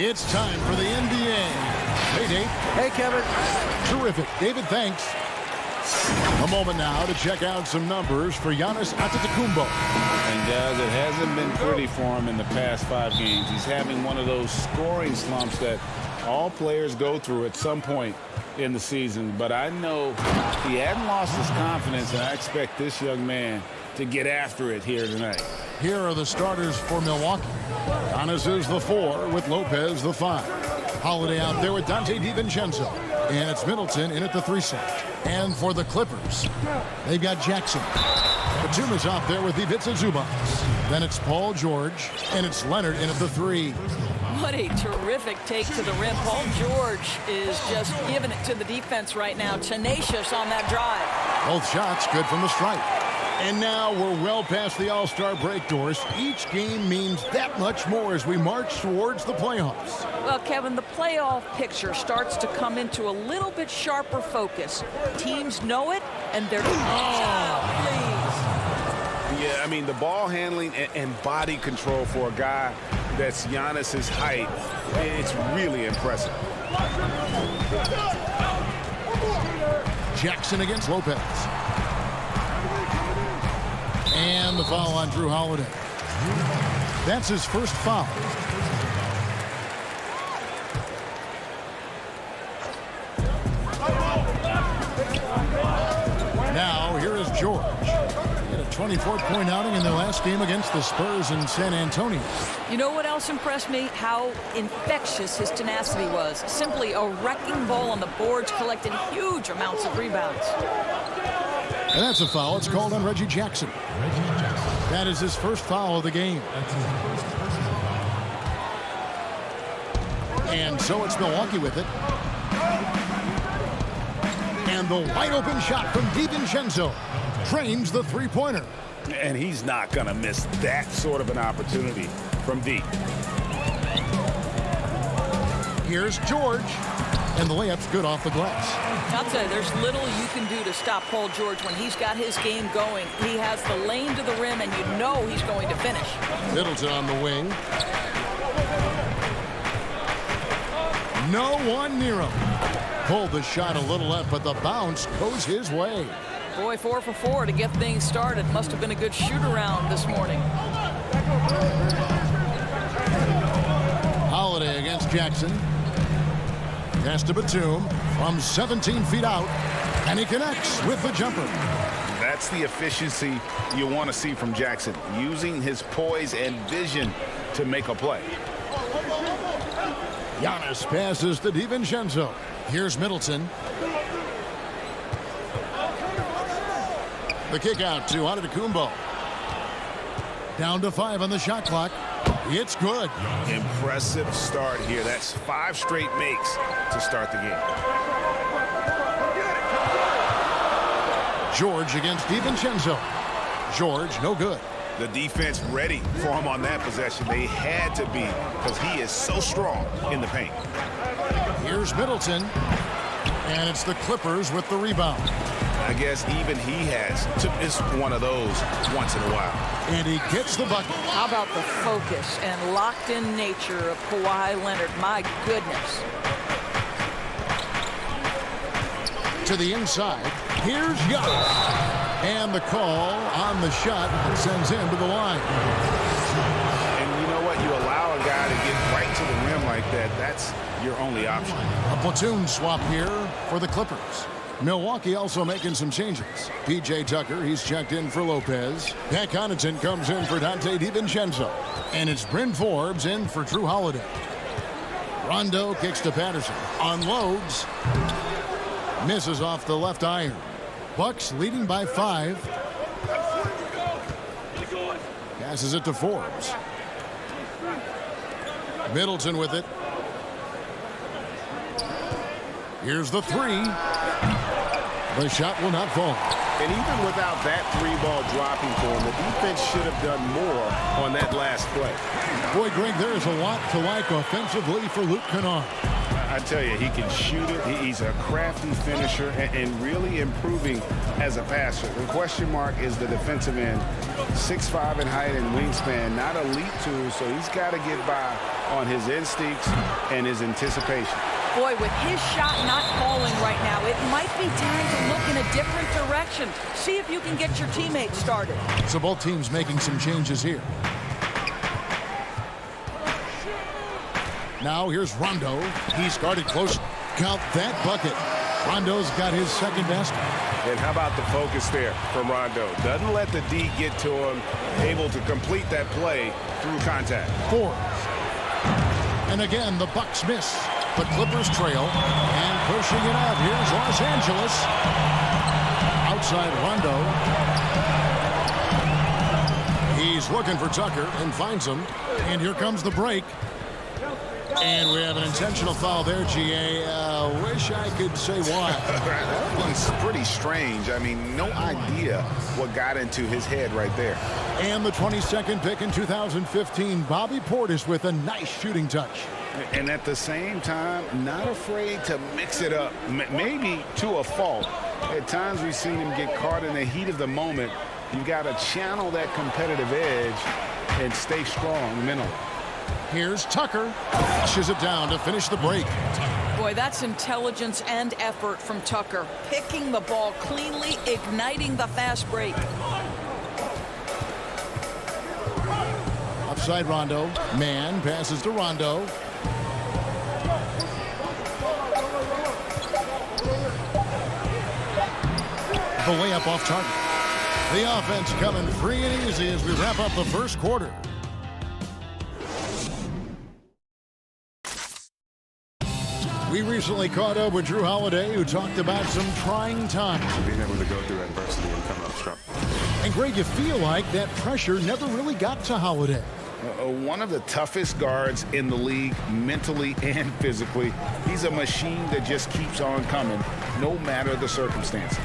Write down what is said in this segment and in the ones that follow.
It's time for the NBA. Hey, Dave. Hey, Kevin. Terrific. David, thanks. A moment now to check out some numbers for Giannis Antetokounmpo. And guys, it hasn't been pretty for him in the past 5 games. He's having one of those scoring slumps that all players go through at some point in the season. But I know he hadn't lost his confidence, and I expect this young man to get after it here tonight. Here are the starters for Milwaukee. Giannis is the 4 with Lopez the 5. Holiday out there with Dante DiVincenzo. And it's Middleton in at the 3 slot. And for the Clippers, they've got Jackson. Batum is out there with Ivica Zubac. Then it's Paul George. And it's Leonard in at the 3. What a terrific take to the rim. Paul George is just giving it to the defense right now. Tenacious on that drive. Both shots good from the stripe. And now we're well past the All-Star break, Doris. Each game means that much more as we march towards the playoffs. Well, Kevin, the playoff picture starts to come into a little bit sharper focus. Teams know it, and they're... Oh, please. Yeah, I mean, the ball handling and body control for a guy that's Giannis's height, it's really impressive. Jackson against Lopez. And the foul on Drew Holiday. That's his first foul. Now, here is George. He had a 24-point outing in their last game against the Spurs in San Antonio. You know what else impressed me? How infectious his tenacity was. Simply a wrecking ball on the boards, collecting huge amounts of rebounds. And that's a foul. It's called on Reggie Jackson. That is his first foul of the game. And so it's Milwaukee with it. And the wide open shot from DiVincenzo drains the 3-pointer. And he's not going to miss that sort of an opportunity from deep. Here's George. And the layup's good off the glass. I'll tell you, there's little you can do to stop Paul George when he's got his game going. He has the lane to the rim, and you know he's going to finish. Middleton on the wing. No one near him. Pulled the shot a little left, but the bounce goes his way. Boy, 4 for 4 to get things started. Must have been a good shoot-around this morning. Holiday against Jackson. Pass to Batum from 17 feet out, and he connects with the jumper. That's the efficiency you want to see from Jackson, using his poise and vision to make a play. Giannis passes to DiVincenzo. Here's Middleton. The kick out to Antetokounmpo. Down to 5 on the shot clock. It's good. Impressive start here. That's 5 straight makes to start the game. George against DiVincenzo. George, no good. The defense ready for him on that possession. They had to be, because he is so strong in the paint. Here's Middleton. And it's the Clippers with the rebound. I guess even he has to miss one of those once in a while. And he gets the bucket. How about the focus and locked-in nature of Kawhi Leonard? My goodness. To the inside. Here's Giannis. And the call on the shot sends him to the line. And you know what? You allow a guy to get right to the rim like that. That's your only option. A platoon swap here for the Clippers. Milwaukee also making some changes. P.J. Tucker, he's checked in for Lopez. Pat Connaughton comes in for Dante DiVincenzo. And it's Bryn Forbes in for Drew Holiday. Rondo kicks to Patterson. Unloads. Misses off the left iron. Bucks leading by 5. Passes it to Forbes. Middleton with it. Here's the 3. The shot will not fall. And even without that 3-ball dropping for him, the defense should have done more on that last play. Boy, Greg, there is a lot to like offensively for Luke Kennard. I tell you, he can shoot it. He's a crafty finisher and really improving as a passer. The question mark is the defensive end. 6'5" in height and wingspan, not elite tools, so he's got to get by on his instincts and his anticipation. Boy, with his shot not falling right now, it might be time to look in a different direction. See if you can get your teammates started. So both teams making some changes here. Now here's Rondo. He's guarded close. Count that bucket. Rondo's got his second basket. And how about the focus there from Rondo? Doesn't let the D get to him, able to complete that play through contact. Forbes. And again, the Bucks miss. The Clippers trail. And pushing it out. Here's Los Angeles. Outside Rondo. He's looking for Tucker and finds him. And here comes the break. And we have an intentional foul there, GA. Wish I could say why. That one's pretty strange. I mean, no idea what got into his head right there. And the 22nd pick in 2015, Bobby Portis with a nice shooting touch. And at the same time, not afraid to mix it up, maybe to a fault. At times we've seen him get caught in the heat of the moment. You've got to channel that competitive edge and stay strong mentally. Here's Tucker. Flushes it down to finish the break. Boy, that's intelligence and effort from Tucker. Picking the ball cleanly, igniting the fast break. Upside Rondo. Man passes to Rondo. The layup off target. The offense coming free and easy as we wrap up the first quarter. We recently caught up with Drew Holiday, who talked about some trying times. Being able to go through adversity and come up strong. And Greg, you feel like that pressure never really got to Holiday. One of the toughest guards in the league, mentally and physically. He's a machine that just keeps on coming, no matter the circumstances.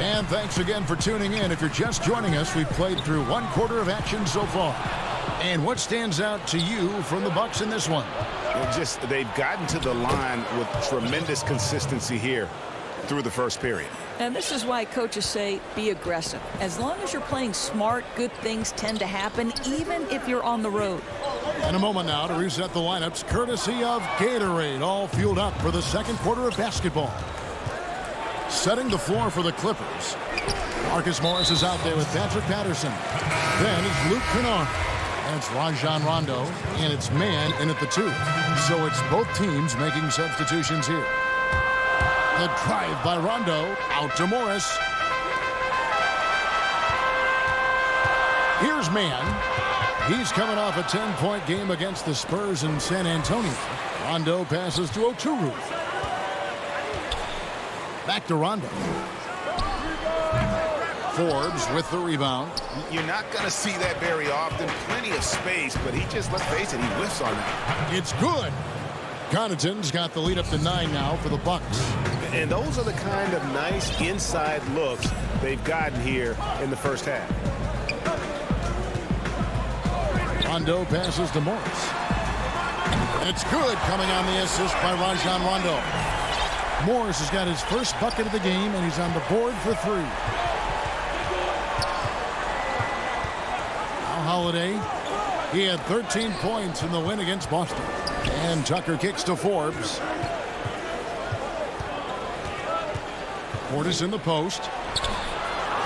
And thanks again for tuning in. If you're just joining us, we've played through one quarter of action so far. And what stands out to you from the Bucks in this one? They've gotten to the line with tremendous consistency here through the first period. And this is why coaches say be aggressive. As long as you're playing smart, good things tend to happen, even if you're on the road. In a moment now to reset the lineups, courtesy of Gatorade, all fueled up for the second quarter of basketball. Setting the floor for the Clippers. Marcus Morris is out there with Patrick Patterson. Then it's Luke Kennard. And it's Rajon Rondo, and it's man in at the 2. So it's both teams making substitutions here. The drive by Rondo, out to Morris. Here's man. He's coming off a 10-point game against the Spurs in San Antonio. Rondo passes to Oturu. Back to Rondo. Forbes with the rebound. You're not going to see that very often. Plenty of space, but he just, let's face it, he whiffs on that. It's good. Connaughton's got the lead up to 9 now for the Bucks. And those are the kind of nice inside looks they've gotten here in the first half. Rondo passes to Morris. It's good, coming on the assist by Rajon Rondo. Morris has got his first bucket of the game, and he's on the board for 3. Holiday, he had 13 points in the win against Boston. And Tucker kicks to Forbes. Portis in the post.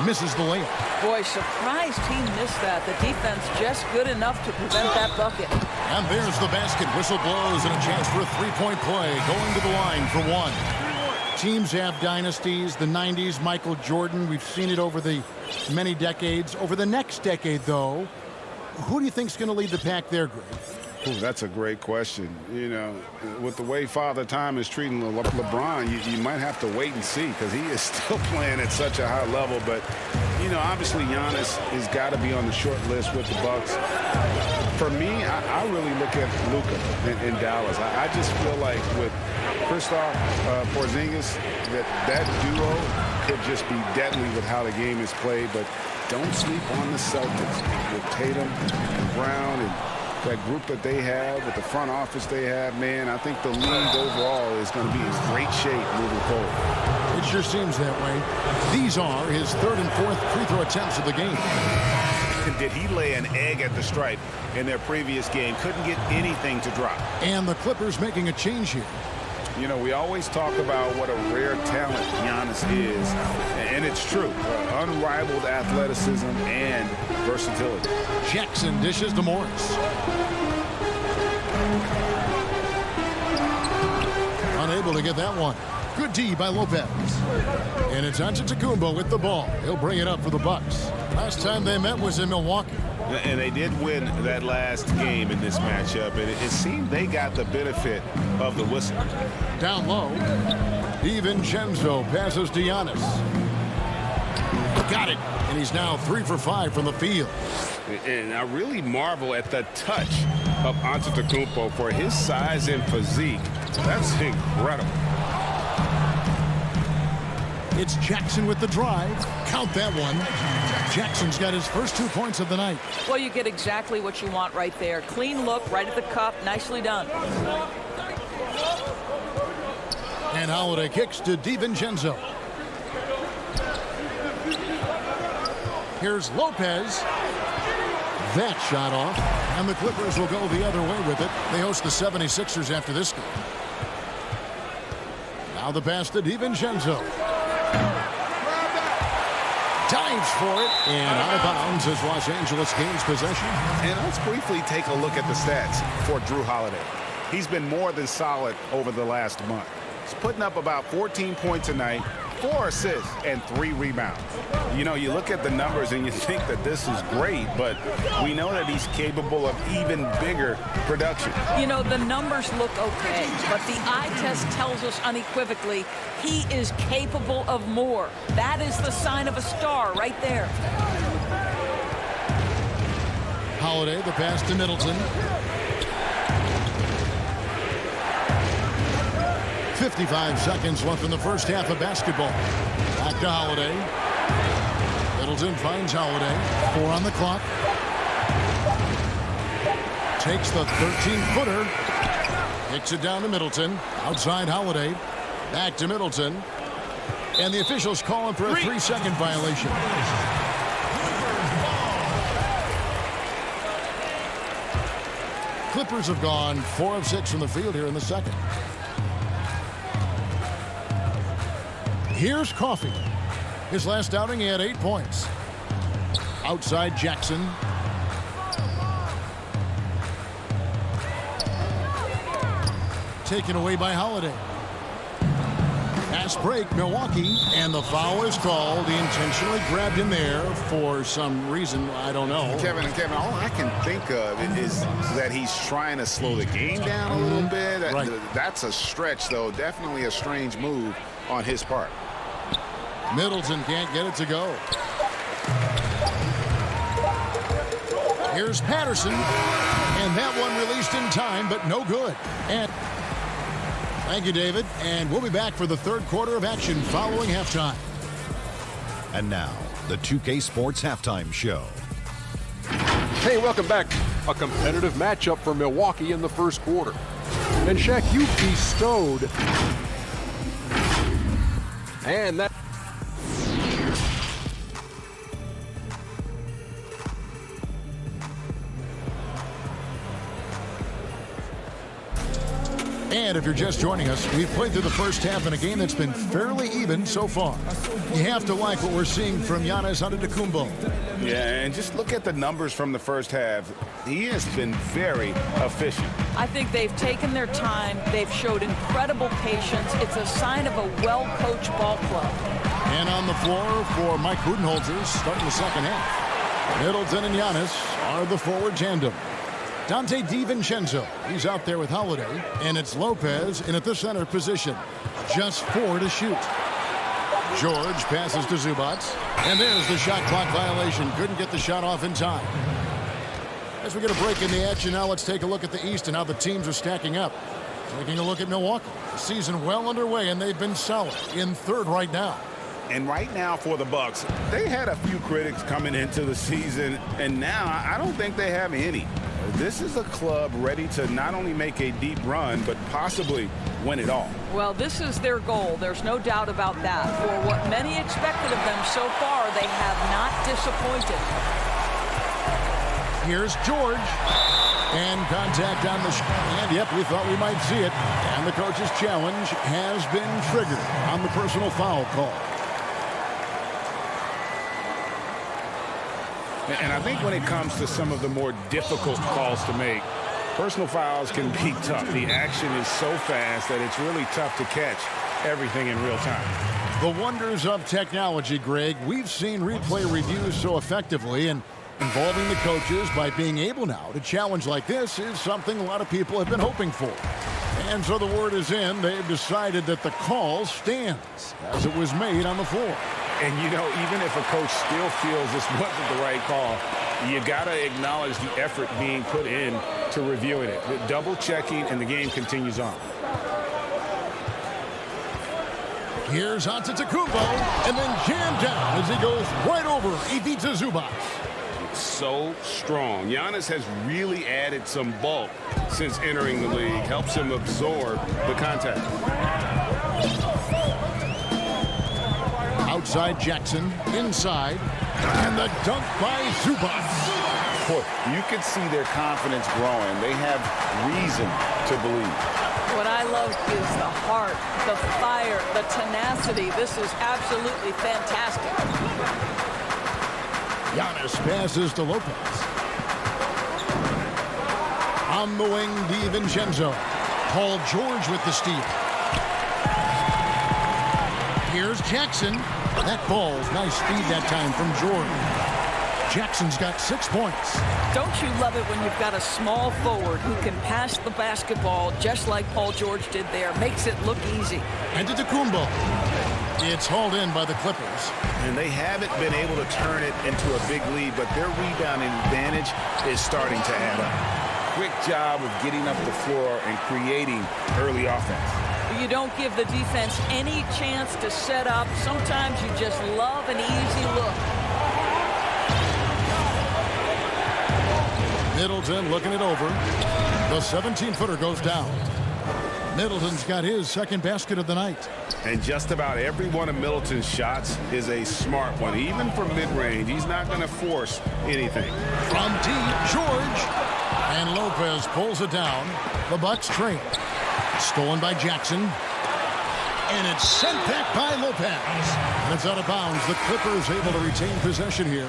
Misses the layup. Boy, surprised he missed that. The defense just good enough to prevent that bucket. And there's the basket. Whistle blows and a chance for a three-point play. Going to the line for 1. Teams have dynasties. The 90s, Michael Jordan. We've seen it over the many decades. Over the next decade, though, who do you think is going to lead the pack there, Greg? Ooh, that's a great question. You know, with the way Father Time is treating LeBron, you might have to wait and see because he is still playing at such a high level. But, you know, obviously Giannis has got to be on the short list with the Bucks. For me, I really look at Luka in Dallas. I just feel like with Kristaps Porzingis, that duo could just be deadly with how the game is played. But don't sleep on the Celtics with Tatum and Brown and that group that they have, with the front office they have, man, I think the league overall is going to be in great shape moving forward. It sure seems that way. These are his third and fourth free throw attempts of the game. Did he lay an egg at the stripe in their previous game? Couldn't get anything to drop. And the Clippers making a change here. You know, we always talk about what a rare talent Giannis is, and it's true. Unrivaled athleticism and versatility. Jackson dishes to Morris. Unable to get that one. Good D by Lopez. And it's Antetokounmpo with the ball. He'll bring it up for the Bucks. Last time they met was in Milwaukee. And they did win that last game in this matchup, and it seemed they got the benefit of the whistle. Down low, DiVincenzo passes to Giannis. Got it, and he's now 3 for 5 from the field. And I really marvel at the touch of Antetokounmpo for his size and physique. That's incredible. It's Jackson with the drive. Count that one. Jackson's got his first 2 points of the night. Well, you get exactly what you want right there. Clean look, right at the cup. Nicely done. And Holiday kicks to DiVincenzo. Here's Lopez. That shot off. And the Clippers will go the other way with it. They host the 76ers after this game. Now the pass to DiVincenzo. Dives for it, and out of bounds as Los Angeles gains possession. And let's briefly take a look at the stats for Drew Holiday. He's been more than solid over the last month. He's putting up about 14 points a night, 4 assists, and 3 rebounds. You know, you look at the numbers and you think that this is great, but we know that he's capable of even bigger production. You know, the numbers look okay, but the eye test tells us unequivocally he is capable of more. That is the sign of a star right there. Holiday, the pass to Middleton. 55 seconds left in the first half of basketball. Back to Holiday. Middleton finds Holiday. 4 on the clock. Takes the 13-footer. Kicks it down to Middleton. Outside Holiday. Back to Middleton. And the officials calling for a 3-second violation. Clippers have gone 4 of 6 from the field here in the second. Here's Coffey. His last outing, he had 8 points. Outside Jackson. Taken away by Holiday. Pass break, Milwaukee, and the foul is called. He intentionally grabbed him there for some reason, I don't know. Kevin, all I can think of is that he's trying to slow the game down a little bit. Right. That's a stretch, though. Definitely a strange move on his part. Middleton can't get it to go. Here's Patterson, and that one released in time, but no good. And thank you, David, and we'll be back for the third quarter of action following halftime. And now, the 2K Sports Halftime Show. Hey, welcome back. A competitive matchup for Milwaukee in the first quarter. And Shaq, you bestowed. And that. And if you're just joining us, we've played through the first half in a game that's been fairly even so far. You have to like what we're seeing from Giannis Antetokounmpo. Yeah, and just look at the numbers from the first half. He has been very efficient. I think they've taken their time. They've showed incredible patience. It's a sign of a well-coached ball club. And on the floor for Mike Budenholzer starting the second half. Middleton and Giannis are the forward tandem. Dante DiVincenzo, he's out there with Holiday, and it's Lopez in at the center position. Just 4 to shoot. George passes to Zubac, and there's the shot clock violation. Couldn't get the shot off in time. As we get a break in the action now, let's take a look at the East and how the teams are stacking up. Taking a look at Milwaukee. The season well underway, and they've been solid in third right now. And right now for the Bucks, they had a few critics coming into the season, and now I don't think they have any. This is a club ready to not only make a deep run, but possibly win it all. Well, this is their goal. There's no doubt about that. For what many expected of them so far, they have not disappointed. Here's George. And contact on the and yep, we thought we might see it. And the coach's challenge has been triggered on the personal foul call. And I think when it comes to some of the more difficult calls to make, personal fouls can be tough. The action is so fast that it's really tough to catch everything in real time. The wonders of technology, Greg. We've seen replay reviews so effectively, and involving the coaches by being able now to challenge like this is something a lot of people have been hoping for. And so the word is in. They've decided that the call stands as it was made on the floor. And, you know, even if a coach still feels this wasn't the right call, you got to acknowledge the effort being put in to reviewing it. With double checking, and the game continues on. Here's Antetokounmpo, and then jammed down as he goes right over Ivica Zubac. So strong. Giannis has really added some bulk since entering the league. Helps him absorb the contact. Outside Jackson, inside, and the dunk by Zubac. Boy, you can see their confidence growing. They have reason to believe. What I love is the heart, the fire, the tenacity. This is absolutely fantastic. Giannis passes to Lopez. On the wing, DiVincenzo. Paul George with the steal. Here's Jackson. That ball's nice speed that time from Jordan. Jackson's got 6 points. Don't you love it when you've got a small forward who can pass the basketball just like Paul George did there? Makes it look easy. Antetokounmpo. It's hauled in by the Clippers. And they haven't been able to turn it into a big lead, but their rebounding advantage is starting to add up. Quick job of getting up the floor and creating early offense. You don't give the defense any chance to set up. Sometimes you just love an easy look. Middleton looking it over. The 17-footer goes down. Middleton's got his second basket of the night. And just about every one of Middleton's shots is a smart one. Even from mid-range, he's not going to force anything. From deep, George. And Lopez pulls it down. The Bucks trail. Stolen by Jackson. And it's sent back by Lopez. And it's out of bounds. The Clippers able to retain possession here.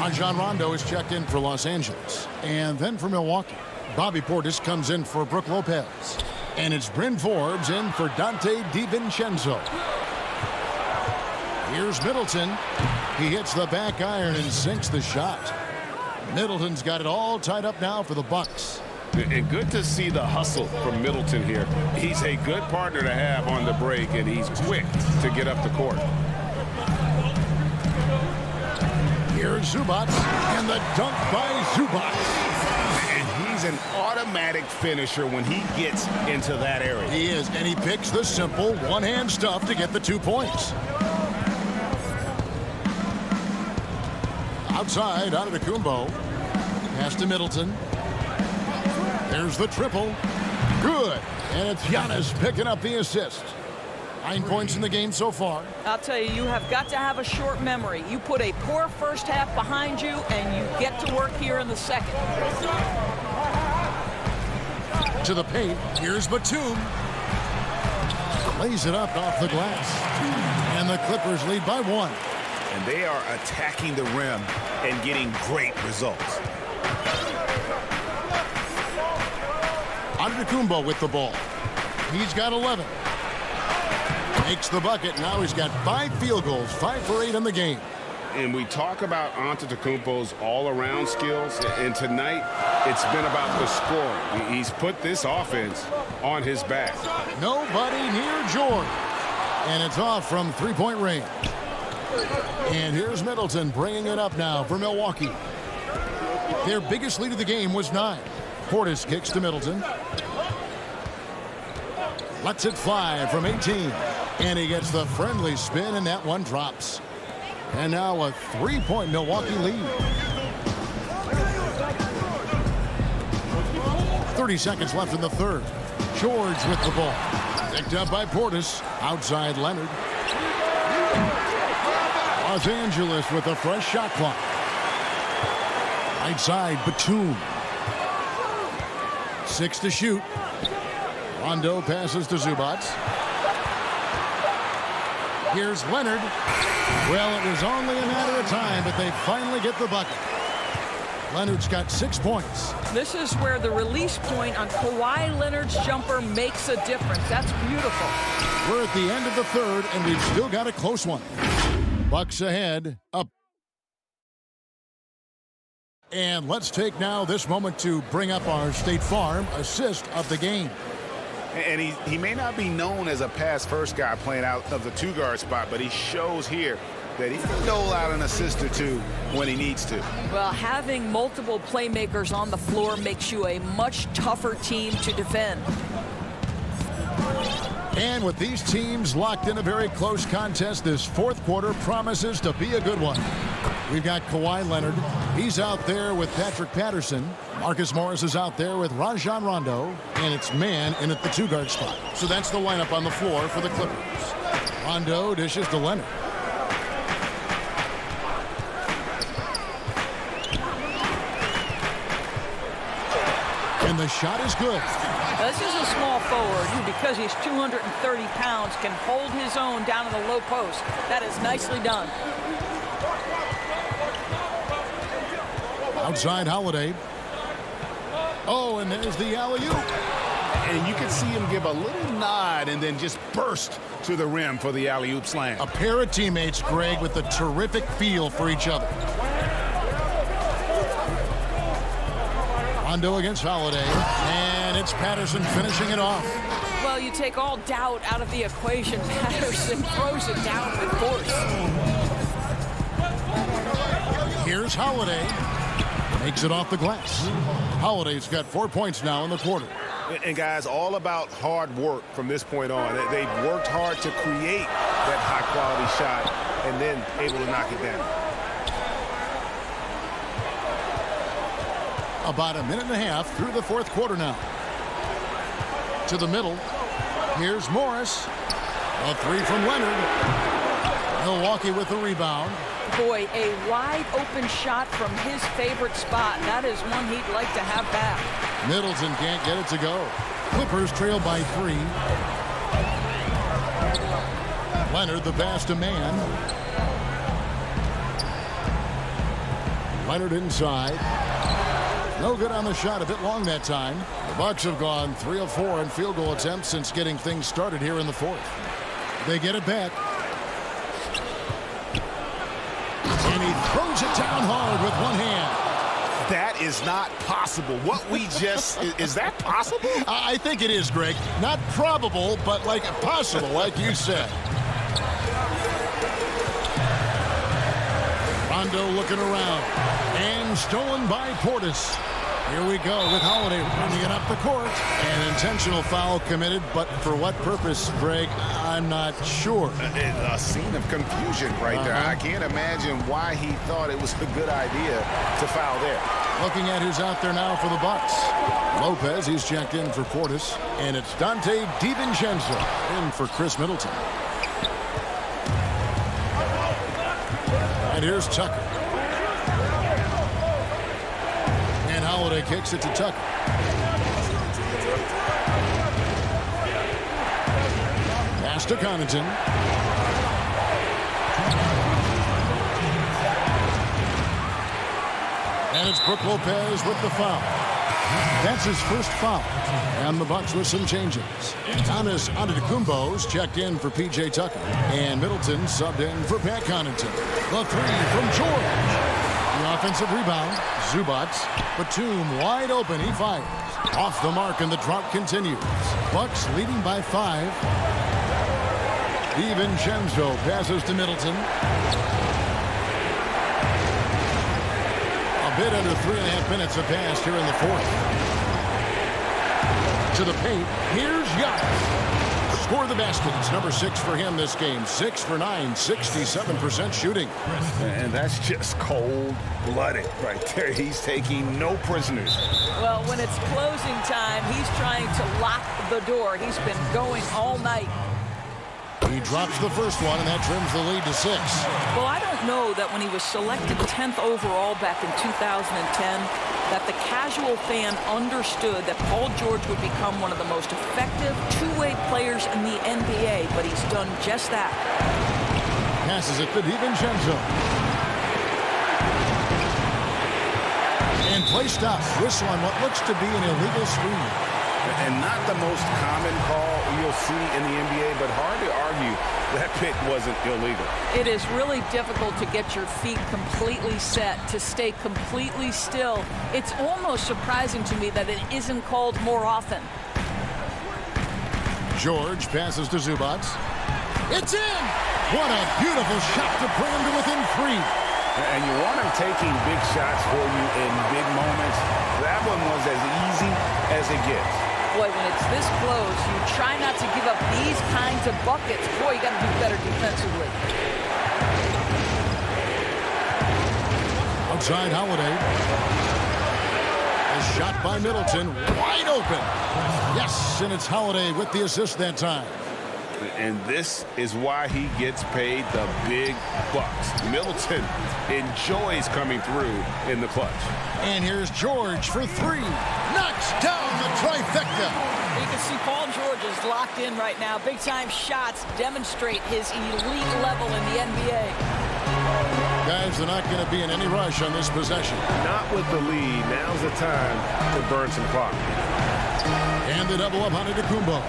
Rajon Rondo is checked in for Los Angeles. And then for Milwaukee, Bobby Portis comes in for Brook Lopez. And it's Bryn Forbes in for Dante DiVincenzo. Here's Middleton. He hits the back iron and sinks the shot. Middleton's got it all tied up now for the Bucks. And good to see the hustle from Middleton here. He's a good partner to have on the break, and he's quick to get up the court. Here's Zubac, and the dunk by Zubac. And he's an automatic finisher when he gets into that area. He is, and he picks the simple one-hand stuff to get the 2 points. Outside, Antetokounmpo. Pass to Middleton. There's the triple. Good. And it's Giannis picking up the assist. 9 points in the game so far. I'll tell you, you have got to have a short memory. You put a poor first half behind you, and you get to work here in the second. To the paint. Here's Batum. Lays it up off the glass. And the Clippers lead by 1. And they are attacking the rim and getting great results. Antetokounmpo with the ball. He's got 11. Makes the bucket. Now he's got 5 field goals, 5 for 8 in the game. And we talk about Antetokounmpo's all-around skills, and tonight it's been about the scoring. He's put this offense on his back. Nobody near George. And it's off from 3-point range. And here's Middleton bringing it up now for Milwaukee. Their biggest lead of the game was 9. Portis kicks to Middleton. Lets it fly from 18. And he gets the friendly spin, and that one drops. And now a 3-point Milwaukee lead. 30 seconds left in the third. George with the ball. Picked up by Portis. Outside Leonard. Los Angeles with a fresh shot clock. Right side, Batum. 6 to shoot. Rondo passes to Zubac. Here's Leonard. Well, it was only a matter of time, but they finally get the bucket. Leonard's got 6 points. This is where the release point on Kawhi Leonard's jumper makes a difference. That's beautiful. We're at the end of the third, and we've still got a close one. Bucks ahead, up. And let's take now this moment to bring up our State Farm assist of the game. And he may not be known as a pass-first guy playing out of the two-guard spot, but he shows here that he can dole out an assist or two when he needs to. Well, having multiple playmakers on the floor makes you a much tougher team to defend. And with these teams locked in a very close contest, this fourth quarter promises to be a good one. We've got Kawhi Leonard. He's out there with Patrick Patterson. Marcus Morris is out there with Rajon Rondo. And it's man in at the two-guard spot. So that's the lineup on the floor for the Clippers. Rondo dishes to Leonard. And the shot is good. This is a small forward who, because he's 230 pounds, can hold his own down in the low post. That is nicely done. Outside Holiday. Oh, and there's the alley-oop. And you can see him give a little nod and then just burst to the rim for the alley-oop slam. A pair of teammates, Greg, with a terrific feel for each other. Rondo against Holiday, and it's Patterson finishing it off. Well, you take all doubt out of the equation. Patterson throws it down with force. Here's Holiday. Makes it off the glass. Holiday's got 4 points now in the quarter. And guys, all about hard work from this point on. They've worked hard to create that high-quality shot and then able to knock it down. About a minute and a half through the fourth quarter now. To the middle. Here's Morris. A three from Leonard. Milwaukee with the rebound. Boy, a wide open shot from his favorite spot. That is one he'd like to have back. Middleton can't get it to go. Clippers trail by 3. Leonard the pass to man. Leonard inside. No good on the shot, a bit long that time. The Bucks have gone 3 of 4 in field goal attempts since getting things started here in the fourth. They get it back. And he throws it down hard with one hand. That is not possible. What we just, is that possible? I think it is, Greg. Not probable, but like possible, like you said. Rondo looking around. And stolen by Portis. Here we go with Holiday running it up the court. An intentional foul committed, but for what purpose, Greg? I'm not sure. A scene of confusion right there. I can't imagine why he thought it was a good idea to foul there. Looking at who's out there now for the Bucks. Lopez, he's checked in for Portis. And it's Dante DiVincenzo in for Chris Middleton. And here's Tucker. And Holiday kicks it to Tucker. Pass to Connaughton. And it's Brook Lopez with the foul. That's his first foul. And the Bucks with some changes. Giannis Antetokounmpo's checked in for P.J. Tucker. And Middleton subbed in for Pat Connaughton. The three from George. The offensive rebound. Zubac. Batum wide open. He fires. Off the mark and the drought continues. Bucks leading by 5. DiVincenzo passes to Middleton. A bit under 3.5 minutes have passed here in the fourth. To the paint. Here's Giannis. score the basket. It's number 6 for him this game. 6 for 9, 67% shooting. And that's just cold-blooded right there. He's taking no prisoners. Well, when it's closing time, he's trying to lock the door. He's been going all night. He drops the first one, and that trims the lead to 6. Well, I don't know that when he was selected 10th overall back in 2010, that the casual fan understood that Paul George would become one of the most effective two-way players in the NBA, but he's done just that. Passes it to DiVincenzo. And play stop. Whistle on what looks to be an illegal screen. And not the most common call you'll see in the NBA, but hard to argue that pick wasn't illegal. It is really difficult to get your feet completely set, to stay completely still. It's almost surprising to me that it isn't called more often. George passes to Zubac. It's in! What a beautiful shot to bring him to within 3. And you want him taking big shots for you in big moments. That one was as easy as it gets. Boy, when it's this close, you try not to give up these kinds of buckets. Boy, you got to do better defensively. Outside Holiday. A shot by Middleton, wide open. Yes, and it's Holiday with the assist that time. And this is why he gets paid the big bucks. Middleton enjoys coming through in the clutch. And here's George for 3. Knocks down the trifecta. You can see Paul George is locked in right now. Big-time shots demonstrate his elite level in the NBA. Guys, they're not going to be in any rush on this possession. Not with the lead. Now's the time to burn some clock. And the double up on Antetokounmpo.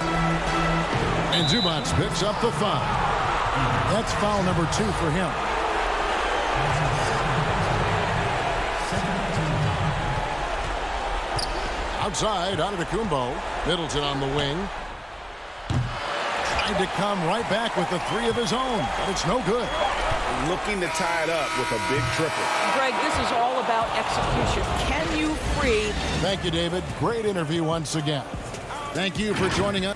And Zubac picks up the foul. That's foul number 2 for him. Outside, Antetokounmpo. Middleton on the wing. Tried to come right back with the 3 of his own, but it's no good. Looking to tie it up with a big triple. Greg, this is all about execution. Can you free? Thank you, David. Great interview once again. Thank you for joining us.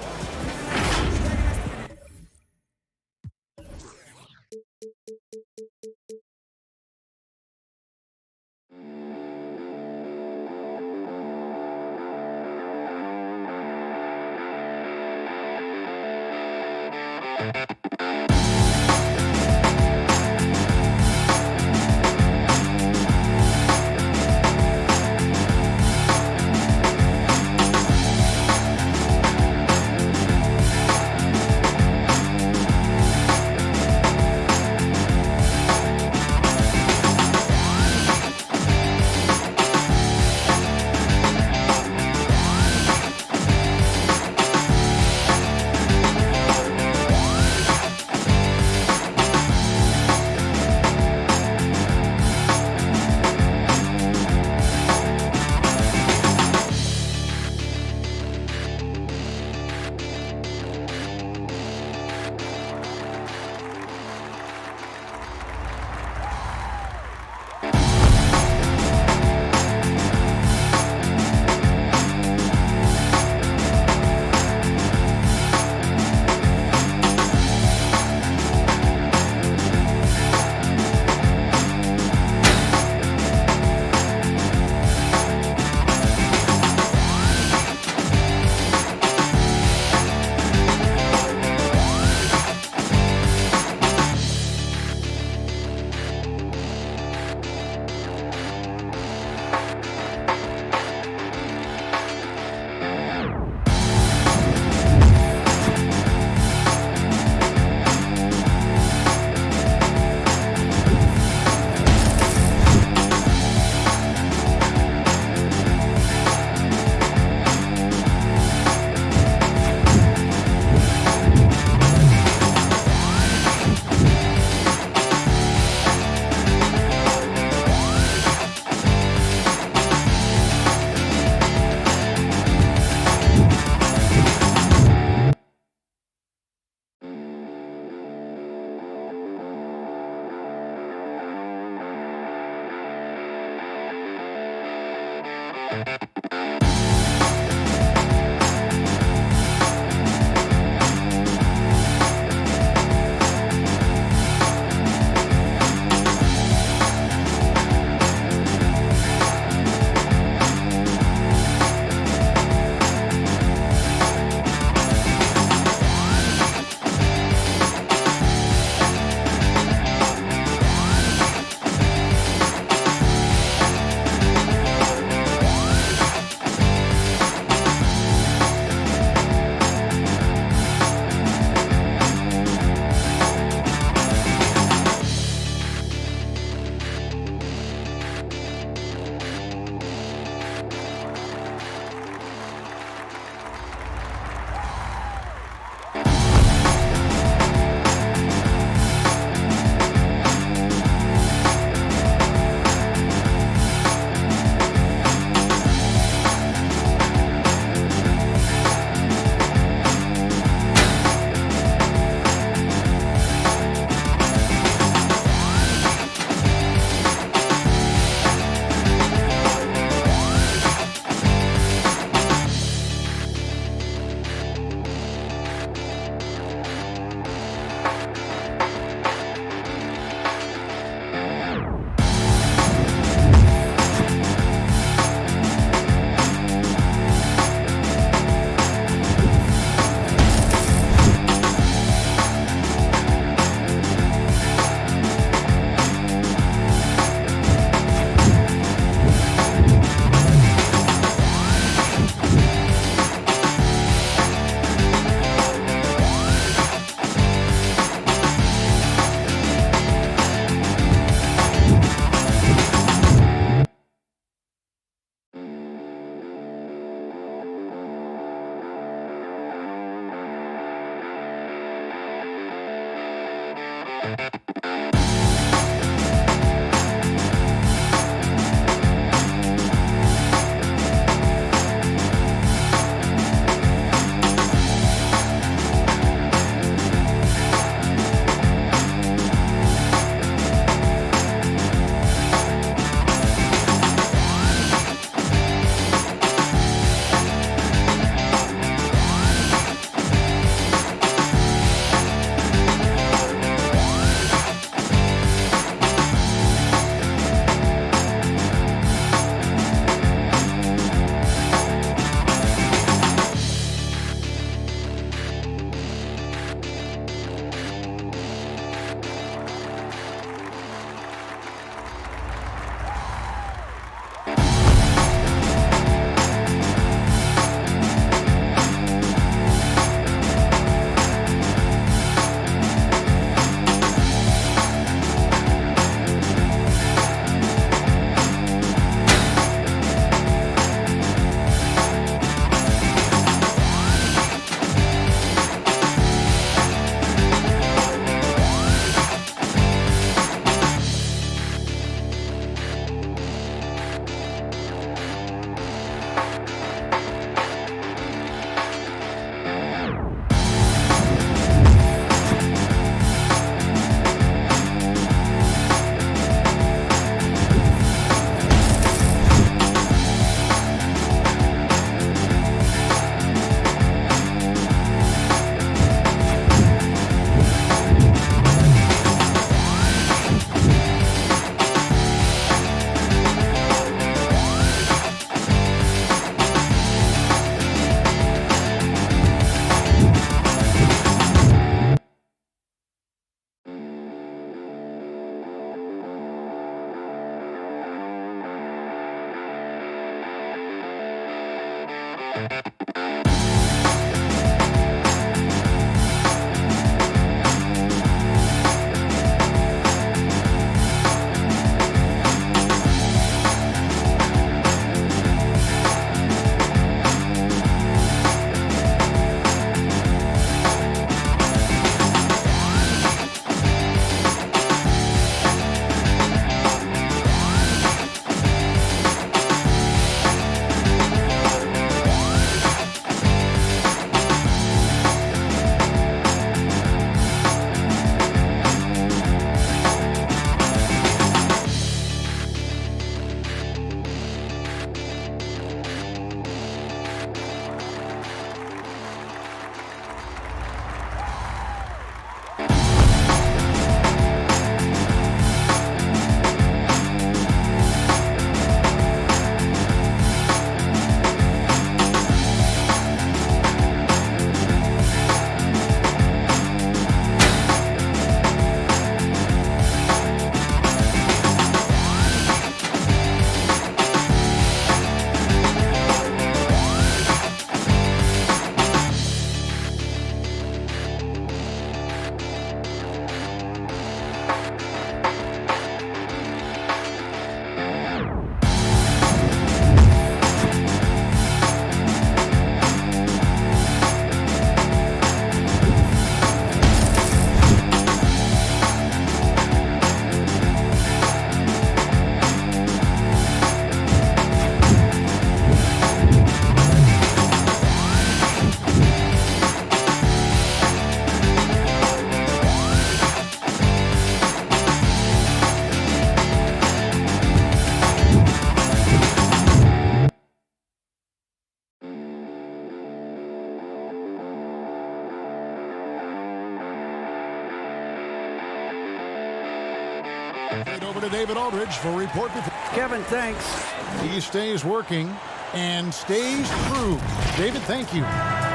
Right over to David Aldridge for report. Kevin, thanks. He stays working and stays true. David, thank you.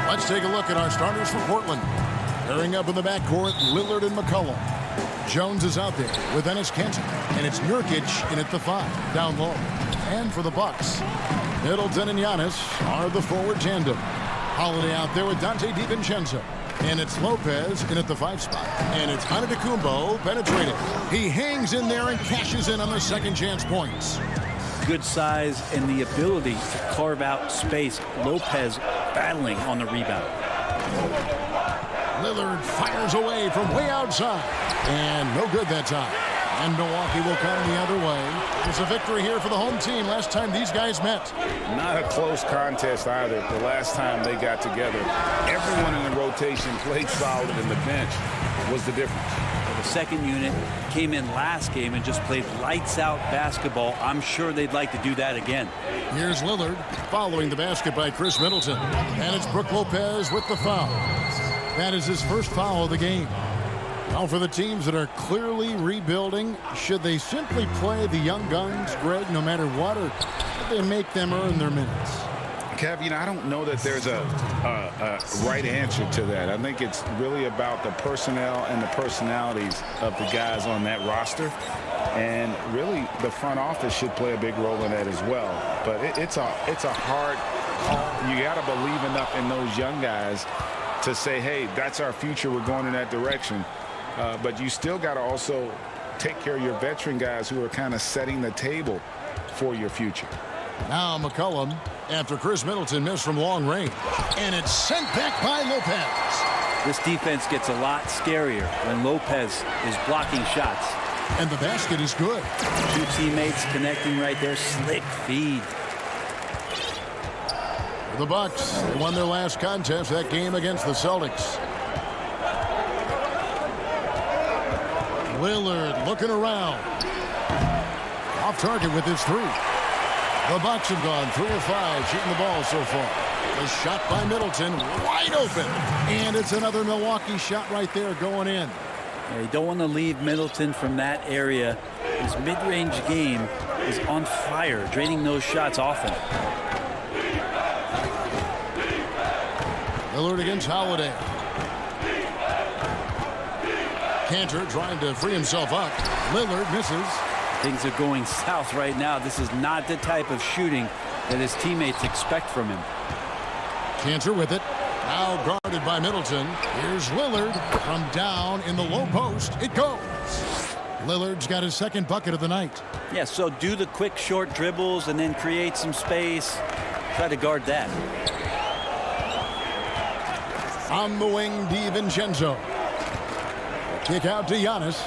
Let's take a look at our starters for Portland. Pairing up in the backcourt, Lillard and McCollum. Jones is out there with Enes Kanter, and it's Nurkic in at the 5, down low. And for the Bucks, Middleton and Giannis are the forward tandem. Holiday out there with Dante DiVincenzo. And it's Lopez in at the 5 spot. And it's Antetokounmpo penetrating. He hangs in there and cashes in on the second chance points. Good size and the ability to carve out space. Lopez battling on the rebound. Lillard fires away from way outside. And no good that time. And Milwaukee will come the other way. It's a victory here for the home team last time these guys met. Not a close contest either. The last time they got together, everyone in the rotation played solid, and the bench was the difference. The second unit came in last game and just played lights out basketball. I'm sure they'd like to do that again. Here's Lillard following the basket by Chris Middleton. And it's Brook Lopez with the foul. That is his first foul of the game. Now for the teams that are clearly rebuilding, should they simply play the young guns, Greg, no matter what, or should they make them earn their minutes? Kev, I don't know that there's a right answer to that. I think it's really about the personnel and the personalities of the guys on that roster. And really, the front office should play a big role in that as well. But it's a hard call. You got to believe enough in those young guys to say, hey, that's our future. We're going in that direction. But you still got to also take care of your veteran guys who are kind of setting the table for your future. Now McCollum after Chris Middleton missed from long range. And it's sent back by Lopez. This defense gets a lot scarier when Lopez is blocking shots. And the basket is good. 2 teammates connecting right there. Slick feed. The Bucks, they won their last contest, that game against the Celtics. Lillard looking around. Off target with his 3. The Bucks have gone 3 of 5 shooting the ball so far. The shot by Middleton, wide open. And it's another Milwaukee shot right there going in. Yeah, you don't want to leave Middleton from that area. His mid-range game is on fire, draining those shots often. Lillard against Holiday. Kanter trying to free himself up. Lillard misses. Things are going south right now. This is not the type of shooting that his teammates expect from him. Cantor with it. Now guarded by Middleton. Here's Lillard from down in the low post. It goes. Lillard's got his second bucket of the night. Yeah, so do the quick short dribbles and then create some space. Try to guard that. On the wing, DiVincenzo. Kick out to Giannis.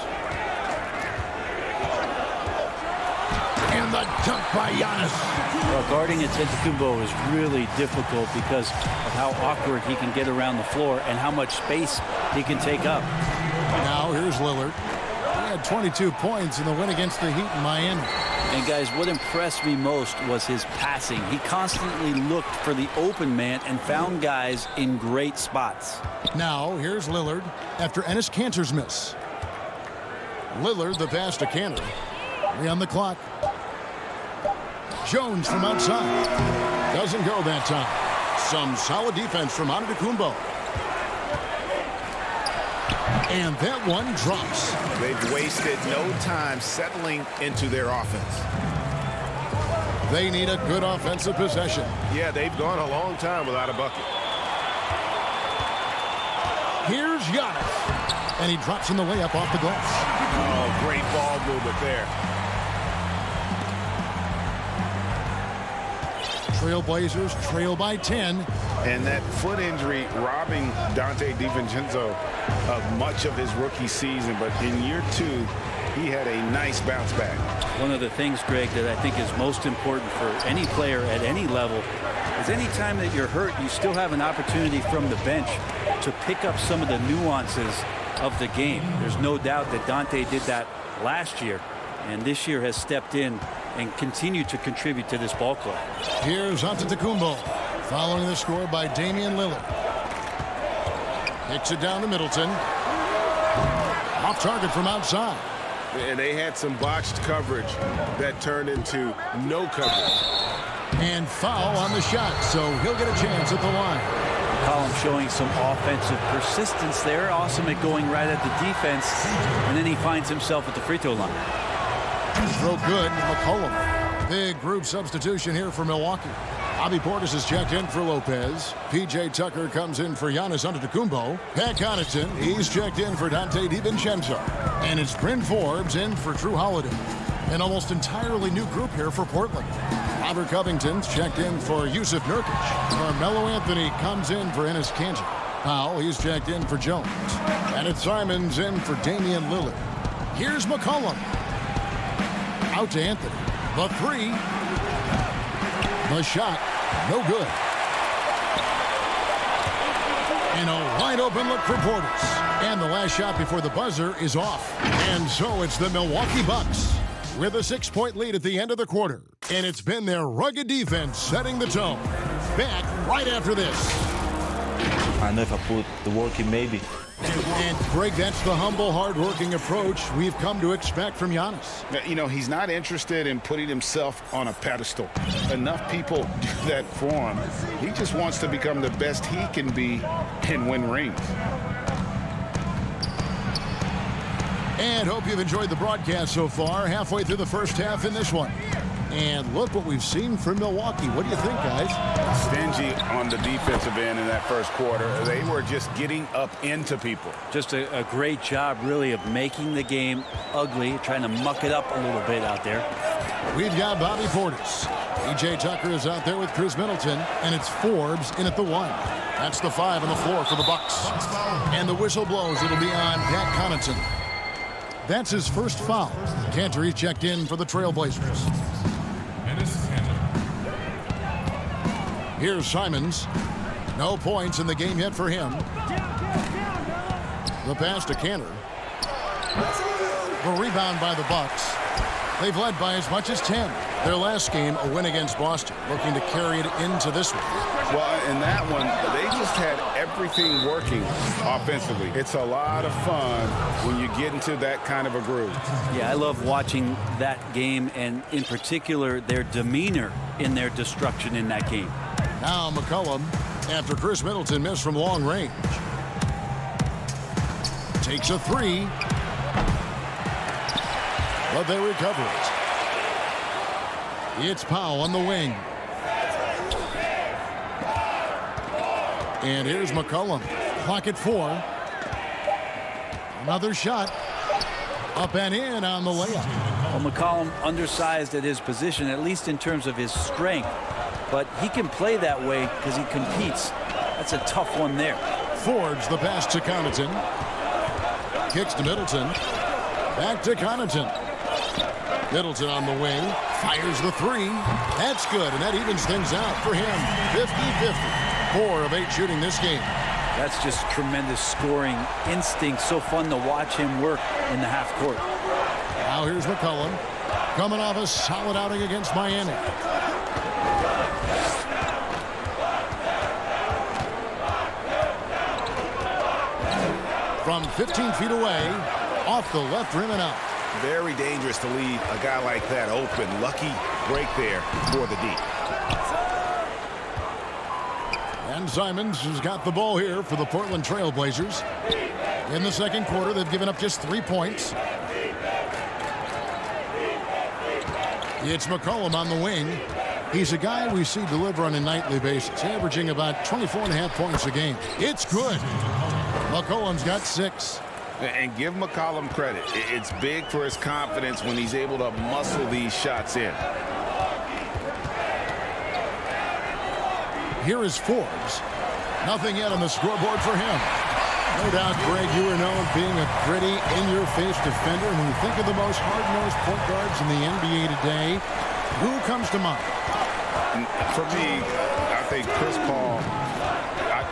And the dunk by Giannis. Well, guarding Antetokounmpo is really difficult because of how awkward he can get around the floor and how much space he can take up. Now here's Lillard. He had 22 points in the win against the Heat in Miami. And guys, what impressed me most was his passing. He constantly looked for the open man and found guys in great spots. Now here's Lillard after Enes Kanter's miss. Lillard the pass to Kanter. 3 on the clock. Jones from outside. Doesn't go that time. Some solid defense from Antetokounmpo. And that one drops. They've wasted no time settling into their offense. They need a good offensive possession. Yeah, they've gone a long time without a bucket. Here's Giannis. And he drops in the layup off the glass. Oh, great ball movement there. Trailblazers trail by 10. And that foot injury robbing Dante DiVincenzo of much of his rookie season. But in year 2, he had a nice bounce back. One of the things, Greg, that I think is most important for any player at any level is any time that you're hurt, you still have an opportunity from the bench to pick up some of the nuances of the game. There's no doubt that Dante did that last year, and this year has stepped in and continued to contribute to this ball club. Here's Antetokounmpo, following the score by Damian Lillard. Kicks it down to Middleton. Off target from outside. And they had some botched coverage that turned into no coverage. And foul on the shot, so he'll get a chance at the line. Column showing some offensive persistence there. Awesome at going right at the defense. And then he finds himself at the free throw line. Throw good, McCollum. Big group substitution here for Milwaukee. Bobby Portis is checked in for Lopez. P.J. Tucker comes in for Giannis Antetokounmpo. Pat Connaughton, he's checked in for Dante DiVincenzo. And it's Bryn Forbes in for Drew Holiday. An almost entirely new group here for Portland. Robert Covington's checked in for Yusuf Nurkic. Carmelo Anthony comes in for Enes Kanter. Powell, he's checked in for Jones. And it's Simons in for Damian Lillard. Here's McCollum. Out to Anthony. The 3. The shot, no good. And a wide open look for Portis. And the last shot before the buzzer is off. And so it's the Milwaukee Bucks with a 6-point lead at the end of the quarter. And it's been their rugged defense setting the tone. Back right after this. I know if I put the work in, maybe. And Greg, that's the humble, hard-working approach we've come to expect from Giannis. You know, he's not interested in putting himself on a pedestal. Enough people do that for him. He just wants to become the best he can be and win rings. And hope you've enjoyed the broadcast so far. Halfway through the first half in this one. And look what we've seen from Milwaukee. What do you think, guys? Stingy on the defensive end in that first quarter. They were just getting up into people. Just a great job, really, of making the game ugly, trying to muck it up a little bit out there. We've got Bobby Portis. P.J. Tucker is out there with Chris Middleton, and it's Forbes in at the 1. That's the 5 on the floor for the Bucks. And the whistle blows. It'll be on Pat Connaughton. That's his first foul. Kanter, he's checked in for the Trailblazers. Here's Simons. No points in the game yet for him. The pass to Kanter. The rebound by the Bucks. They've led by as much as 10. Their last game, a win against Boston, looking to carry it into this one. Well, in that one, they just had everything working offensively. It's a lot of fun when you get into that kind of a groove. Yeah, I love watching that game, and in particular, their demeanor in their destruction in that game. Now McCollum, after Chris Middleton missed from long range. Takes a 3. But they recover it. It's Powell on the wing. And here's McCollum. Clock at 4. Another shot. Up and in on the layup. Well, McCollum undersized at his position, at least in terms of his strength. But he can play that way because he competes. That's a tough one there. Fords the pass to Connaughton. Kicks to Middleton. Back to Connaughton. Middleton on the wing. Fires the 3. That's good, and that evens things out for him. 50-50. 4 of 8 shooting this game. That's just tremendous scoring instinct. So fun to watch him work in the half court. Now here's McCollum. Coming off a solid outing against Miami. From 15 feet away, off the left rim and out. Very dangerous to leave a guy like that open. Lucky break there for the D. And Simons has got the ball here for the Portland Trail Blazers. In the second quarter, they've given up just 3 points. It's McCollum on the wing. He's a guy we see deliver on a nightly basis, averaging about 24.5 points a game. It's good. McCollum's got 6. And give McCollum credit. It's big for his confidence when he's able to muscle these shots in. Here is Forbes. Nothing yet on the scoreboard for him. No doubt, Greg, you are known for being a gritty, in-your-face defender. And when you think of the most hard-nosed point guards in the NBA today, who comes to mind? For me, I think Chris Paul.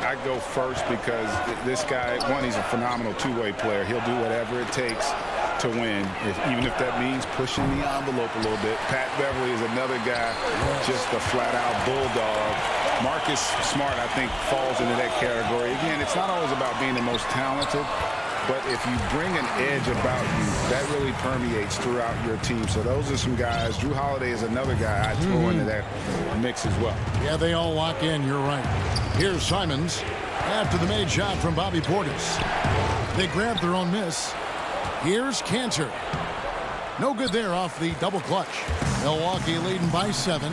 I go first because this guy, one, he's a phenomenal two-way player. He'll do whatever it takes to win, even if that means pushing the envelope a little bit. Pat Beverly is another guy, just a flat-out bulldog. Marcus Smart, I think, falls into that category. Again, it's not always about being the most talented, but if you bring an edge about you, that really permeates throughout your team. So those are some guys. Drew Holiday is another guy I'd throw into that mix as well. Yeah, they all lock in. You're right. Here's Simons after the made shot from Bobby Portis. They grab their own miss. Here's Cantor. No good there off the double clutch. Milwaukee leading by 7.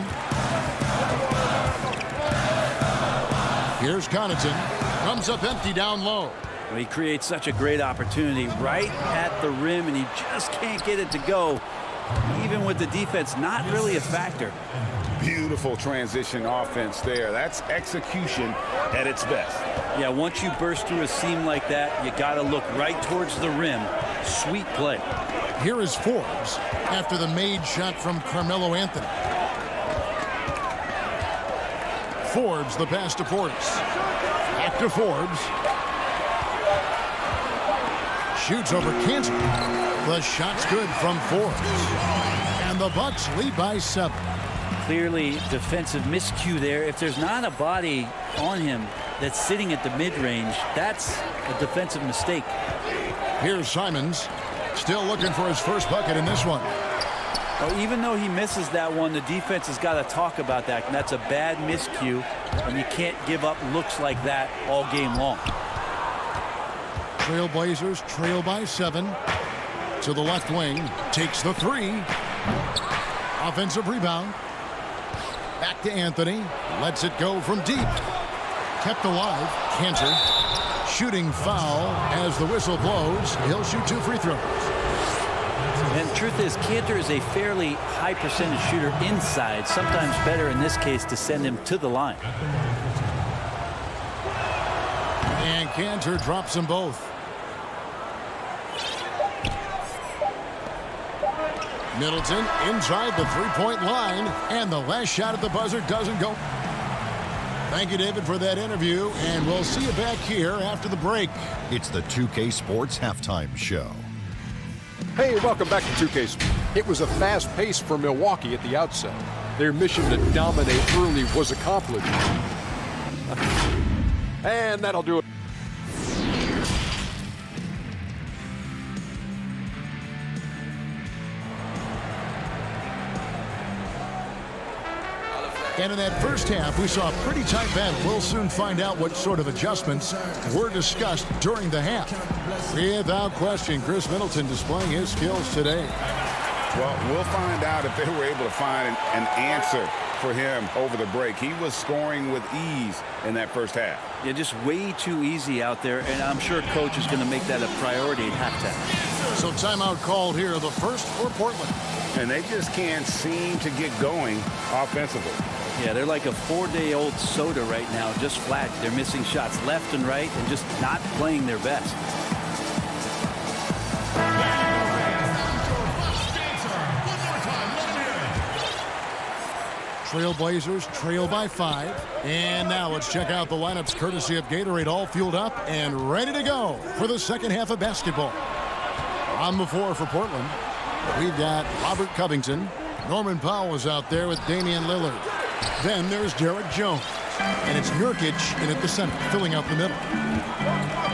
Here's Connaughton. Comes up empty down low. Well, he creates such a great opportunity right at the rim, and he just can't get it to go. Even with the defense not really a factor. Beautiful transition offense there. That's execution at its best. Yeah, once you burst through a seam like that, you got to look right towards the rim. Sweet play. Here is Forbes after the made shot from Carmelo Anthony. Forbes the pass to Portis. Back to Forbes. Shoots over Cantor. The shot's good from Forbes. And the Bucks lead by 7. Clearly defensive miscue there. If there's not a body on him that's sitting at the mid-range, that's a defensive mistake. Here's Simons. Still looking for his first bucket in this one. Well, even though he misses that one, the defense has got to talk about that. And that's a bad miscue, and you can't give up looks like that all game long. Trailblazers trail by 7. To the left wing. Takes the 3. Offensive rebound. Back to Anthony. Lets it go from deep. Kept alive. Cantor. Shooting foul as the whistle blows. He'll shoot 2 free throws. And the truth is, Cantor is a fairly high percentage shooter inside. Sometimes better in this case to send him to the line. And Cantor drops them both. Middleton inside the three-point line, and the last shot at the buzzer doesn't go. Thank you, David, for that interview, and we'll see you back here after the break. It's the 2K Sports Halftime Show. Hey, welcome back to 2K Sports. It was a fast pace for Milwaukee at the outset. Their mission to dominate early was accomplished. And that'll do it. And in that first half, we saw a pretty tight battle. We'll soon find out what sort of adjustments were discussed during the half. Without question, Chris Middleton displaying his skills today. Well, we'll find out if they were able to find an answer for him over the break. He was scoring with ease in that first half. Yeah, just way too easy out there, and I'm sure coach is going to make that a priority at halftime. So timeout called here, the first for Portland. And they just can't seem to get going offensively. Yeah, they're like a 4-day-old soda right now, just flat. They're missing shots left and right and just not playing their best. Trailblazers trail by 5. And now let's check out the lineups courtesy of Gatorade, all fueled up and ready to go for the second half of basketball. On the floor for Portland, we've got Robert Covington. Norman Powell is out there with Damian Lillard. Then there's Derek Jones. And it's Nurkic in at the center, filling out the middle.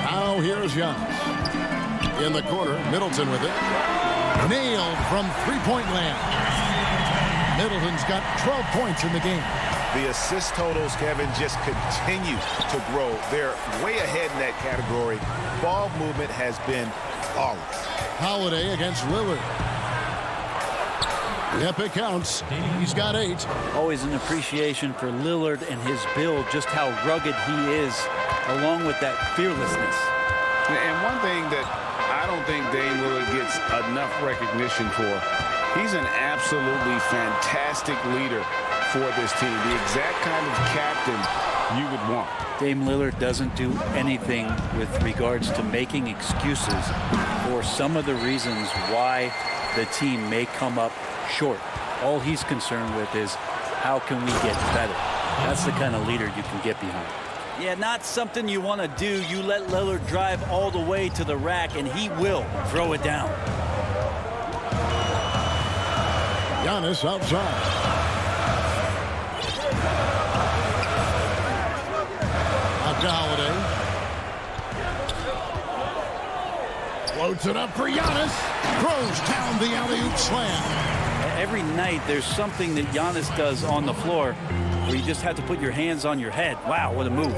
Now here's Giannis. In the corner, Middleton with it. Nailed from three-point land. Middleton's got 12 points in the game. The assist totals, Kevin, just continue to grow. They're way ahead in that category. Ball movement has been flawless. Holiday against Lillard. Yep, it counts. He's got 8. Always an appreciation for Lillard and his build, just how rugged he is, along with that fearlessness. And one thing that I don't think Dame Lillard gets enough recognition for, he's an absolutely fantastic leader for this team. The exact kind of captain you would want. Dame Lillard doesn't do anything with regards to making excuses for some of the reasons why the team may come up short. All he's concerned with is how can we get better. That's the kind of leader you can get behind. Yeah, not something you want to do. You let Lillard drive all the way to the rack and he will throw it down. Giannis outside. Out to Holiday. Floats it up for Giannis. Throws down the alley-oop slam. Every night there's something that Giannis does on the floor where you just have to put your hands on your head. Wow, what a move.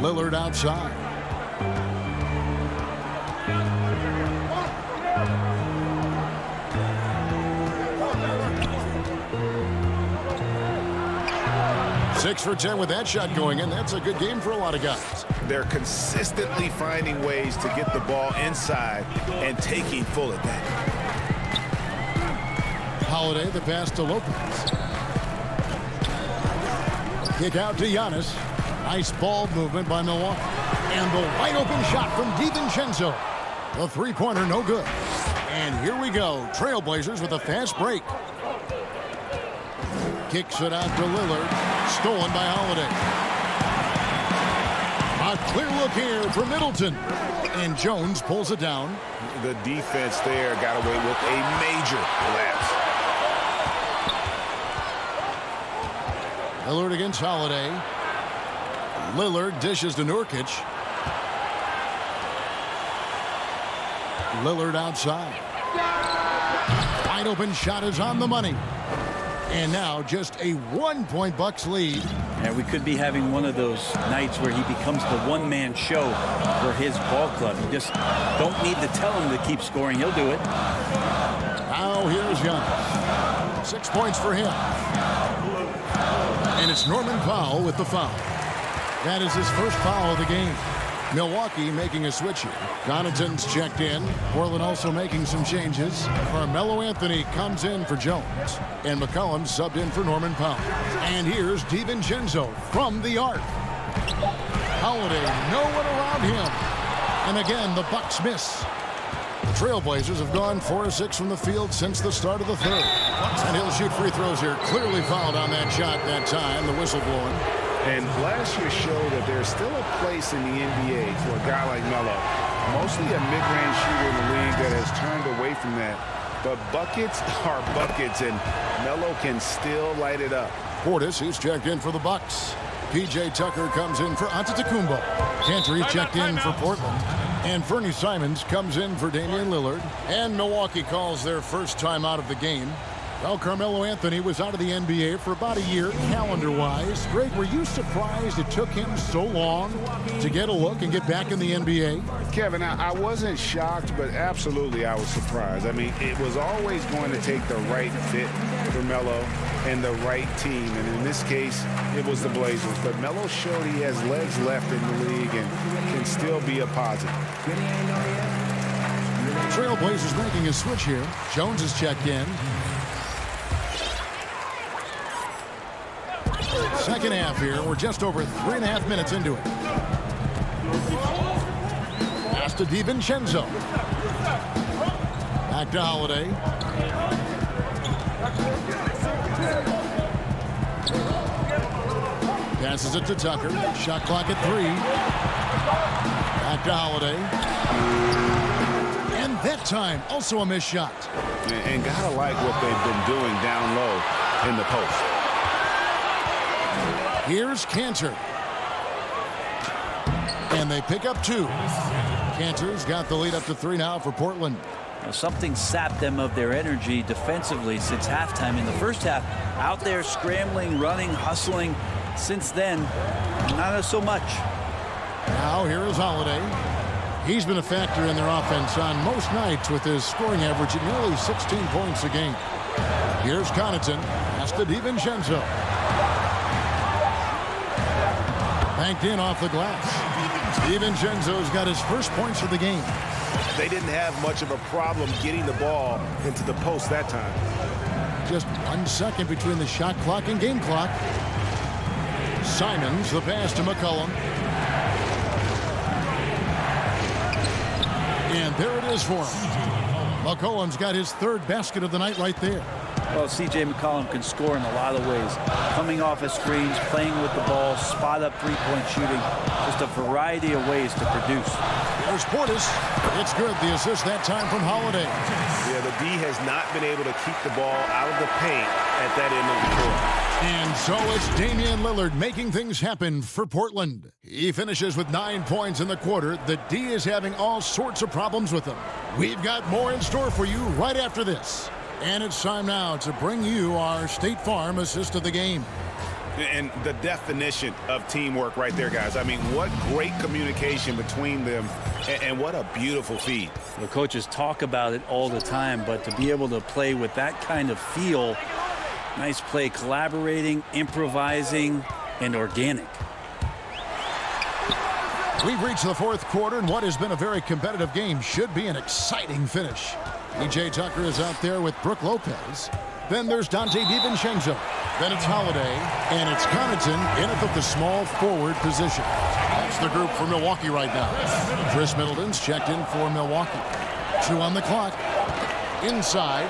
Lillard outside. Six for 10 with that shot going in. That's a good game for a lot of guys. They're consistently finding ways to get the ball inside and taking full advantage. Holiday, the pass to Lopez. Kick out to Giannis. Nice ball movement by Milwaukee. And the wide open shot from DiVincenzo. The three-pointer no good. And here we go. Trailblazers with a fast break. Kicks it out to Lillard. Stolen by Holiday. A clear look here for Middleton. And Jones pulls it down. The defense there got away with a major lapse. Lillard against Holiday. Lillard dishes to Nurkic. Lillard outside. Wide open shot is on the money. And now just a 1-point Bucks lead. And we could be having one of those nights where he becomes the one-man show for his ball club. You just don't need to tell him to keep scoring. He'll do it. Now here's Giannis. 6 points for him. And it's Norman Powell with the foul. That is his first foul of the game. Milwaukee making a switch here. Connaughton's checked in. Portland also making some changes. Carmelo Anthony comes in for Jones. And McCollum subbed in for Norman Powell. And here's DiVincenzo from the arc. Holiday, no one around him. And again, the Bucks miss. The Trailblazers have gone 4 of 6 from the field since the start of the third. And he'll shoot free throws here. Clearly fouled on that shot that time. The whistle blowing. And last year showed that there's still a place in the NBA for a guy like Melo. Mostly a mid-range shooter in the league that has turned away from that. But buckets are buckets, and Melo can still light it up. Portis, he's checked in for the Bucks. P.J. Tucker comes in for Antetokounmpo. Cantor, checked in for Portland. And Fernie Simons comes in for Damian Lillard. And Milwaukee calls their first time out of the game. Well, Carmelo Anthony was out of the NBA for about a year, calendar-wise. Greg, were you surprised it took him so long to get a look and get back in the NBA? Kevin, I wasn't shocked, but absolutely I was surprised. I mean, it was always going to take the right fit for Melo and the right team. And in this case, it was the Blazers. But Melo showed he has legs left in the league and can still be a positive. Trailblazers making a switch here. Jones is checked in. Second half here. We're just over 3.5 minutes into it. Pass to DiVincenzo. Back to Holiday. Passes it to Tucker. Shot clock at 3. Back to Holiday. And that time, also a missed shot. And gotta like what they've been doing down low in the post. Here's Cantor. And they pick up 2. Cantor's got the lead up to 3 now for Portland. Well, something sapped them of their energy defensively since halftime. In the first half, out there scrambling, running, hustling. Since then, not so much. Now here is Holiday. He's been a factor in their offense on most nights with his scoring average at nearly 16 points a game. Here's Connaughton. Pass to DiVincenzo. Banked in off the glass. DiVincenzo's got his first points of the game. They didn't have much of a problem getting the ball into the post that time. Just 1 second between the shot clock and game clock. Simons, the pass to McCollum. And there it is for him. McCollum's got his 3rd basket of the night right there. Well, C.J. McCollum can score in a lot of ways. Coming off of screens, playing with the ball, spot up three-point shooting. Just a variety of ways to produce. There's Portis. It's good. The assist that time from Holiday. Yeah, the D has not been able to keep the ball out of the paint at that end of the court. And so it's Damian Lillard making things happen for Portland. He finishes with 9 points in the quarter. The D is having all sorts of problems with him. We've got more in store for you right after this. And it's time now to bring you our State Farm assist of the game. And the definition of teamwork right there, guys. I mean, what great communication between them, and what a beautiful feed. The coaches talk about it all the time, but to be able to play with that kind of feel, nice play, collaborating, improvising, and organic. We've reached the 4th quarter, and what has been a very competitive game should be an exciting finish. P.J. Tucker is out there with Brook Lopez. Then there's Dante DiVincenzo. Then it's Holiday, and it's Connaughton in at the small forward position. That's the group for Milwaukee right now. Chris Middleton's checked in for Milwaukee. 2 on the clock. Inside.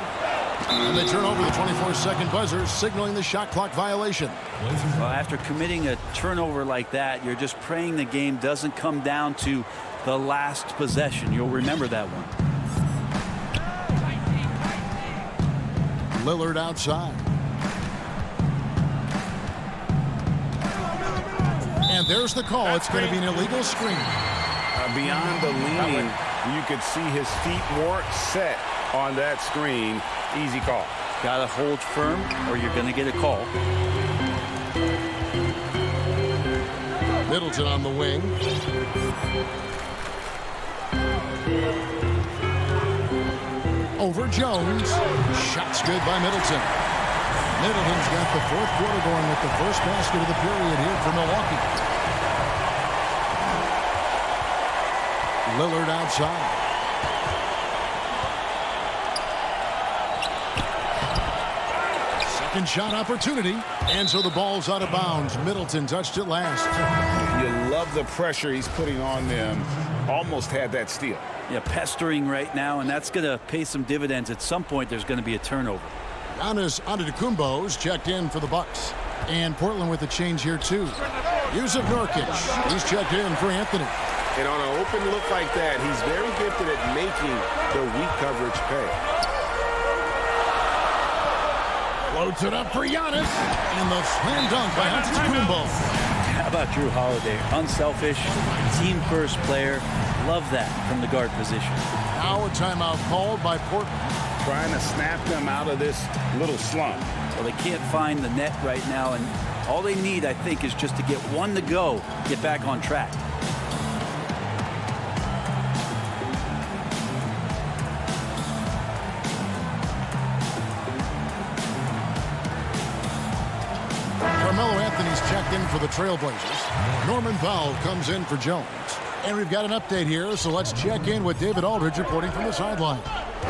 And they turn over the 24-second buzzer, signaling the shot clock violation. Well, after committing a turnover like that, you're just praying the game doesn't come down to the last possession. You'll remember that one. Lillard outside. And there's the call. It's going to be an illegal screen. Beyond the leaning, you could see his feet weren't set on that screen. Easy call. Got to hold firm or you're going to get a call. Middleton on the wing. Over Jones. Shots good by Middleton. Middleton's got the 4th quarter going with the first basket of the period here for Milwaukee. Lillard outside. Second shot opportunity. And so the ball's out of bounds. Middleton touched it last. You love the pressure he's putting on them. Almost had that steal. Yeah, pestering right now, and that's going to pay some dividends. At some point, there's going to be a turnover. Giannis Antetokounmpo's checked in for the Bucks. And Portland with a change here, too. Yusuf Nurkic. He's checked in for Anthony. And on an open look like that, he's very gifted at making the weak coverage pay. Floats it up for Giannis. And the slam dunk by Antetokounmpo. How about Drew Holiday? Unselfish, team-first player. Love that from the guard position. Now a timeout called by Portland. Trying to snap them out of this little slump. Well, they can't find the net right now, and all they need, I think, is just to get one to go, get back on track. Carmelo Anthony's checked in for the Trailblazers. Norman Powell comes in for Jones. And we've got an update here, so let's check in with David Aldridge reporting from the sideline.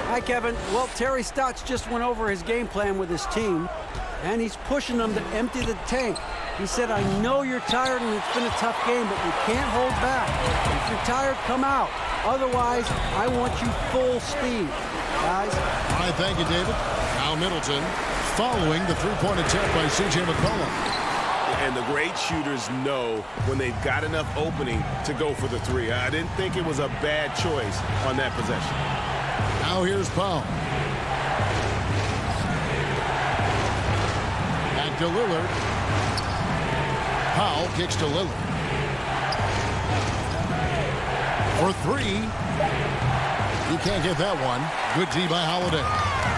Hi, Kevin. Well, Terry Stotts just went over his game plan with his team, and he's pushing them to empty the tank. He said, I know you're tired and it's been a tough game, but you can't hold back. If you're tired, come out. Otherwise, I want you full speed, guys. All right, thank you, David. Now Middleton following the three-point attempt by C.J. McCollum. And the great shooters know when they've got enough opening to go for the three. I didn't think it was a bad choice on that possession. Now here's Powell. Back to Lillard. Powell kicks to Lillard. For three. He can't get that one. Good D by Holiday.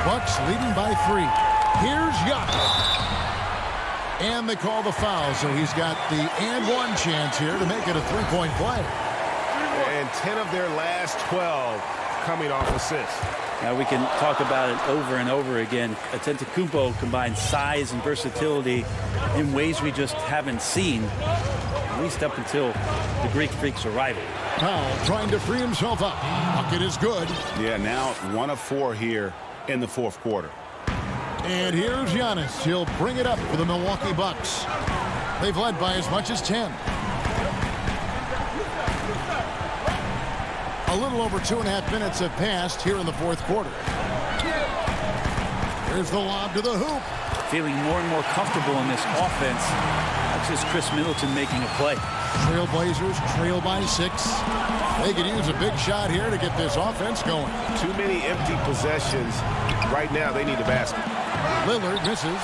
Bucks leading by 3. Here's Giannis. And they call the foul, so he's got the and one chance here to make it a three-point play. And 10 of their last 12 coming off assists. Now we can talk about it over and over again. Antetokounmpo combines size and versatility in ways we just haven't seen, at least up until the Greek Freak's arrival. Powell trying to free himself up. Bucket is good. Yeah, now 1 of 4 here in the fourth quarter. And here's Giannis. He'll bring it up for the Milwaukee Bucks. They've led by as much as 10. A little over 2.5 minutes have passed here in the fourth quarter. Here's the lob to the hoop. Feeling more and more comfortable in this offense. That's just Chris Middleton making a play. Trailblazers trail by 6. They could use a big shot here to get this offense going. Too many empty possessions. Right now, they need a basket. Lillard misses.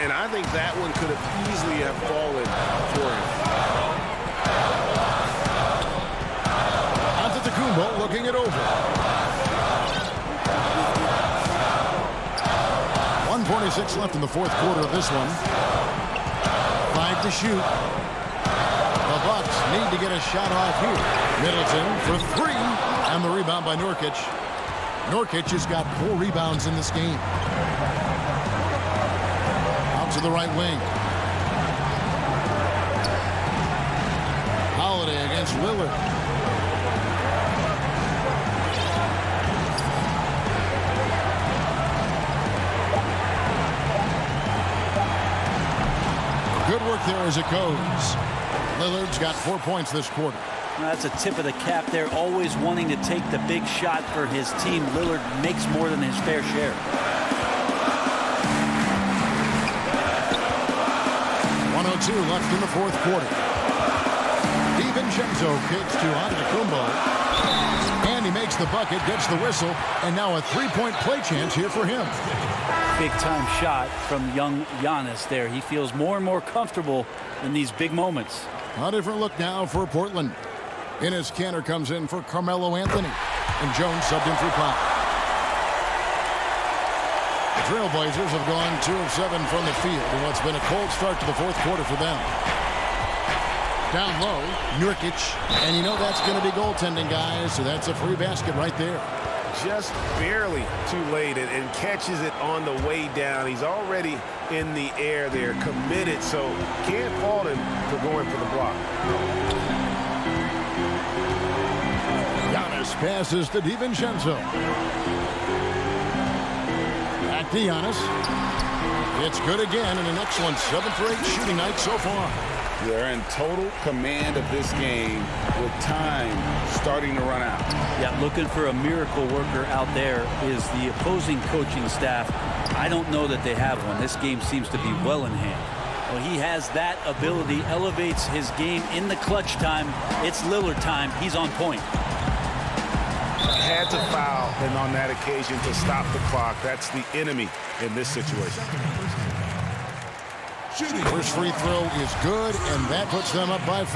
And I think that one could have easily have fallen for him. Antetokounmpo looking it over. 1:46 left in the fourth quarter of this one. 5 to shoot. The Bucks need to get a shot off here. Middleton for 3, and the rebound by Nurkic. Nurkic has got 4 rebounds in this game. Out to the right wing. Holiday against Lillard. Good work there as it goes. Lillard's got 4 points this quarter. That's a tip of the cap there, always wanting to take the big shot for his team. Lillard makes more than his fair share. 1:02 left in the fourth quarter. DiVincenzo kicks to Antetokounmpo. And he makes the bucket, gets the whistle, and now a three-point play chance here for him. Big-time shot from young Giannis there. He feels more and more comfortable in these big moments. A different look now for Portland. Enes Kanter comes in for Carmelo Anthony. And Jones subbed in for Powell. The Trailblazers have gone 2 of 7 from the field in what's been a cold start to the fourth quarter for them. Down low, Nurkic. And you know that's going to be goaltending, guys, so that's a free basket right there. Just barely too late and catches it on the way down. He's already in the air there, committed, so can't fault him for going for the block. Giannis passes to DiVincenzo. Back to Giannis. It's good again and an excellent 7 for 8 shooting night so far. They're in total command of this game with time starting to run out. Yeah, looking for a miracle worker out there is the opposing coaching staff. I don't know that they have one. This game seems to be well in hand. Well, he has that ability, elevates his game in the clutch time. It's Lillard time. He's on point. Had to foul, and on that occasion to stop the clock. That's the enemy in this situation. First free throw is good, and that puts them up by 5.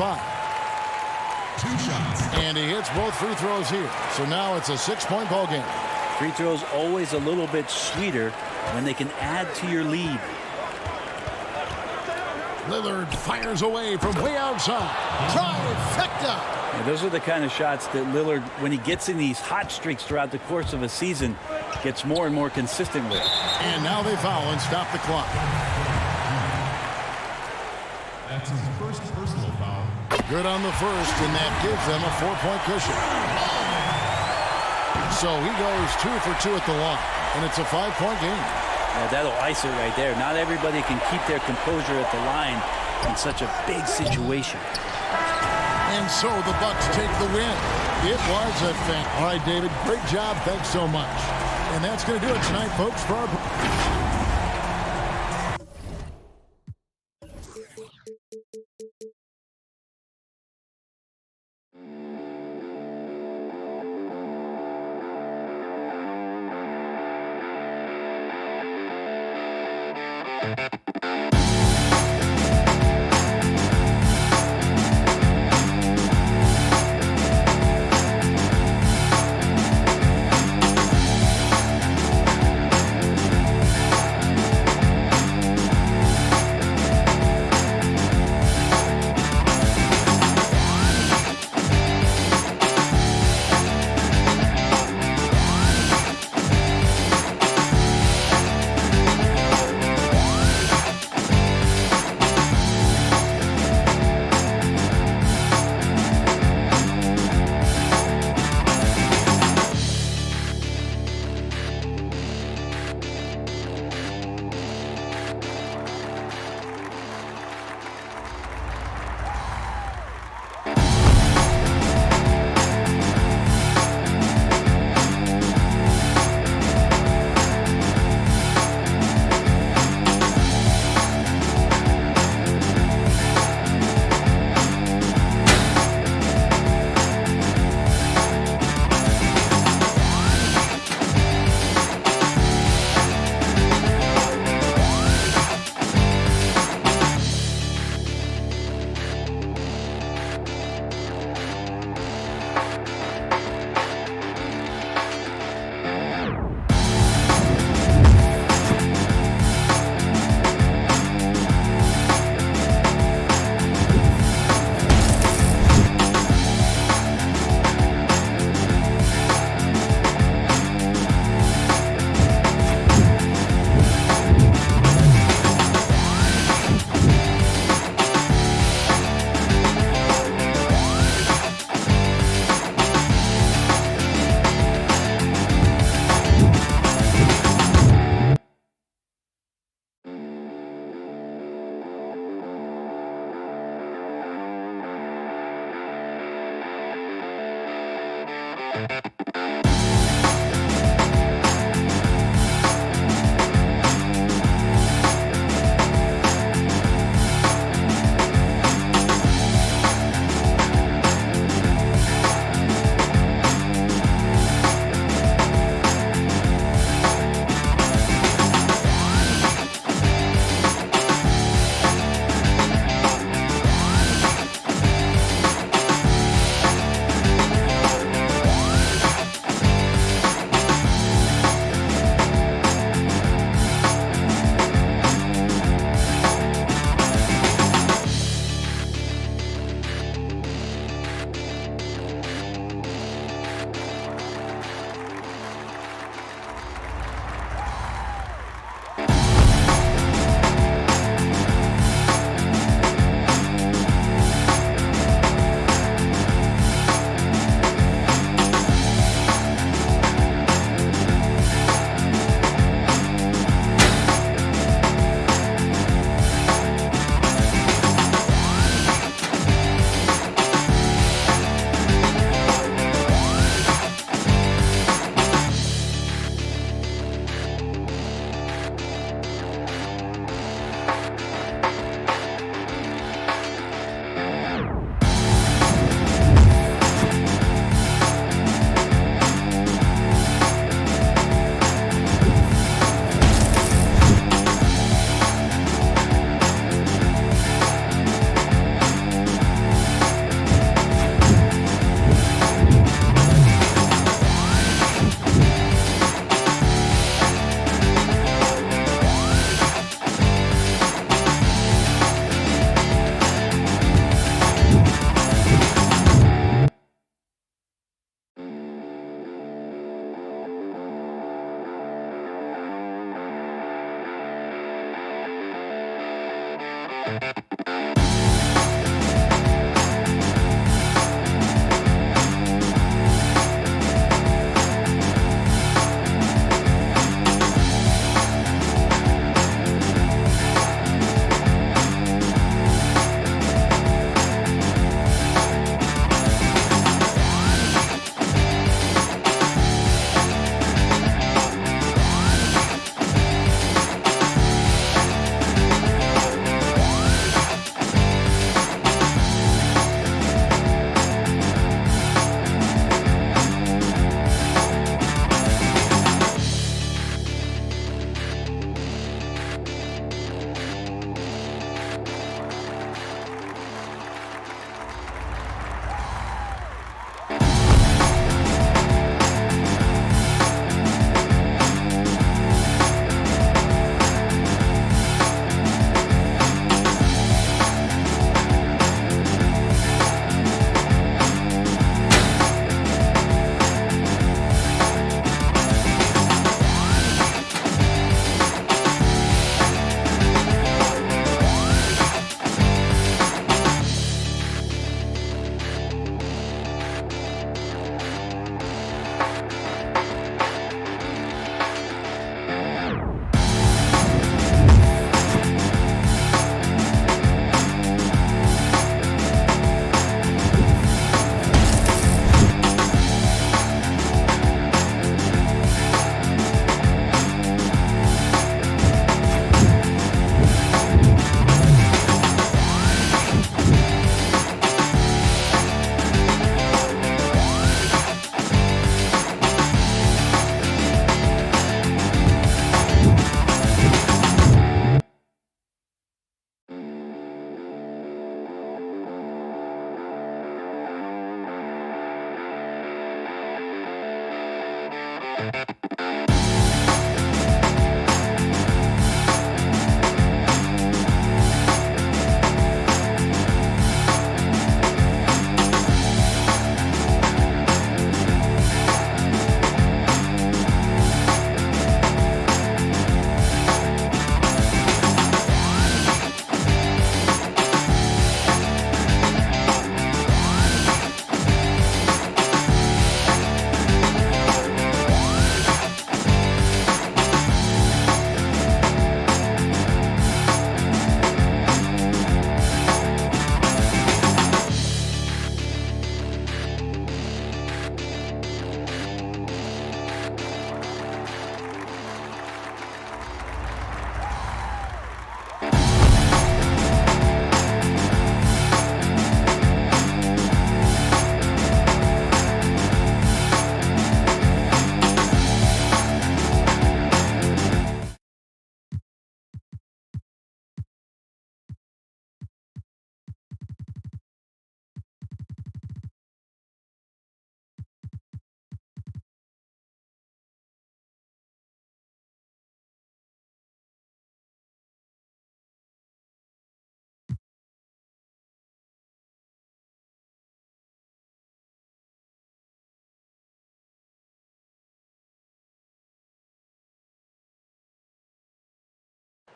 2 shots. And he hits both free throws here. So now it's a 6-point ball game. Free throws always a little bit sweeter when they can add to your lead. Lillard fires away from way outside. Trifecta. And those are the kind of shots that Lillard, when he gets in these hot streaks throughout the course of a season, gets more and more consistent with. And now they foul and stop the clock. That's his first personal foul. Good on the first, and that gives them a 4-point cushion. So he goes 2 for 2 at the line, and it's a 5-point game. Yeah, that'll ice it right there. Not everybody can keep their composure at the line in such a big situation. And so the Bucks take the win. It was a thing. All right, David, great job. Thanks so much. And that's going to do it tonight, folks, for our...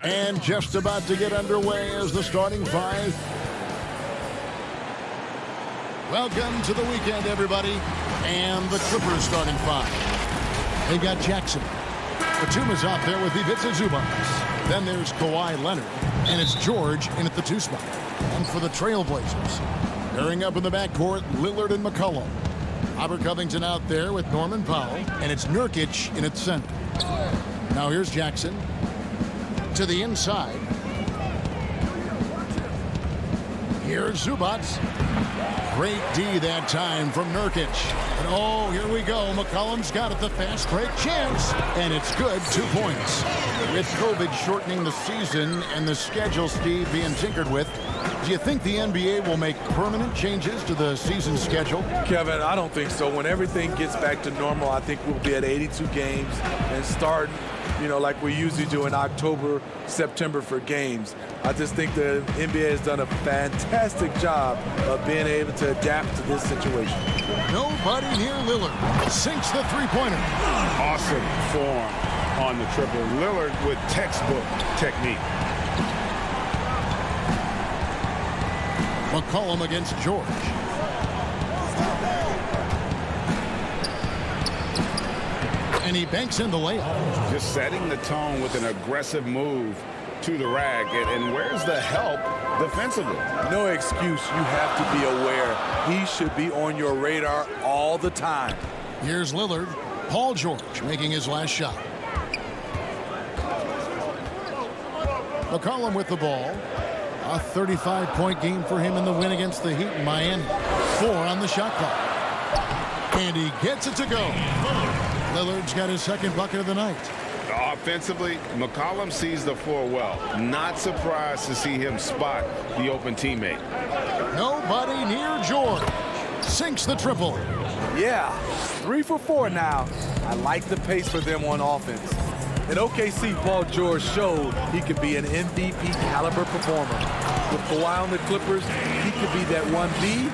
And just about to get underway as the starting five. Welcome to the weekend, everybody. And the Clippers starting five. They've got Jackson. Batuma's out there with Ivica Zubac. Then there's Kawhi Leonard. And it's George in at the 2 spot. And for the Trailblazers, pairing up in the backcourt, Lillard and McCollum. Robert Covington out there with Norman Powell. And it's Nurkic in at center. Now here's Jackson. To the inside. Here's Zubac. Great D that time from Nurkic. And oh, here we go. McCollum's got it, the fast break chance. And it's good, 2 points. With COVID shortening the season and the schedule, Steve, being tinkered with, do you think the NBA will make permanent changes to the season schedule? Kevin, I don't think so. When everything gets back to normal, I think we'll be at 82 games and start, like we usually do in October, September for games. I just think the NBA has done a fantastic job of being able to adapt to this situation. Nobody near Lillard. Sinks the three-pointer. Awesome form on the triple. Lillard with textbook technique. McCollum against George. And he banks in the layup. Just setting the tone with an aggressive move to the rack. And where's the help defensively? No excuse. You have to be aware. He should be on your radar all the time. Here's Lillard. Paul George making his last shot. McCollum with the ball. A 35-point game for him in the win against the Heat in Miami. 4 on the shot clock. And he gets it to go. Lillard's got his second bucket of the night. Offensively, McCollum sees the floor well. Not surprised to see him spot the open teammate. Nobody near George. Sinks the triple. Yeah, 3 for 4 now. I like the pace for them on offense. In OKC, Paul George showed he could be an MVP caliber performer. With Kawhi on the Clippers, he could be that 1B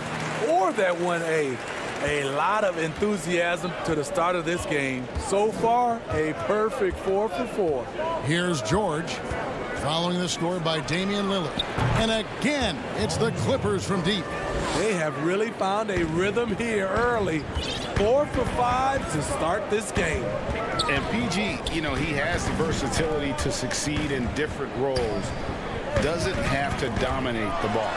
or that 1A. A lot of enthusiasm to the start of this game. So far, a perfect 4 for 4. Here's George, following the score by Damian Lillard. And again, it's the Clippers from deep. They have really found a rhythm here early. 4 for 5 to start this game. And PG, you know, he has the versatility to succeed in different roles. Doesn't have to dominate the ball.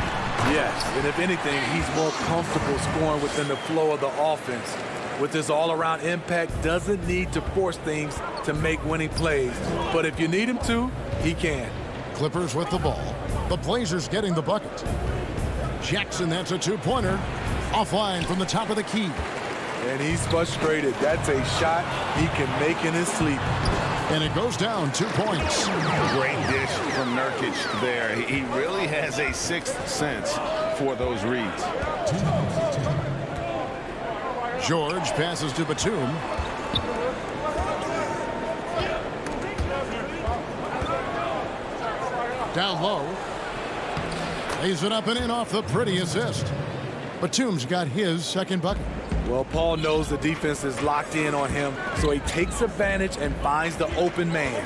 Yes, and if anything, he's more comfortable scoring within the flow of the offense. With his all-around impact, doesn't need to force things to make winning plays. But if you need him to, he can. Clippers with the ball. The Blazers getting the bucket. Jackson, that's a two-pointer. Offline from the top of the key. And he's frustrated. That's a shot he can make in his sleep. And it goes down 2 points. Great dish from Nurkic there. He really has a sixth sense for those reads. George passes to Batum. Down low. Lays it up and in off the pretty assist. Batum's got his second bucket. Well, Paul knows the defense is locked in on him, so he takes advantage and finds the open man.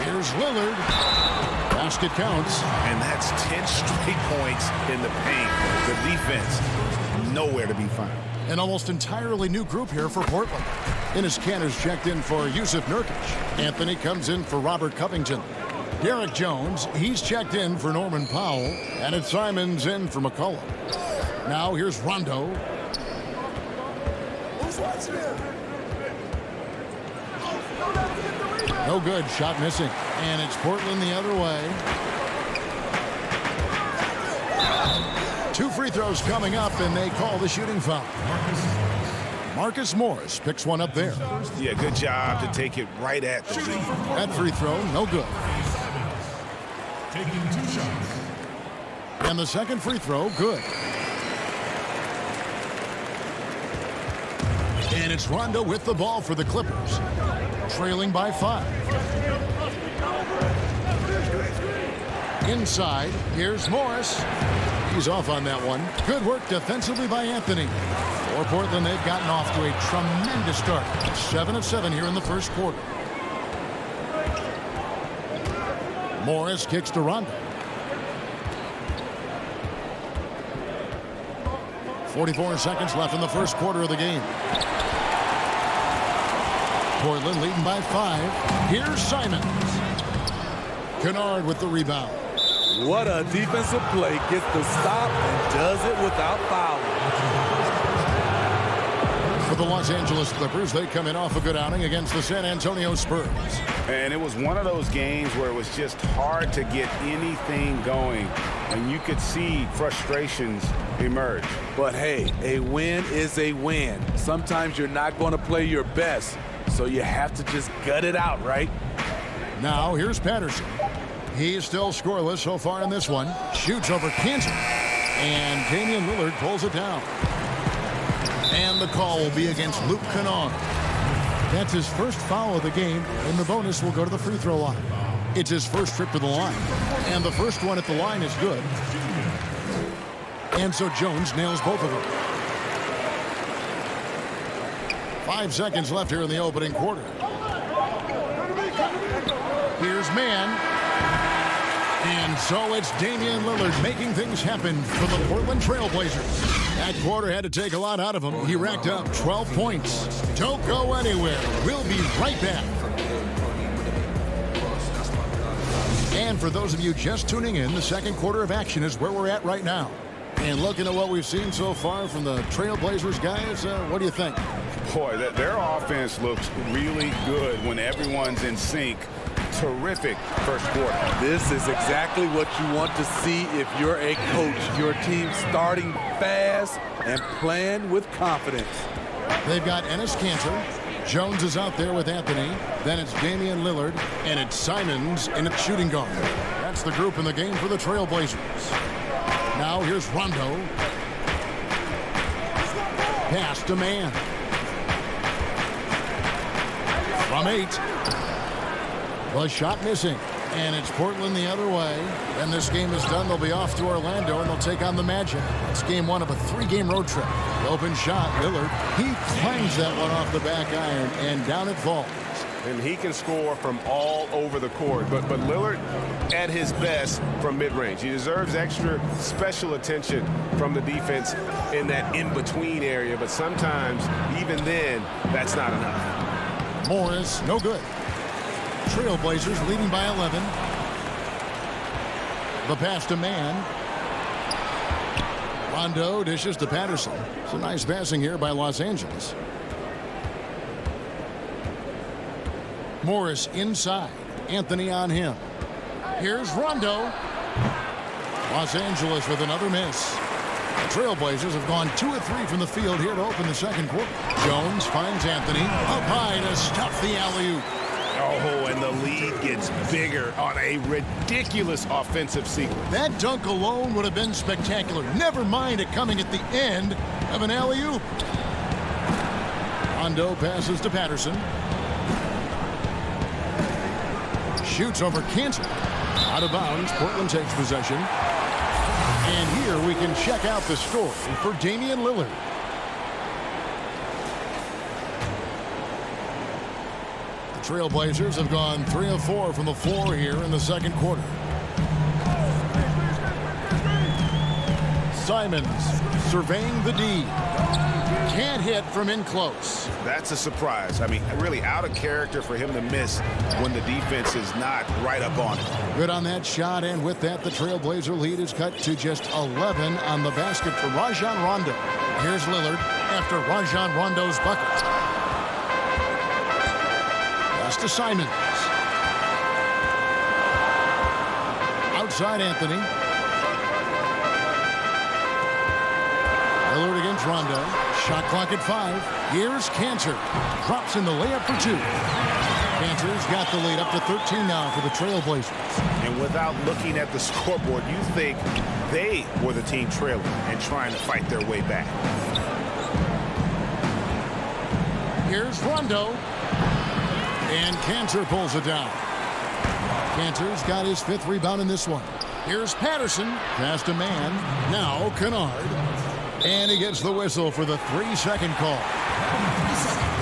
Here's Lillard. Basket counts. And that's 10 straight points in the paint. The defense, nowhere to be found. An almost entirely new group here for Portland. Enes Kanter's checked in for Yusuf Nurkic. Anthony comes in for Robert Covington. Derek Jones, he's checked in for Norman Powell. And it's Simons in for McCollum. Now here's Rondo. No good. Shot missing. And it's Portland the other way. 2 free throws coming up, and they call the shooting foul. Marcus Morris picks one up there. Yeah, good job to take it right at the rim. That free throw, no good. Taking 2 shots. And the second free throw, good. And it's Rondo with the ball for the Clippers. Trailing by 5. Inside, here's Morris. He's off on that one. Good work defensively by Anthony. For Portland, they've gotten off to a tremendous start. 7 of 7 here in the first quarter. Morris kicks to Rondo. 44 seconds left in the first quarter of the game. Portland leading by 5. Here's Simons. Kennard with the rebound. What a defensive play. Gets the stop and does it without fouling. For the Los Angeles Clippers, they come in off a good outing against the San Antonio Spurs. And it was one of those games where it was just hard to get anything going. And you could see frustrations emerge. But hey, a win is a win. Sometimes you're not going to play your best, so you have to just gut it out, right? Now here's Patterson. He's still scoreless so far in this one. Shoots over Kansas. And Damian Lillard pulls it down. And the call will be against Luke Kennard. That's his first foul of the game, and the bonus will go to the free throw line. It's his first trip to the line. And the first one at the line is good. And so Jones nails both of them. 5 seconds left here in the opening quarter. Here's Mann. And And so it's Damian Lillard making things happen for the Portland Trail Blazers. That quarter had to take a lot out of him. He racked up 12 points. Don't go anywhere. We'll be right back. And for those of you just tuning in, the second quarter of action is where we're at right now. And looking at what we've seen so far from the Trailblazers guys, what do you think? Boy, their offense looks really good when everyone's in sync. Terrific first quarter. This is exactly what you want to see if you're a coach. Your team starting fast and playing with confidence. They've got Enes Kanter. Jones is out there with Anthony. Then it's Damian Lillard. And it's Simons in its shooting guard. That's the group in the game for the Trailblazers. Now here's Rondo. Pass to man. From 8. The shot missing. And it's Portland the other way. And this game is done. They'll be off to Orlando, and they'll take on the Magic. It's game 1 of a 3-game road trip. The open shot, Lillard. He clangs that one off the back iron, and down it falls. And he can score from all over the court. But Lillard at his best from mid-range. He deserves extra special attention from the defense in that in-between area. But sometimes, even then, that's not enough. Morris, no good. Trailblazers leading by 11. The pass to man. Rondo dishes to Patterson. It's a nice passing here by Los Angeles. Morris inside. Anthony on him. Here's Rondo. Los Angeles with another miss. The Trailblazers have gone 2 of 3 from the field here to open the second quarter. Jones finds Anthony up high to stuff the alley-oop. Oh, and the lead gets bigger on a ridiculous offensive sequence. That dunk alone would have been spectacular. Never mind it coming at the end of an alley-oop. Rondo passes to Patterson. Shoots over Kanter. Out of bounds. Portland takes possession. And here we can check out the story for Damian Lillard. The Trailblazers have gone 3 of 4 from the floor here in the second quarter. Simons surveying the D. Can't hit from in close. That's a surprise. I mean, really out of character for him to miss when the defense is not right up on him. Good on that shot, and with that, the Trailblazer lead is cut to just 11 on the basket for Rajon Rondo. Here's Lillard after Rajon Rondo's bucket. Pass to Simons. Outside Anthony. Lillard against Rondo. Shot clock at 5. Here's Kanter. Drops in the layup for 2. Kanter's got the lead up to 13 now for the Trailblazers. And without looking at the scoreboard, you think they were the team trailing and trying to fight their way back. Here's Rondo. And Kanter pulls it down. Kanter's got his 5th rebound in this one. Here's Patterson. Pass to man. Now Kennard. And he gets the whistle for the 3-second call.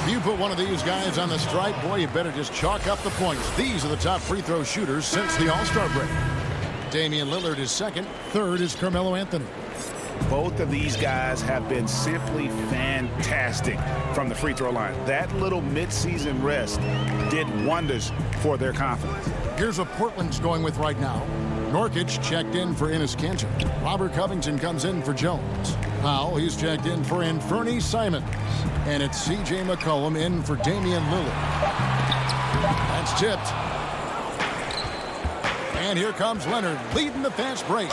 If you put one of these guys on the stripe, boy, you better just chalk up the points. These are the top free throw shooters since the All-Star break. Damian Lillard is 2nd. 3rd is Carmelo Anthony. Both of these guys have been simply fantastic from the free throw line. That little midseason rest did wonders for their confidence. Here's what Portland's going with right now. Nurkic checked in for Enes Kanter. Robert Covington comes in for Jones. Powell, he's checked in for Anthony Simons. And it's C.J. McCollum in for Damian Lillard. That's tipped. And here comes Leonard leading the fast break.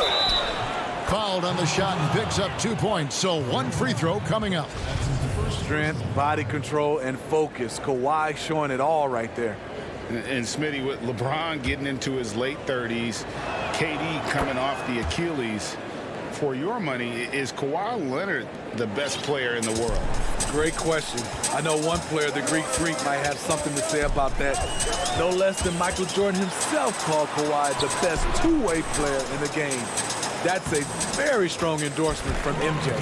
Fouled on the shot and picks up 2 points. So 1 free throw coming up. Strength, body control, and focus. Kawhi showing it all right there. And Smitty, with LeBron getting into his late 30s, KD coming off the Achilles, for your money, is Kawhi Leonard the best player in the world? Great question. I know one player, the Greek Freak, might have something to say about that. No less than Michael Jordan himself called Kawhi the best two-way player in the game. That's a very strong endorsement from MJ.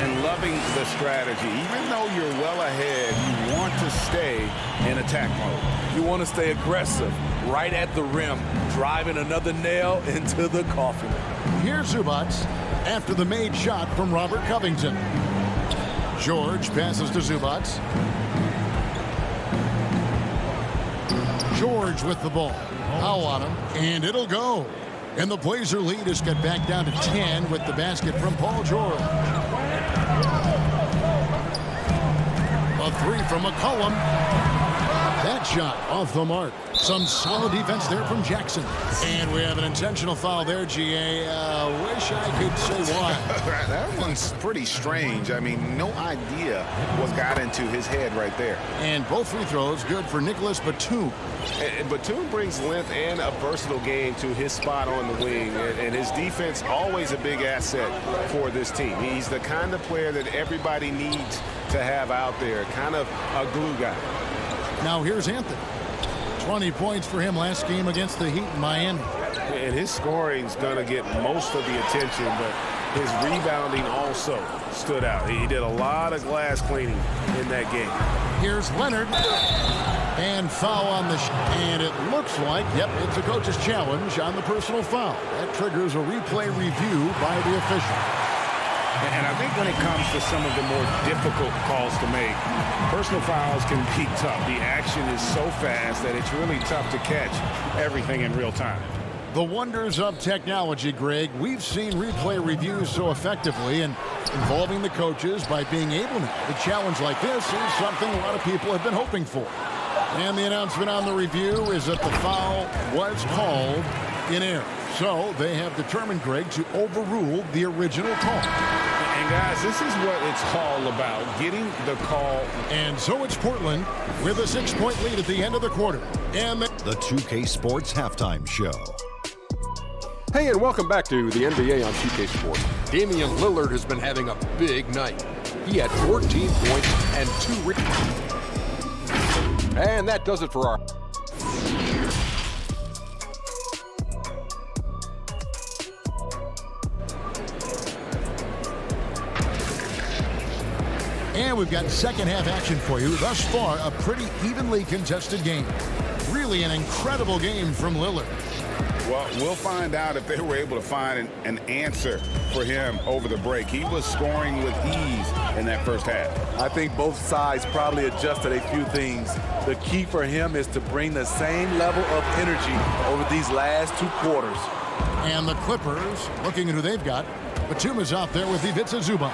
And loving the strategy. Even though you're well ahead, you want to stay in attack mode. You want to stay aggressive, right at the rim, driving another nail into the coffin. Here's Zubac after the made shot from Robert Covington. George passes to Zubac. George with the ball. Foul on him, and it'll go. And the Blazer lead is cut back down to 10 with the basket from Paul George. A three from McCollum. That shot off the mark. Some solid defense there from Jackson. And we have an intentional foul there, GA. Wish I could say why. That one's pretty strange. I mean, no idea what got into his head right there. And both free throws good for Nicholas Batum. And Batum brings length and a versatile game to his spot on the wing. And his defense always a big asset for this team. He's the kind of player that everybody needs to have out there. Kind of a glue guy. Now here's Anthony. 20 points for him last game against the Heat in Miami. And his scoring's going to get most of the attention, but his rebounding also stood out. He did a lot of glass cleaning in that game. Here's Leonard. And foul on the and it looks like, yep, it's a coach's challenge on the personal foul. That triggers a replay review by the official. And I think when it comes to some of the more difficult calls to make, personal fouls can be tough. The action is so fast that it's really tough to catch everything in real time. The wonders of technology, Greg. We've seen replay reviews so effectively and involving the coaches by being able to. A challenge like this is something a lot of people have been hoping for. And the announcement on the review is that the foul was called in error. So they have determined, Greg, to overrule the original call. And guys, this is what it's all about, getting the call. And so it's Portland with a 6-point lead at the end of the quarter. And the 2K Sports Halftime Show. Hey, and welcome back to the NBA on 2K Sports. Damian Lillard has been having a big night. He had 14 points and 2 rebounds. And that does it for our... And we've got second half action for you. Thus far, a pretty evenly contested game. Really an incredible game from Lillard. Well, we'll find out if they were able to find an answer for him over the break. He was scoring with ease in that first half. I think both sides probably adjusted a few things. The key for him is to bring the same level of energy over these last 2 quarters. And the Clippers, looking at who they've got. Batum is out there with Ivica Zubac.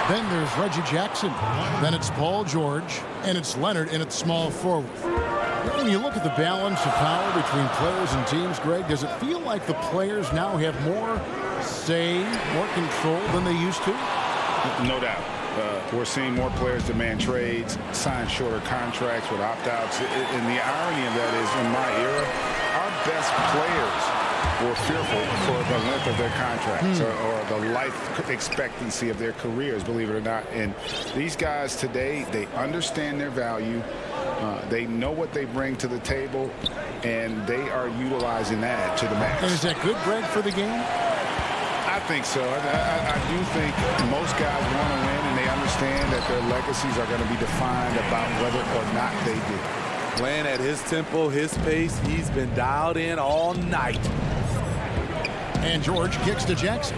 Then there's Reggie Jackson. Then it's Paul George. And it's Leonard, and it's small forward. When you look at the balance of power between players and teams, Greg, does it feel like the players now have more say, more control than they used to? No doubt. We're seeing more players demand trades, sign shorter contracts with opt-outs. And the irony of that is, in my era, our best players were fearful for the length of their contracts or the life expectancy of their careers, believe it or not. And these guys today, they understand their value. They know what they bring to the table, and they are utilizing that to the max. And is that good, Greg, for the game? I think so. I do think most guys want to win, and they understand that their legacies are going to be defined about whether or not they do. Playing at his tempo, his pace, he's been dialed in all night. And George kicks to Jackson.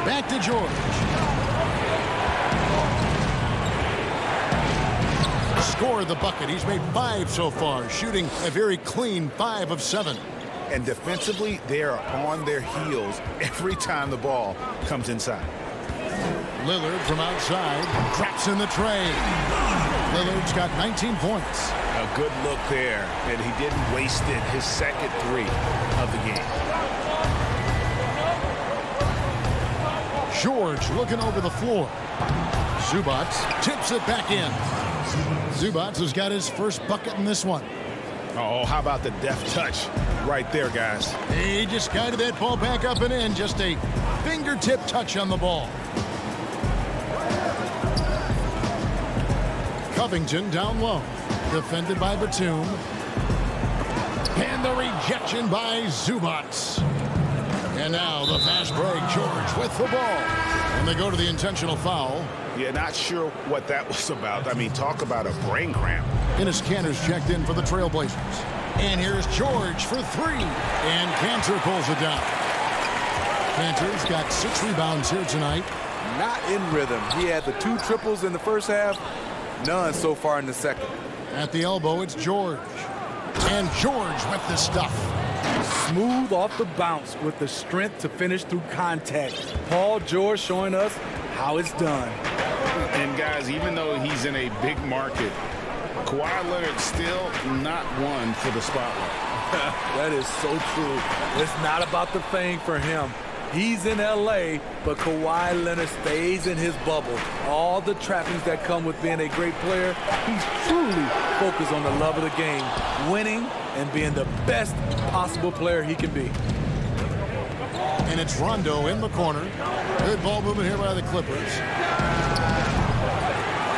Back to George. Scored the bucket. He's made 5 so far, shooting a very clean 5 of 7. And defensively, they are on their heels every time the ball comes inside. Lillard from outside traps in the tray. Lillard's got 19 points. A good look there, and he didn't waste it. His second 3 of the game. George looking over the floor. Zubac tips it back in. Zubac has got his first bucket in this one. Oh, how about the deft touch right there, guys? He just guided that ball back up and in. Just a fingertip touch on the ball. Covington down low. Defended by Batum. And the rejection by Zubac. And now the fast break. George with the ball. And they go to the intentional foul. Yeah, not sure what that was about. I mean, talk about a brain cramp. Enes Kanter's checked in for the Trailblazers. And here's George for three. And Kanter pulls it down. Kanter's got 6 rebounds here tonight. Not in rhythm. He had the 2 triples in the first half. None so far in the second. At the elbow, it's George. And George with the stuff. Smooth off the bounce with the strength to finish through contact. Paul George showing us how it's done. And guys, even though he's in a big market, Kawhi Leonard still not one for the spotlight. That is so true. It's not about the fame for him. He's in LA, but Kawhi Leonard stays in his bubble. All the trappings that come with being a great player, he's truly focused on the love of the game, winning and being the best possible player he can be. And it's Rondo in the corner. Good ball movement here by the Clippers.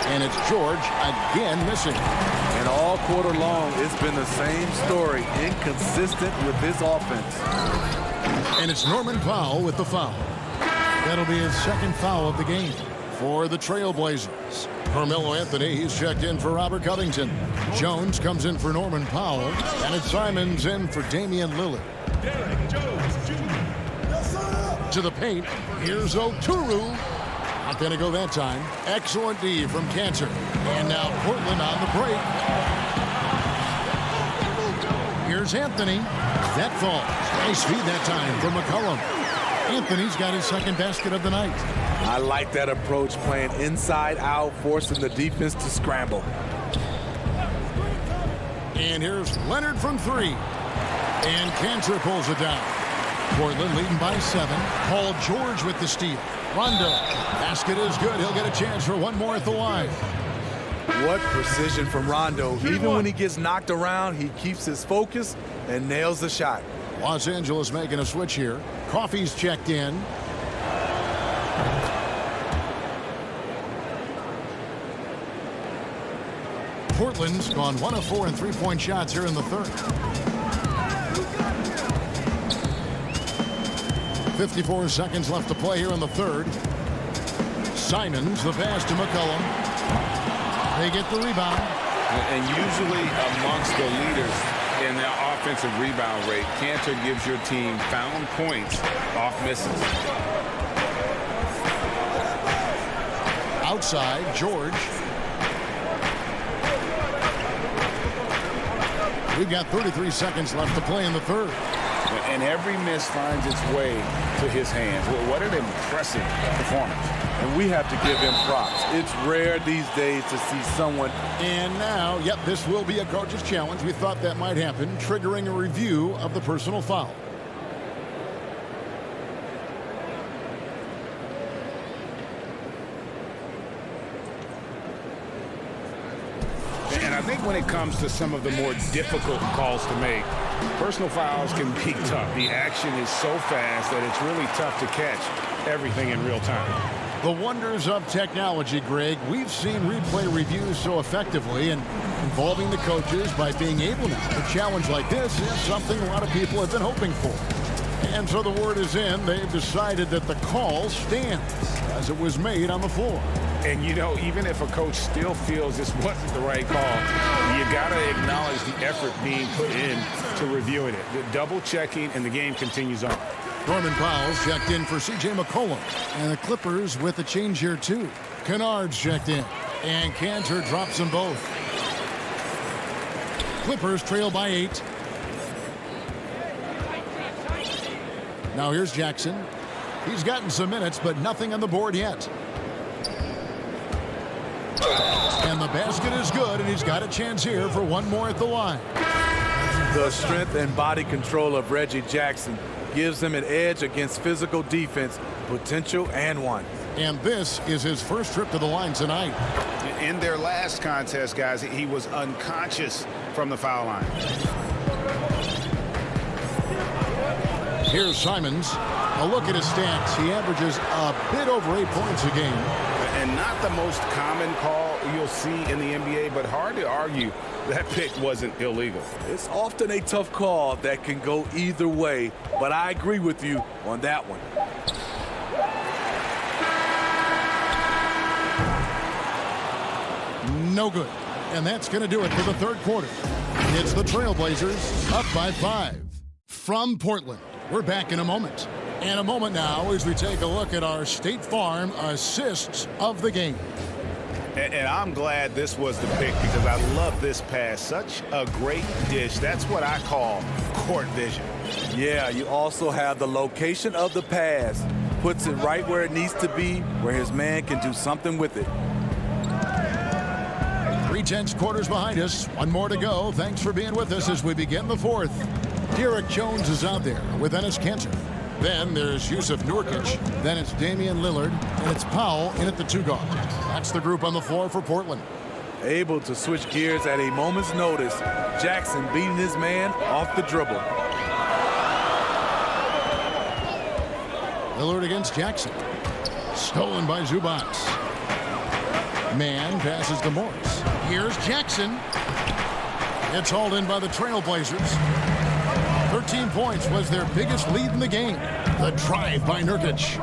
And it's George again missing. And all quarter long, it's been the same story, inconsistent with his offense. And it's Norman Powell with the foul. That'll be his 2nd foul of the game for the Trailblazers. Carmelo Anthony, he's checked in for Robert Covington. Jones comes in for Norman Powell. And it's Simons in for Damian Lillard. To the paint. Here's Oturu. Not going to go that time. Excellent D from Kanter. And now Portland on the break. Here's Anthony. That falls. Nice feed that time from McCollum. Anthony's got his 2nd basket of the night. I like that approach, playing inside out, forcing the defense to scramble. And here's Leonard from 3. And Kanter pulls it down. Portland leading by 7. Paul George with the steal. Rondo. Basket is good. He'll get a chance for one more at the line. What precision from Rondo. Even when he gets knocked around, he keeps his focus and nails the shot. Los Angeles making a switch here. Coffey's checked in. Portland's gone 1 of 4 in 3-point shots here in the 3rd. 54 seconds left to play here in the 3rd. Simons, the pass to McCollum. They get the rebound. And usually amongst the leaders in the offensive rebound rate, Kanter gives your team found points off misses. Outside, George. We've got 33 seconds left to play in the 3rd. And every miss finds its way to his hands. What an impressive performance. And we have to give him props. It's rare these days to see someone. And now, yep, this will be a coach's challenge. We thought that might happen, triggering a review of the personal foul. And I think when it comes to some of the more difficult calls to make, personal fouls can be tough. The action is so fast that it's really tough to catch everything in real time. The wonders of technology, Greg. We've seen replay reviews so effectively, and involving the coaches by being able now to challenge like this is something a lot of people have been hoping for. And so the word is in. They've decided that the call stands as it was made on the floor. And, you know, even if a coach still feels this wasn't the right call, you got to acknowledge the effort being put in to reviewing it. The double checking, and the game continues on. Norman Powell's checked in for C.J. McCollum. And the Clippers with a change here, too. Kennard's checked in. And Kanter drops them both. Clippers trail by 8. Now here's Jackson. He's gotten some minutes, but nothing on the board yet. And the basket is good, and he's got a chance here for one more at the line. The strength and body control of Reggie Jackson gives him an edge against physical defense, potential and one. And this is his first trip to the line tonight. In their last contest, guys, he was unconscious from the foul line. Here's Simons. A look at his stats. He averages a bit over 8 points a game. And not the most common call, you'll see in the NBA, but hard to argue that pick wasn't illegal. It's often a tough call that can go either way, but I agree with you on that one. No good. And that's going to do it for the third quarter. It's the Trailblazers up by 5. From Portland, we're back in a moment. And a moment now as we take a look at our State Farm assists of the game. And I'm glad this was the pick because I love this pass. Such a great dish. That's what I call court vision. Yeah, you also have the location of the pass. Puts it right where it needs to be, where his man can do something with it. 3/10 quarters behind us. One more to go. Thanks for being with us as we begin the fourth. Derek Jones is out there with Enes Kanter. Then there's Yusuf Nurkic. Then it's Damian Lillard. And it's Powell in at the 2 guard. That's the group on the floor for Portland. Able to switch gears at a moment's notice. Jackson beating his man off the dribble. Lillard against Jackson. Stolen by Zubac. Man passes to Morris. Here's Jackson. It's hauled in by the Trailblazers. 13 points was their biggest lead in the game. The drive by Nurkic.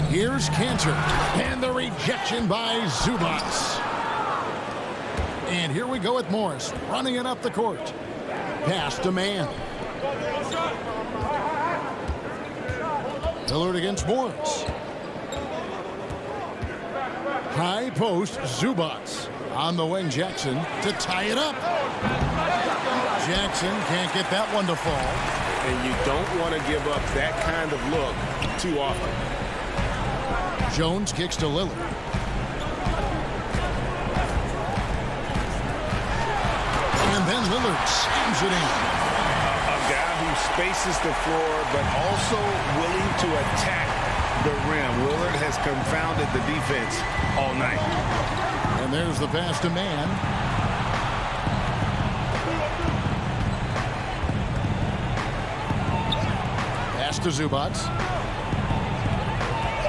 Here's Kanter. And the rejection by Zubac. And here we go with Morris running it up the court. Pass to Man. Lillard against Morris. High post, Zubac. On the wing, Jackson to tie it up. Jackson can't get that one to fall. And you don't want to give up that kind of look too often. Jones kicks to Lillard. And then Lillard slams it in. A guy who spaces the floor, but also willing to attack the rim. Lillard has confounded the defense all night. And there's the pass to Man. Pass to Zubac.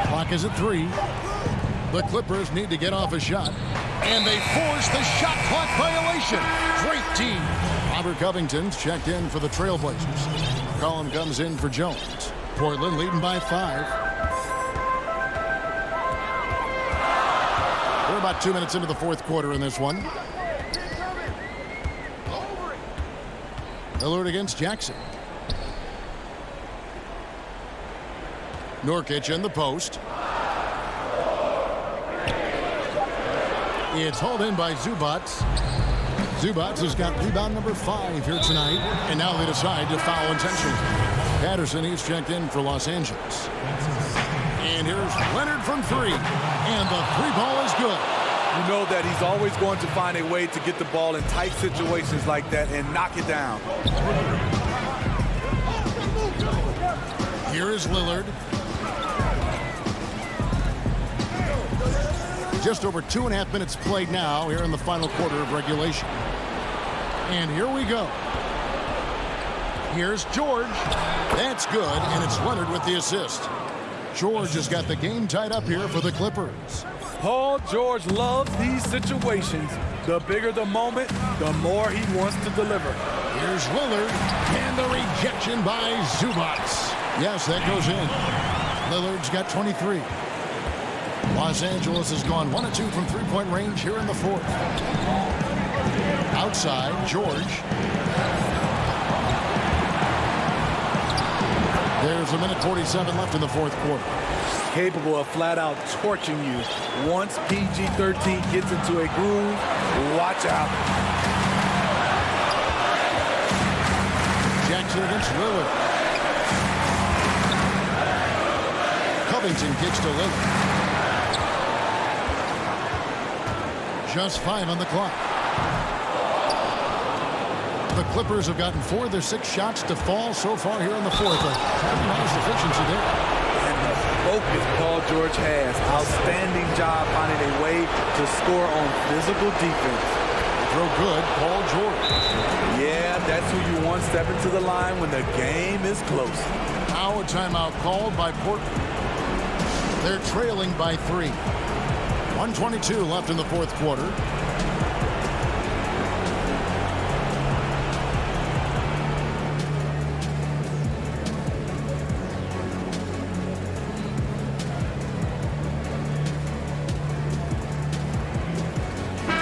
Clock is at 3. The Clippers need to get off a shot. And they force the shot clock violation. Great team. Robert Covington's checked in for the Trailblazers. McCollum comes in for Jones. Portland leading by 5. We're about 2 minutes into the fourth quarter in this one. Lillard against Jackson. Nurkic in the post. It's hauled in by Zubac. Zubac has got rebound number 5 here tonight. And now they decide to foul intentionally. Patterson, he's checked in for Los Angeles. And here's Leonard from 3. And the 3 ball is good. You know that he's always going to find a way to get the ball in tight situations like that and knock it down. Here is Lillard. Just over 2.5 minutes played now here in the final quarter of regulation. And here we go. Here's George. That's good, and it's Leonard with the assist. George has got the game tied up here for the Clippers. Paul George loves these situations. The bigger the moment, the more he wants to deliver. Here's Lillard, and the rejection by Zubac. Yes, that goes in. Lillard's got 23. Los Angeles has gone 1 of 2 from three-point range here in the fourth. Outside, George. There's 1:47 left in the fourth quarter. Capable of flat-out torching you. Once PG-13 gets into a groove, watch out. Jackson against Lillard. Covington kicks to Lillard. Just 5 on the clock. The Clippers have gotten 4 of their 6 shots to fall so far here in the fourth. A pretty nice efficiency there. And the focus Paul George has. Outstanding job finding a way to score on physical defense. Throw good, Paul George. Yeah, that's who you want stepping to the line when the game is close. Now a timeout called by Portland. They're trailing by 3. 1:22 left in the fourth quarter.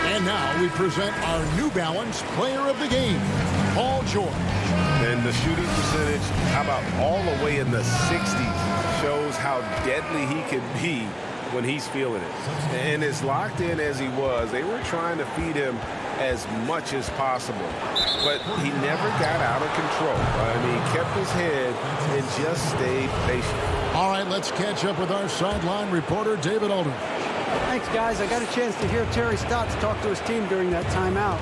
And now we present our New Balance Player of the Game, Paul George. And the shooting percentage, how about all the way in the 60s, shows how deadly he can be when he's feeling it. And as locked in as he was, they were trying to feed him as much as possible. But he never got out of control. I mean, he kept his head and just stayed patient. All right, let's catch up with our sideline reporter, David Aldridge. Thanks, guys. I got a chance to hear Terry Stotts talk to his team during that timeout.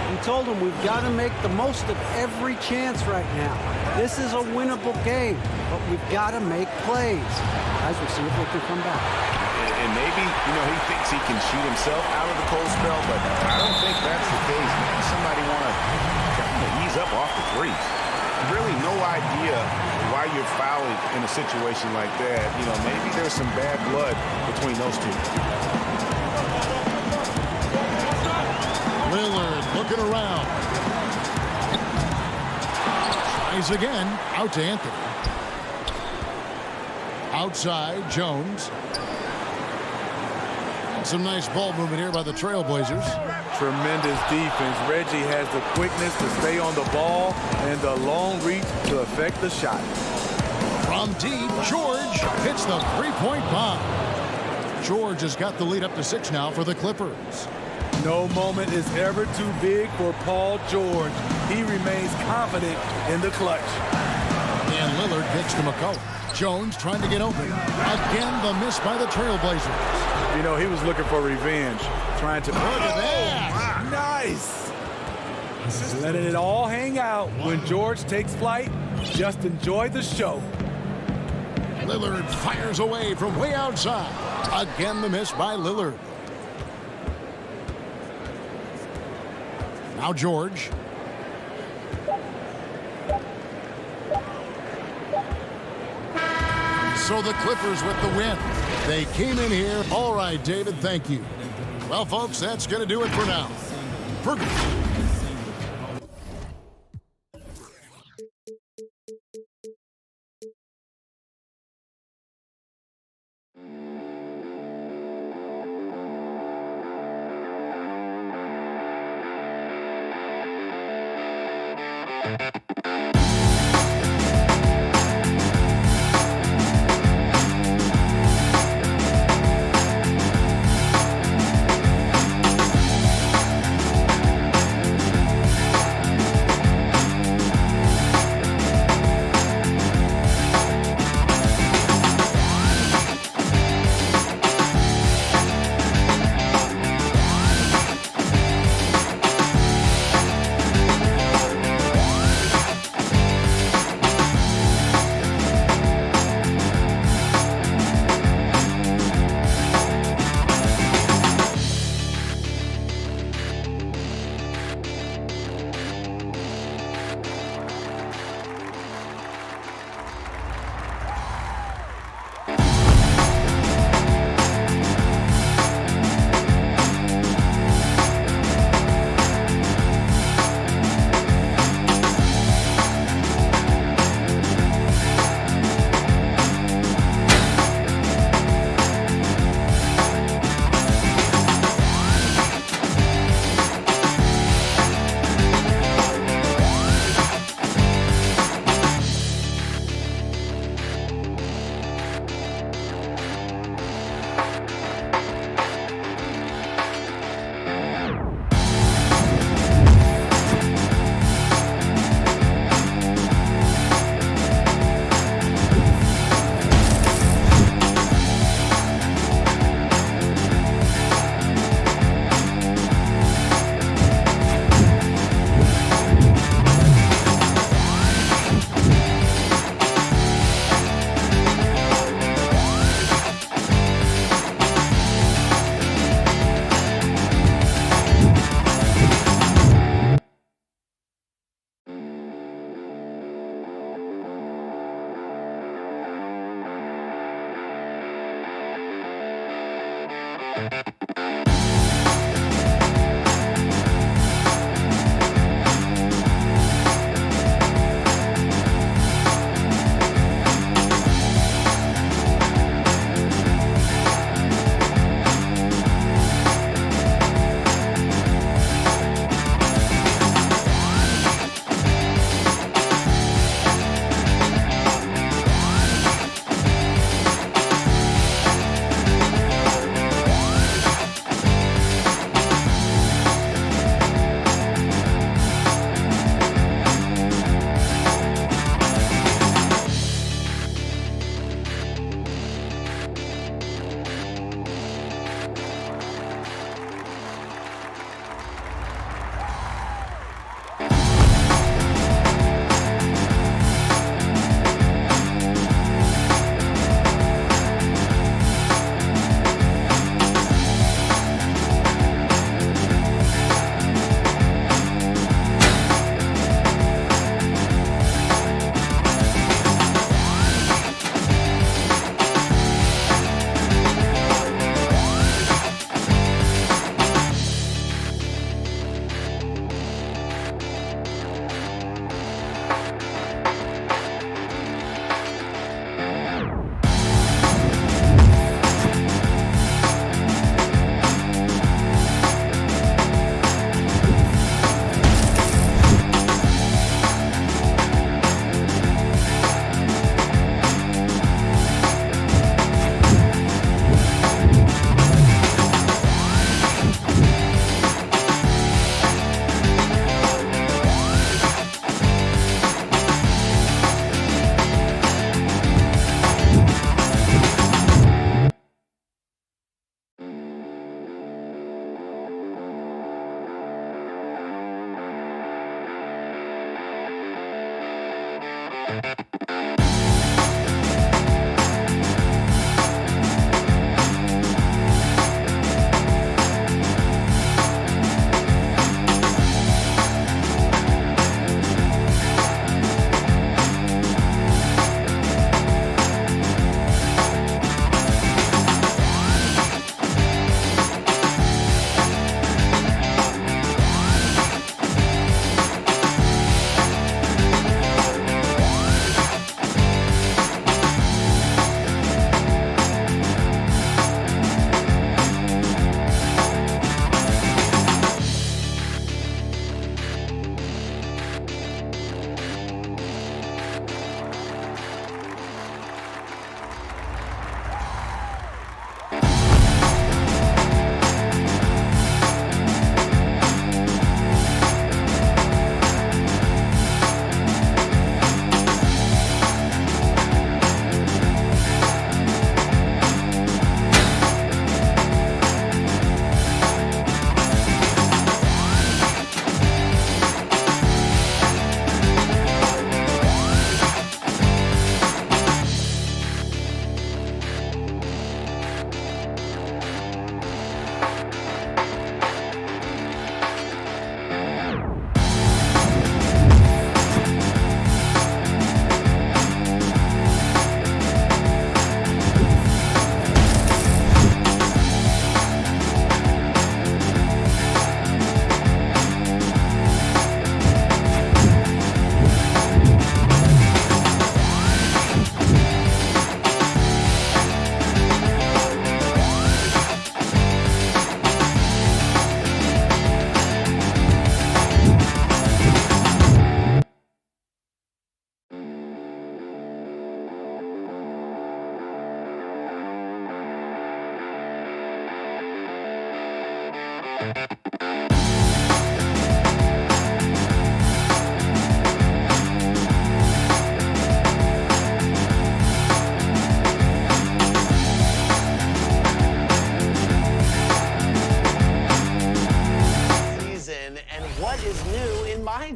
He told them we've got to make the most of every chance right now. This is a winnable game, but we've got to make plays. Guys, we'll see if they can come back. And maybe, he thinks he can shoot himself out of the cold spell, but I don't think that's the case. Maybe somebody want to ease up off the threes. Really no idea why you're fouling in a situation like that. Maybe there's some bad blood between those two. Lillard looking around. Tries again. Out to Anthony. Outside, Jones. Some nice ball movement here by the Trailblazers. Tremendous defense. Reggie has the quickness to stay on the ball and the long reach to affect the shot. From deep, George hits the three-point bomb. George has got the lead up to 6 now for the Clippers. No moment is ever too big for Paul George. He remains confident in the clutch. And Lillard kicks to McCullough. Jones trying to get open. Again, the miss by the Trailblazers. He was looking for revenge. Trying to... Look at that! Nice! Letting it all hang out when George takes flight. Just enjoy the show. Lillard fires away from way outside. Again, the miss by Lillard. Now George. So the Clippers with the win. They came in here. All right, David, thank you. Well, folks, that's going to do it for now.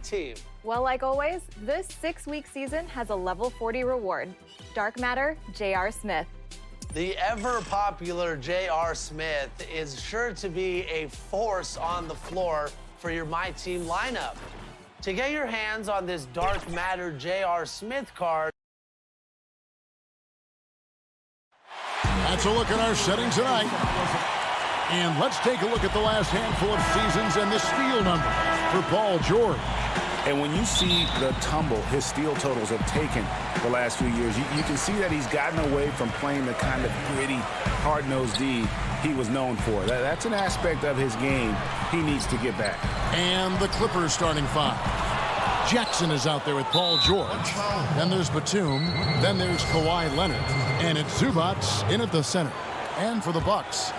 Team. Well, like always, this 6-week season has a level 40 reward. Dark Matter, J.R. Smith. The ever-popular J.R. Smith is sure to be a force on the floor for your My Team lineup. To get your hands on this Dark Matter J.R. Smith card. That's a look at our setting tonight. And let's take a look at the last handful of seasons and the steal number for Paul George. And when you see the tumble his steal totals have taken the last few years, you can see that he's gotten away from playing the kind of gritty, hard-nosed D he was known for. That's an aspect of his game he needs to get back. And the Clippers starting five. Jackson is out there with Paul George. Then there's Batum. Then there's Kawhi Leonard. And it's Zubats in at the center. And for the Bucks,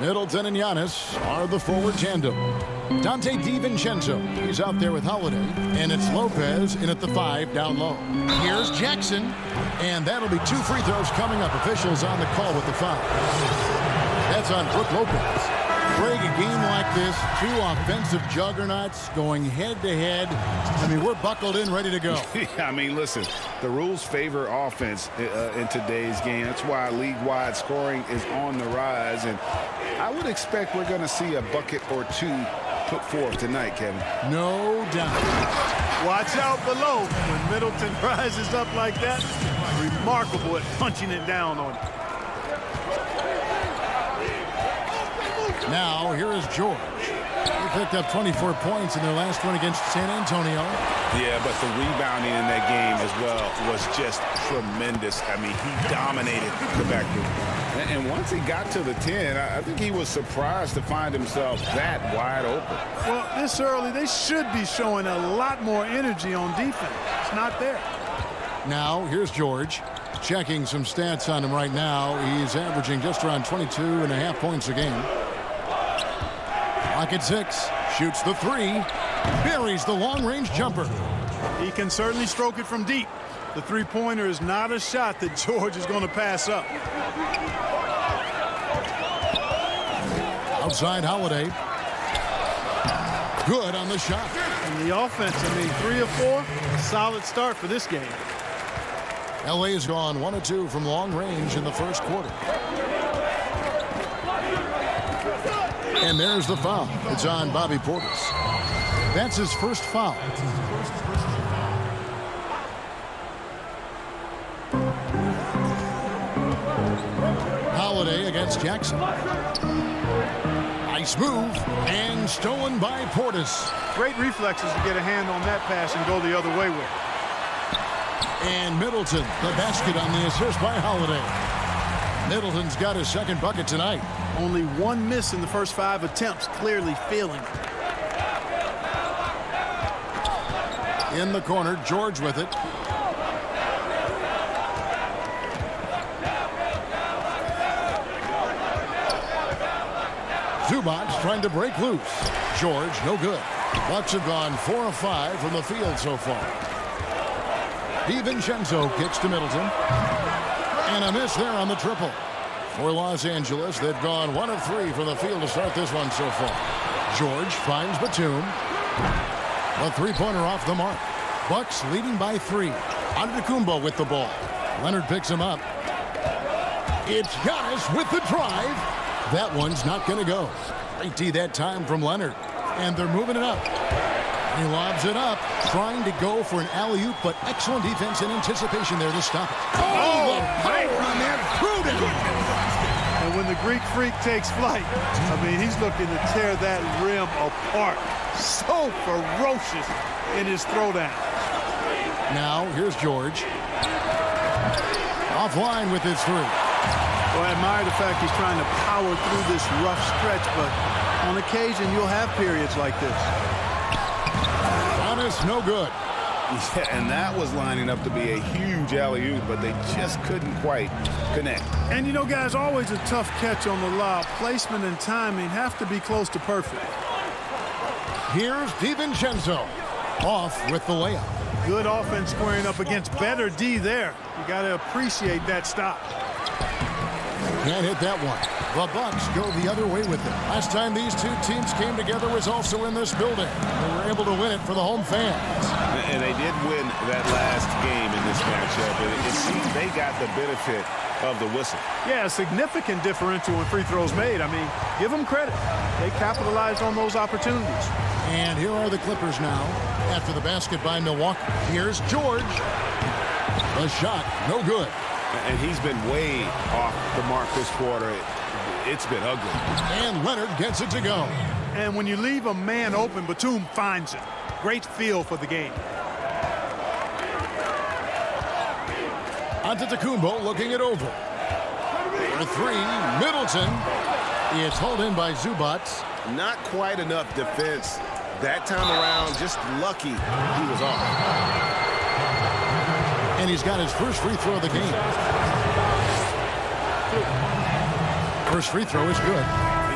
Middleton and Giannis are the forward tandem. Dante DiVincenzo, he's out there with Holiday. And it's Lopez in at the 5 down low. Here's Jackson. And that'll be 2 free throws coming up. Officials on the call with the 5. That's on Brook Lopez. Greg, a game like this, 2 offensive juggernauts going head-to-head. I mean, we're buckled in, ready to go. I mean, listen, the rules favor offense in today's game. That's why league-wide scoring is on the rise. And I would expect we're going to see a bucket or 2 put forth tonight, Kevin. No doubt. Watch out below. When Middleton rises up like that, remarkable at punching it down on it. Now, here is George. He picked up 24 points in their last one against San Antonio. Yeah, but the rebounding in that game as well was just tremendous. I mean, he dominated the backcourt. And once he got to the 10, I think he was surprised to find himself that wide open. Well, this early, they should be showing a lot more energy on defense. It's not there. Now, here's George. Checking some stats on him right now. He's averaging just around 22.5 points a game. Clock at 6. Shoots the 3. Buries the long-range jumper. He can certainly stroke it from deep. The three-pointer is not a shot that George is going to pass up. Outside Holiday. Good on the shot. And the offense, I mean, 3 of 4, a solid start for this game. LA's gone 1 of 2 from long range in the first quarter. And there's the foul. It's on Bobby Portis. That's his first foul. Holiday against Jackson. Nice move, and stolen by Portis. Great reflexes to get a hand on that pass and go the other way with it. And Middleton, the basket on the assist by Holiday. Middleton's got his second bucket tonight. Only 1 miss in the first 5 attempts, clearly feeling it. In the corner, George with it. Zubac's trying to break loose. George, no good. Bucks have gone 4 of 5 from the field so far. DiVincenzo kicks to Middleton. And a miss there on the triple. For Los Angeles, they've gone 1 of 3 from the field to start this one so far. George finds Batum. A three-pointer off the mark. Bucks leading by 3. Antetokounmpo with the ball. Leonard picks him up. It's Giannis with the drive. That one's not going to go. Great D that time from Leonard. And they're moving it up. He lobs it up, trying to go for an alley-oop, but excellent defense and anticipation there to stop it. Oh, the power on that prudent. And when the Greek Freak takes flight, I mean, he's looking to tear that rim apart. So ferocious in his throwdown. Now, here's George. Offline with his 3. Well, I admire the fact he's trying to power through this rough stretch, but on occasion, you'll have periods like this. Giannis, no good. Yeah, and that was lining up to be a huge alley-oop, but they just couldn't quite connect. And, you know, guys, always a tough catch on the lob. Placement and timing have to be close to perfect. Here's DiVincenzo. Off with the layup. Good offense squaring up against better D there. You got to appreciate that stop. Can't hit that one. The Bucks go the other way with it. Last time these two teams came together was also in this building. They were able to win it for the home fans. And they did win that last game in this matchup. It seems they got the benefit of the whistle. Yeah, a significant differential in free throws made. I mean, give them credit. They capitalized on those opportunities. And here are the Clippers now after the basket by Milwaukee. Here's George. The shot, no good. And he's been way off the mark this quarter. It's been ugly. And Leonard gets it to go. And when you leave a man open, Batum finds it. Great feel for the game. Antetokounmpo looking it over. For 3, Middleton. It's hauled in by Zubac. Not quite enough defense that time around. Just lucky he was off. And he's got his first free throw of the game. First free throw is good.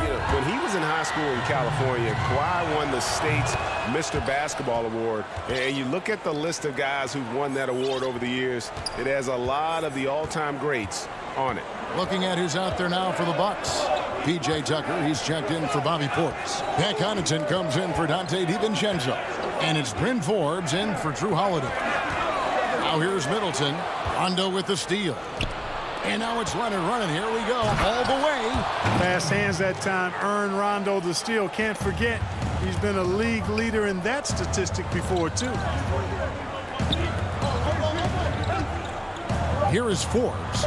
You know, when he was in high school in California, Kawhi won the state's Mr. Basketball Award. And you look at the list of guys who've won that award over the years, it has a lot of the all-time greats on it. Looking at who's out there now for the Bucks. P.J. Tucker, he's checked in for Bobby Portis. Pat Connaughton comes in for Dante DiVincenzo. And it's Bryn Forbes in for Drew Holiday. Now here's Middleton. Rondo with the steal. And now it's Leonard running. Here we go. All the way. Fast hands that time. Earn Rondo the steal. Can't forget, he's been a league leader in that statistic before, too. Here is Forbes.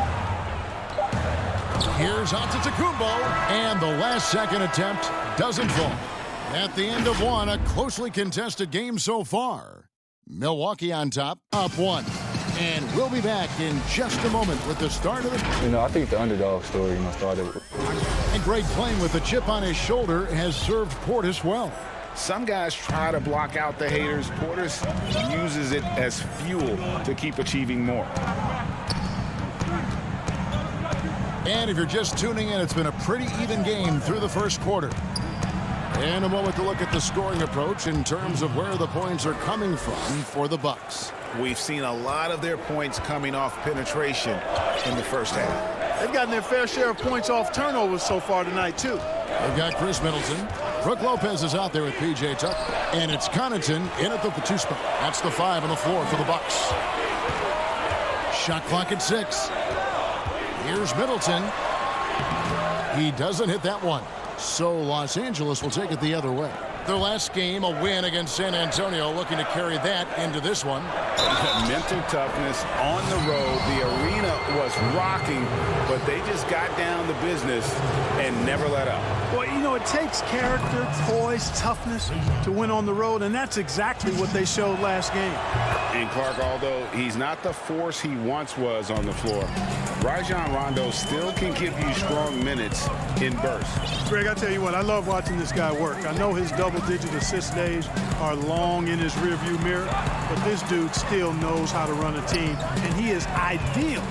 Here's Antetokounmpo. And the last second attempt doesn't fall. At the end of one, a closely contested game so far. Milwaukee on top, up 1. And we'll be back in just a moment with the start of the... You know, I think the underdog story, started. And Greg playing with a chip on his shoulder has served Portis well. Some guys try to block out the haters. Portis uses it as fuel to keep achieving more. And if you're just tuning in, it's been a pretty even game through the first quarter. And a moment to look at the scoring approach in terms of where the points are coming from for the Bucks. We've seen a lot of their points coming off penetration in the first half. They've gotten their fair share of points off turnovers so far tonight, too. They've got Chris Middleton. Brook Lopez is out there with P.J. Tucker. And it's Connaughton in at the 2 spot. That's the 5 on the floor for the Bucks. Shot clock at 6. Here's Middleton. He doesn't hit that one. So Los Angeles will take it the other way. Their last game, a win against San Antonio, looking to carry that into this one. Mental toughness on the road. The arena was rocking, but they just got down to business and never let up. Well, you know, it takes character, poise, toughness to win on the road, and that's exactly what they showed last game. And Clark, although he's not the force he once was on the floor, Rajon Rondo still can give you strong minutes in bursts. Greg, I tell you what, I love watching this guy work. I know his double-digit assist days are long in his rearview mirror, but this dude still knows how to run a team, and he is ideal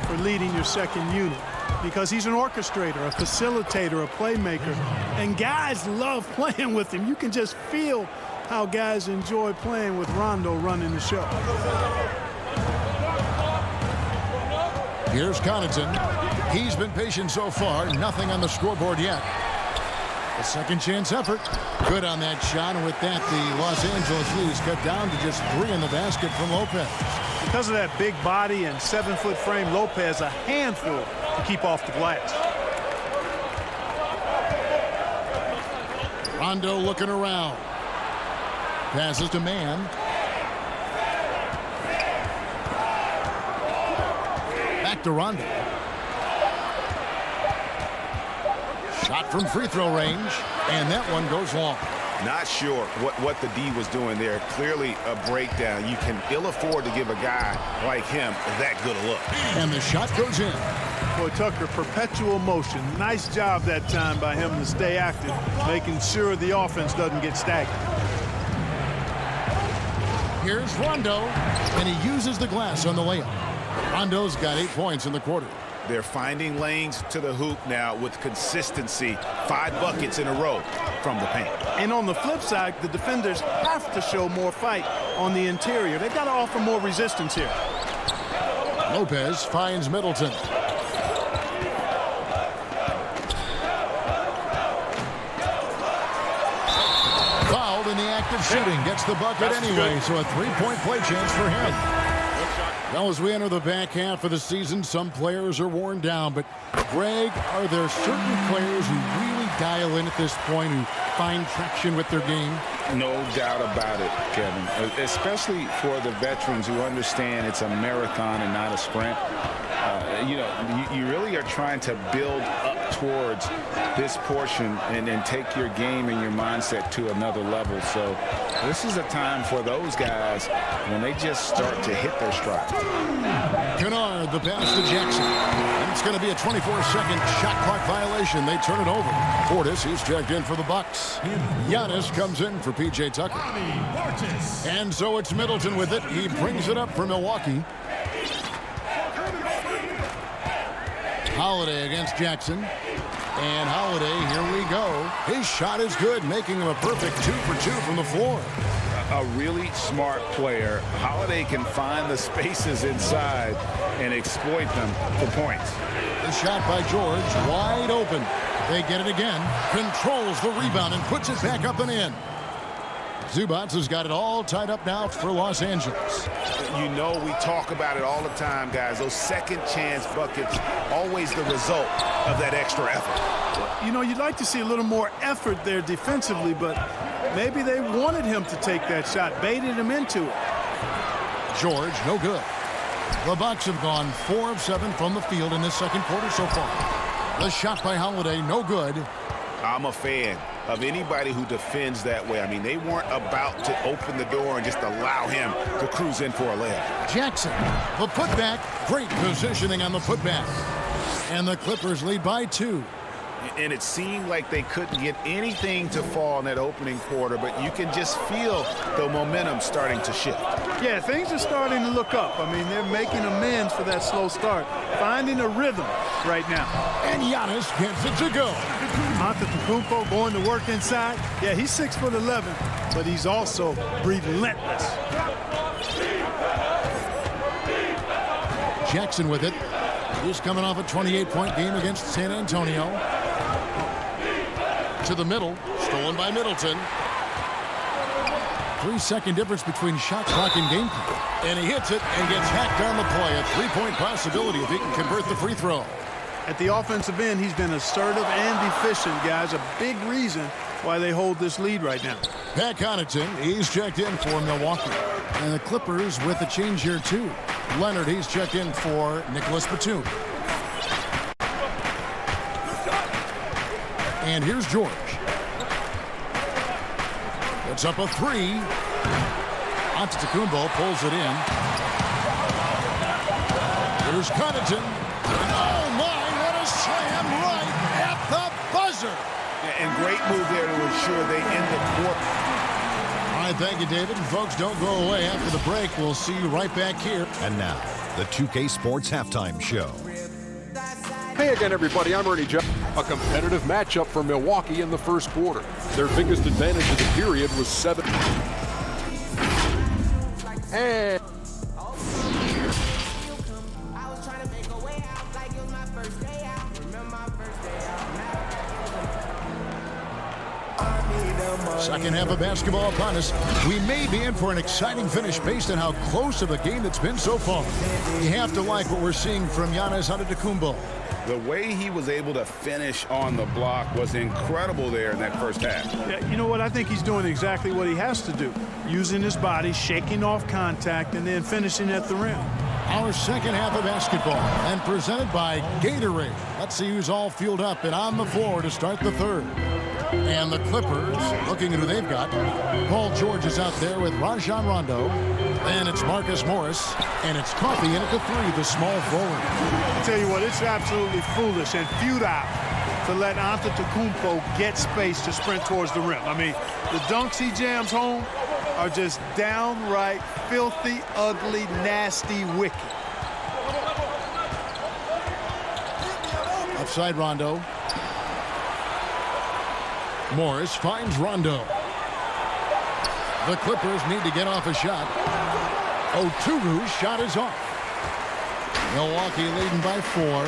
for leading your second unit because he's an orchestrator, a facilitator, a playmaker, and guys love playing with him. You can just feel how guys enjoy playing with Rondo running the show. Here's Connaughton. He's been patient so far. Nothing on the scoreboard yet. A second chance effort. Good on that shot. And with that, the Los Angeles Leagues cut down to just 3 in the basket from Lopez. Because of that big body and 7-foot frame, Lopez a handful to keep off the glass. Rondo looking around. Passes to Mann. Back to Rondo. Shot from free throw range, and that one goes long. Not sure what the D was doing there. Clearly a breakdown. You can ill afford to give a guy like him that good a look. And the shot goes in. Boy, Tucker, perpetual motion. Nice job that time by him to stay active, making sure the offense doesn't get stagnant. Here's Rondo, and he uses the glass on the layup. Rondo's got 8 points in the quarter. They're finding lanes to the hoop now with consistency. 5 buckets in a row from the paint. And on the flip side, the defenders have to show more fight on the interior. They've got to offer more resistance here. Lopez finds Middleton. Fouled in the act of shooting. Gets the bucket anyway, so a 3-point play chance for him. Well, as we enter the back half of the season, some players are worn down. But, Greg, are there certain players who really dial in at this point, who find traction with their game? No doubt about it, Kevin. Especially for the veterans who understand it's a marathon and not a sprint. You really are trying to build up towards this portion and take your game and your mindset to another level. So this is a time for those guys when they just start to hit their stride. Kennard, the pass to Jackson. And it's going to be a 24-second shot clock violation. They turn it over. Portis, he's checked in for the Bucks. Giannis comes in for P.J. Tucker. And so it's Middleton with it. He brings it up for Milwaukee. Holiday against Jackson. And Holiday, here we go. His shot is good, making him a perfect 2 for 2 from the floor. A really smart player. Holiday can find the spaces inside and exploit them for points. The shot by George, wide open. They get it again. Controls the rebound and puts it back up and in. Zubac has got it all tied up now for Los Angeles. You know, we talk about it all the time, guys. Those second chance buckets, always the result of that extra effort. You know, you'd like to see a little more effort there defensively, but maybe they wanted him to take that shot, baited him into it. George, no good. The Bucks have gone 4 of 7 from the field in this second quarter so far. The shot by Holiday, no good. I'm a fan of anybody who defends that way. I mean, they weren't about to open the door and just allow him to cruise in for a layup. Jackson, the putback, great positioning on the putback. And the Clippers lead by 2. And it seemed like they couldn't get anything to fall in that opening quarter, but you can just feel the momentum starting to shift. Yeah, things are starting to look up. I mean, they're making amends for that slow start, finding a rhythm right now. And Giannis gets it to go. Antetokounmpo going to work inside. Yeah, he's 6'11", but he's also relentless. Jackson with it. He's coming off a 28-point game against San Antonio. To the middle, Stolen by Middleton. 3-second difference between shot clock and game clock. And he hits it and gets hacked on the play. A three-point possibility if he can convert the free throw. At the offensive end, he's been assertive and efficient, guys. A big reason why they hold this lead right now. Pat Connaughton, he's checked in for Milwaukee. And the Clippers with a change here, too. Leonard, he's checked in for Nicholas Batum. And here's George. It's up a three. Antetokounmpo pulls it in. Here's Connaughton. Oh, my, what a slam right at the buzzer. And great move there to ensure they end the quarter. All right, thank you, David. And folks, don't go away. After the break, we'll see you right back here. And now, the 2K Sports Halftime Show. Hey again, everybody. I'm Ernie Jeff. A competitive matchup for Milwaukee in the first quarter. Their biggest advantage of the period was 7. And second half of basketball upon us. We may be in for an exciting finish based on how close of a game it's been so far. You have to like what we're seeing from Giannis Antetokounmpo. The way he was able to finish on the block was incredible there in that first half. Yeah, you know what? I think he's doing exactly what he has to do. Using his body, shaking off contact, and then finishing at the rim. Our second half of basketball, and presented by Gatorade. Let's see who's all fueled up and on the floor to start the third. And the Clippers, looking at who they've got. Paul George is out there with Rajon Rondo. And it's Marcus Morris. And it's Coffey in at the three, the small forward. I'll tell you what, it's absolutely foolish and futile to let Antetokounmpo get space to sprint towards the rim. I mean, the dunks he jams home are just downright filthy, ugly, nasty, wicked. Outside Rondo. Morris finds Rondo. The Clippers need to get off a shot. Oturu's shot is off. Milwaukee leading by 4.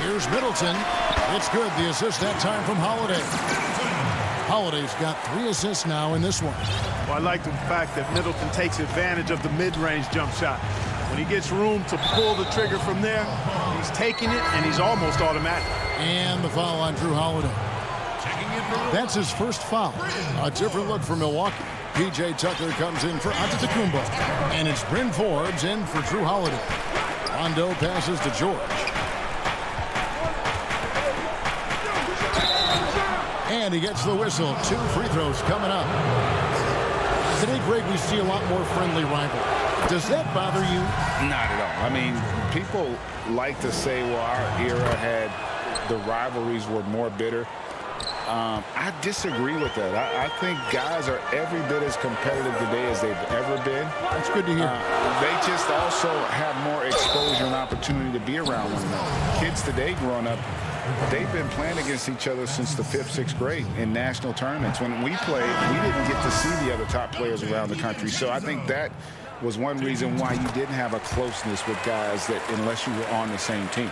Here's Middleton. It's good. The assist that time from Holiday. Holiday's got 3 assists now in this one. Well, I like the fact that Middleton takes advantage of the mid-range jump shot. When he gets room to pull the trigger from there, he's taking it, and he's almost automatic. And the foul on Drew Holiday. That's his first foul. A different look for Milwaukee. P.J. Tucker comes in for Antetokounmpo. And it's Bryn Forbes in for Drew Holiday. Rondo passes to George. And he gets the whistle. 2 free throws coming up. Today, Greg, we see a lot more friendly rivalry. Does that bother you? Not at all. I mean, people like to say, well, our era had the rivalries were more bitter. I disagree with that. I think guys are every bit as competitive today as they've ever been. That's good to hear. They just also have more exposure and opportunity to be around one another. Kids today growing up, they've been playing against each other since the 5th, 6th grade in national tournaments. When we played, we didn't get to see the other top players around the country. So I think that was one reason why you didn't have a closeness with guys that unless you were on the same team.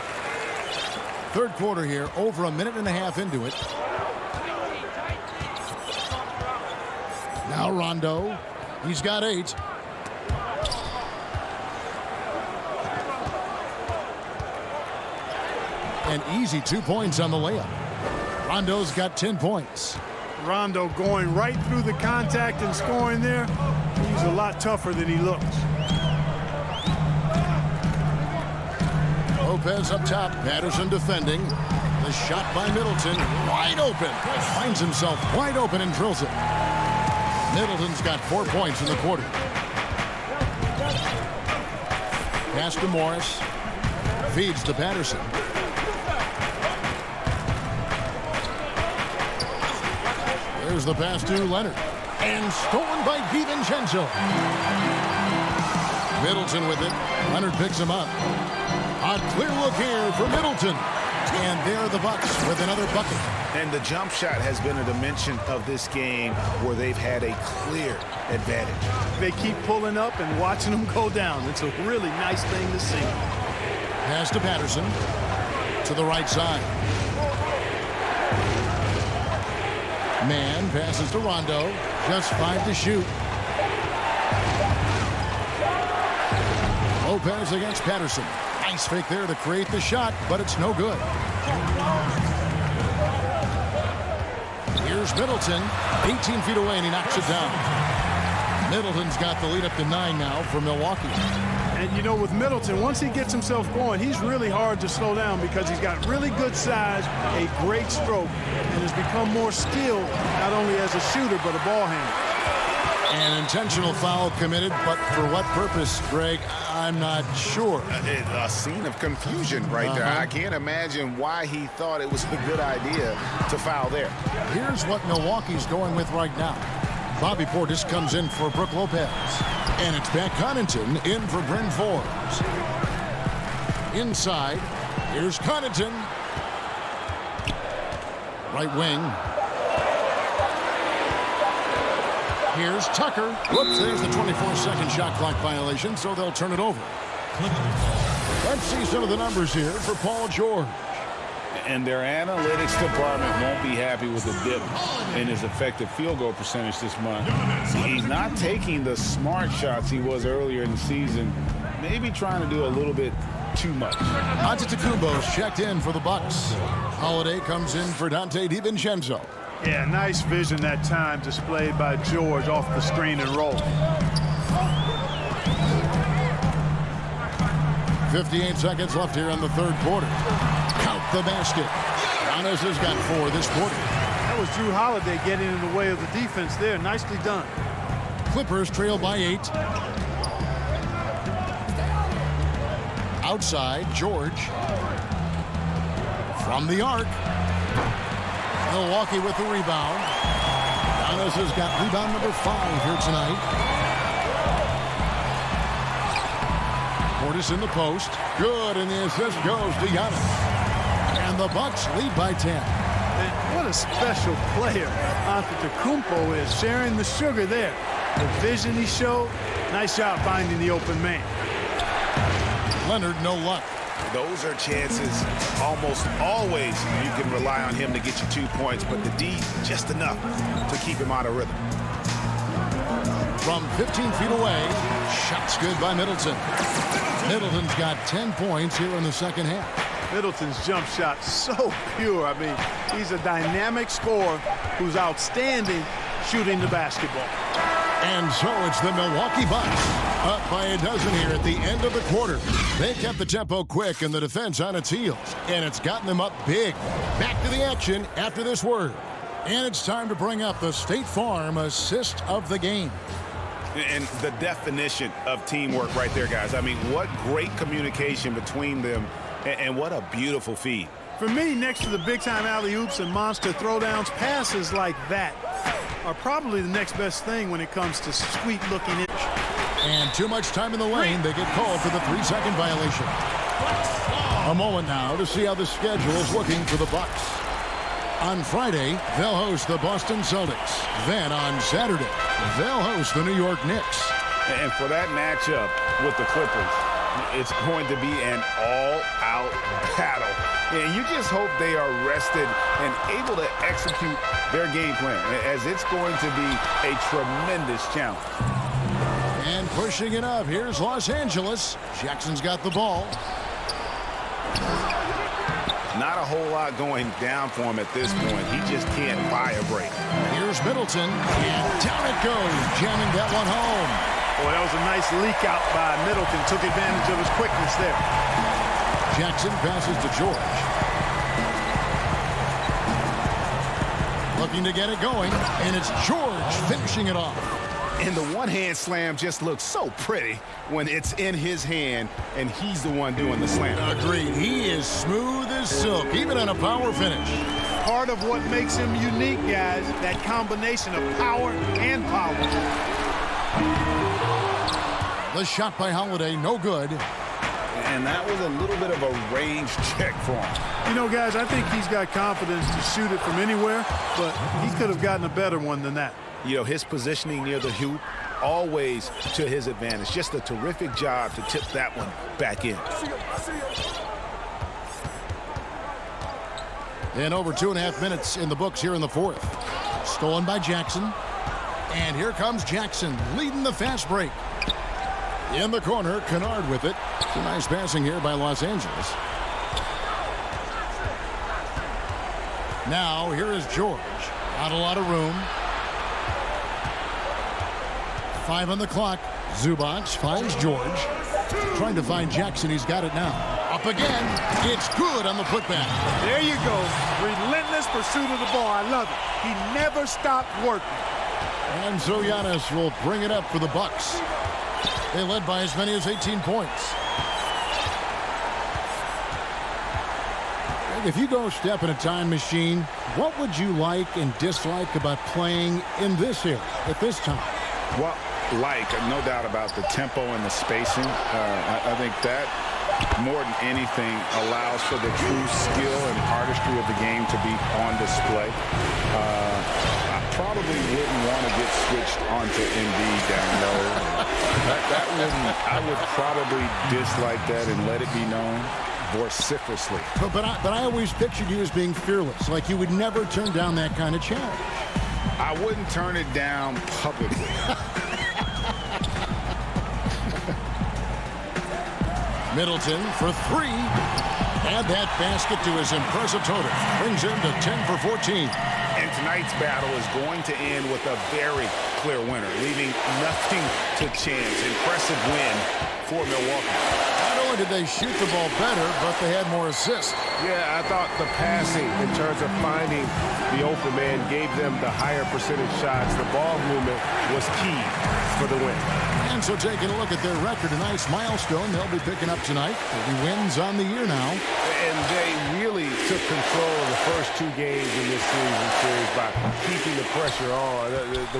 Third quarter here, over a minute and a half into it. Now Rondo, he's got 8. An easy 2 points on the layup. Rondo's got 10 points. Rondo going right through the contact and scoring there. He's a lot tougher than he looks. Lopez up top, Patterson defending. The shot by Middleton, wide open. Finds himself wide open and drills it. Middleton's got 4 points in the quarter. Pass to Morris. Feeds to Patterson. There's the pass to Leonard. And stolen by DiVincenzo. Middleton with it. Leonard picks him up. A clear look here for Middleton. And there are the Bucks with another bucket. And the jump shot has been a dimension of this game where they've had a clear advantage. They keep pulling up and watching them go down. It's a really nice thing to see. Pass to Patterson. To the right side. Man passes to Rondo. Just 5 to shoot. Lopez against Patterson. Nice fake there to create the shot, but it's no good. Here's Middleton. 18 feet away, and he knocks it down. Middleton's got the lead up to 9 now for Milwaukee. And, you know, with Middleton, once he gets himself going, he's really hard to slow down because he's got really good size, a great stroke, and has become more skilled, not only as a shooter, but a ball handler. An intentional foul committed, but for what purpose, Greg? I'm not sure. A scene of confusion right there. I can't imagine why he thought it was a good idea to foul there. Here's what Milwaukee's going with right now. Bobby Portis comes in for Brook Lopez. And it's Pat Connaughton in for Bryn Forbes. Inside, here's Connaughton. Right wing. Here's Tucker. Whoops, there's the 24-second shot clock violation, so they'll turn it over. Let's see some of the numbers here for Paul George. And their analytics department won't be happy with the dip in his effective field goal percentage this month. He's not taking the smart shots he was earlier in the season. Maybe trying to do a little bit too much. Antetokounmpo's checked in for the Bucks. Holiday comes in for Dante DiVincenzo. Yeah, nice vision that time displayed by George off the screen and roll. 58 seconds left here in the third quarter. Count the basket. Giannis has got 4 this quarter. That was Drew Holiday getting in the way of the defense there. Nicely done. Clippers trail by 8. Outside, George. From the arc. Milwaukee with the rebound. Giannis has got rebound number 5 here tonight. Portis in the post. Good, and the assist goes to Giannis. And the Bucks lead by 10. And what a special player Antetokounmpo is, sharing the sugar there. The vision he showed, nice job finding the open man. Leonard, no luck. Those are chances almost always you can rely on him to get you 2 points, but the D just enough to keep him out of rhythm. From 15 feet away, shots good by Middleton. Middleton's got 10 points here in the second half. Middleton's jump shot so pure. I mean, he's a dynamic scorer who's outstanding shooting the basketball. And so it's the Milwaukee Bucks up by a dozen here at the end of the quarter. They kept the tempo quick and the defense on its heels, and it's gotten them up big. Back to the action after this word. And it's time to bring up the State Farm assist of the game. And the definition of teamwork right there, guys. I mean, what great communication between them, and what a beautiful feed. For me, next to the big-time alley-oops and monster throwdowns, passes like that are probably the next best thing when it comes to sweet-looking it. And too much time in the lane. They get called for the 3-second violation. A moment now to see how the schedule is looking for the Bucks. On Friday, they'll host the Boston Celtics. Then on Saturday, they'll host the New York Knicks. And for that matchup with the Clippers, it's going to be an all-out battle. And you just hope they are rested and able to execute their game plan, as it's going to be a tremendous challenge. And pushing it up, here's Los Angeles. Jackson's got the ball. Not a whole lot going down for him at this point. He just can't buy a break. Here's Middleton, and down it goes, jamming that one home. Boy, that was a nice leak out by Middleton. Took advantage of his quickness there. Jackson passes to George. Looking to get it going, and it's George finishing it off. And the one-hand slam just looks so pretty when it's in his hand and he's the one doing the slam. Agreed. He is smooth as silk, even on a power finish. Part of what makes him unique, guys, that combination of power and power. The shot by Holiday, no good. And that was a little bit of a range check for him. You know, guys, I think he's got confidence to shoot it from anywhere, but he could have gotten a better one than that. You know, his positioning near the hoop, always to his advantage. Just a terrific job to tip that one back in. And over 2.5 minutes in the books here in the fourth. Stolen by Jackson. And here comes Jackson leading the fast break. In the corner, Kennard with it. It's a nice passing here by Los Angeles. Now, here is George. Not a lot of room. 5 on the clock. Zubac finds George. Trying to find Jackson. He's got it now. Up again. It's good on the putback. There you go. Relentless pursuit of the ball. I love it. He never stopped working. And so Giannis will bring it up for the Bucks. They led by as many as 18 points. If you go step in a time machine, what would you like and dislike about playing in this era at this time? Well, no doubt about the tempo and the spacing. I think that more than anything allows for the true skill and artistry of the game to be on display. I probably wouldn't want to get switched onto Embiid down low. I would probably dislike that and let it be known vociferously. But I always pictured you as being fearless, like you would never turn down that kind of challenge. I wouldn't turn it down publicly. Middleton for 3. And that basket to his impressive total brings him to 10 for 14. And tonight's battle is going to end with a very clear winner, leaving nothing to chance. Impressive win for Milwaukee. Not only did they shoot the ball better, but they had more assists. Yeah, I thought the passing in terms of finding the open man gave them the higher percentage shots. The ball movement was key for the win. And so taking a look at their record, a nice milestone they'll be picking up tonight. 30 wins on the year now. And they really took control of the first 2 games in this series by keeping the pressure on.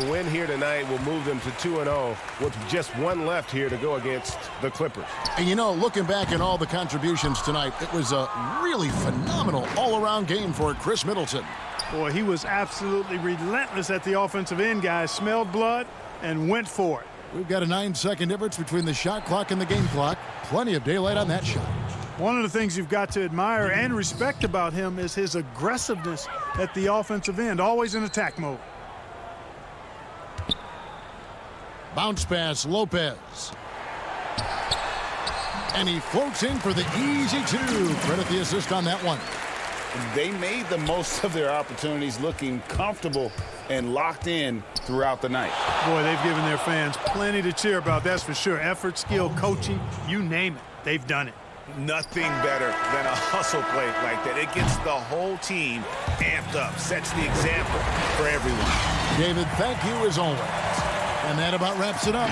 The win here tonight will move them to 2-0 with just 1 left here to go against the Clippers. And you know, looking back at all the contributions tonight, it was a really phenomenal all-around game for Chris Middleton. Boy, he was absolutely relentless at the offensive end, guys. Smelled blood and went for it. We've got a 9-second difference between the shot clock and the game clock. Plenty of daylight on that shot. One of the things you've got to admire and respect about him is his aggressiveness at the offensive end, always in attack mode. Bounce pass, Lopez. And he floats in for the easy 2. Credit the assist on that one. They made the most of their opportunities, looking comfortable and locked in throughout the night. Boy, they've given their fans plenty to cheer about, that's for sure. Effort, skill, coaching, you name it, they've done it. Nothing better than a hustle play like that. It gets the whole team amped up, sets the example for everyone. David, thank you as always. And that about wraps it up.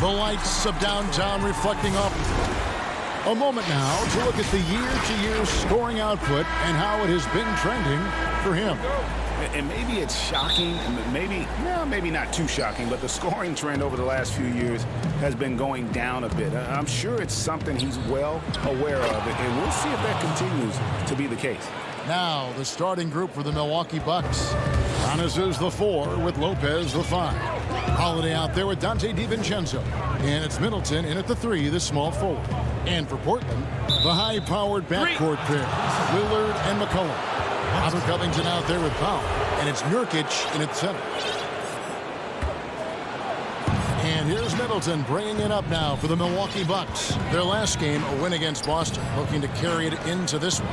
The lights of downtown reflecting off. A moment now to look at the year-to-year scoring output and how it has been trending for him. And maybe it's shocking, maybe not too shocking, but the scoring trend over the last few years has been going down a bit. I'm sure it's something he's well aware of, and we'll see if that continues to be the case. Now the starting group for the Milwaukee Bucks. Giannis is the 4 with Lopez the 5. Holiday out there with Dante DiVincenzo. And it's Middleton in at the 3, the small forward. And for Portland, the high-powered backcourt pair, Lillard and McCollum. Robert Covington out there with Powell, and it's Nurkic in at center. And here's Middleton bringing it up now for the Milwaukee Bucks. Their last game, a win against Boston, looking to carry it into this one.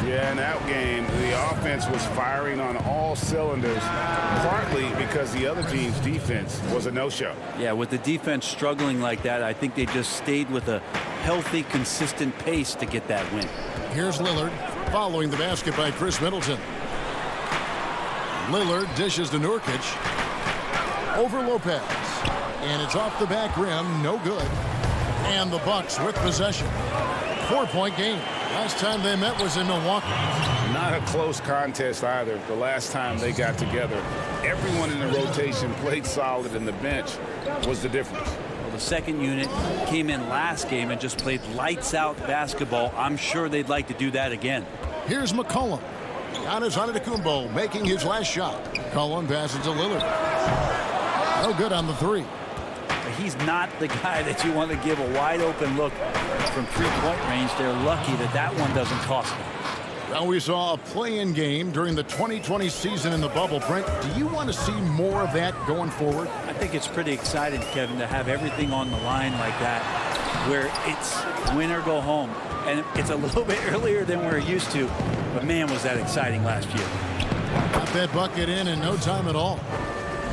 Yeah, in that game, the offense was firing on all cylinders, partly because the other team's defense was a no-show. Yeah, with the defense struggling like that, I think they just stayed with a healthy, consistent pace to get that win. Here's Lillard following the basket by Chris Middleton. Lillard dishes to Nurkic. Over Lopez. And it's off the back rim, no good. And the Bucks with possession. 4-point game. Last time they met was in Milwaukee. Not a close contest either. The last time they got together, everyone in the rotation played solid, and the bench was the difference. Well, the second unit came in last game and just played lights-out basketball. I'm sure they'd like to do that again. Here's McCollum. Giannis Antetokounmpo making his last shot. McCollum passes to Lillard. No good on the 3. He's not the guy that you want to give a wide-open look from three-point range. They're lucky that that one doesn't cost them. Well, we saw a play-in game during the 2020 season in the bubble. Brent, do you want to see more of that going forward? I think it's pretty exciting, Kevin, to have everything on the line like that, where it's win or go home. And it's a little bit earlier than we're used to, but man, was that exciting last year. Got that bucket in no time at all.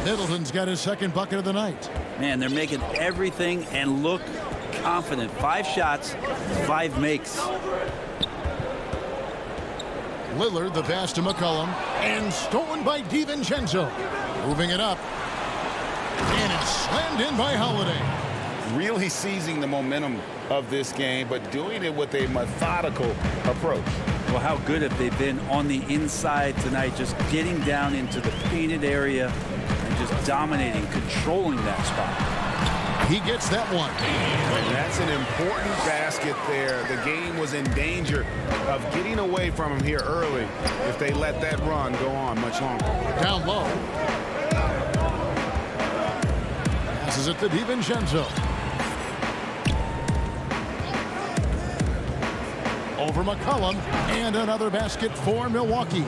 Middleton's got his second bucket of the night. Man, they're making everything and look confident. 5 shots, 5 makes. Lillard, the pass to McCollum, and stolen by DiVincenzo. Moving it up. And it's slammed in by Holiday. Really seizing the momentum of this game, but doing it with a methodical approach. Well, how good have they been on the inside tonight, just getting down into the painted area and just dominating, controlling that spot. He gets that one. And that's an important basket there. The game was in danger of getting away from him here early if they let that run go on much longer. Down low. Passes it to DiVincenzo. Over McCollum, and another basket for Milwaukee.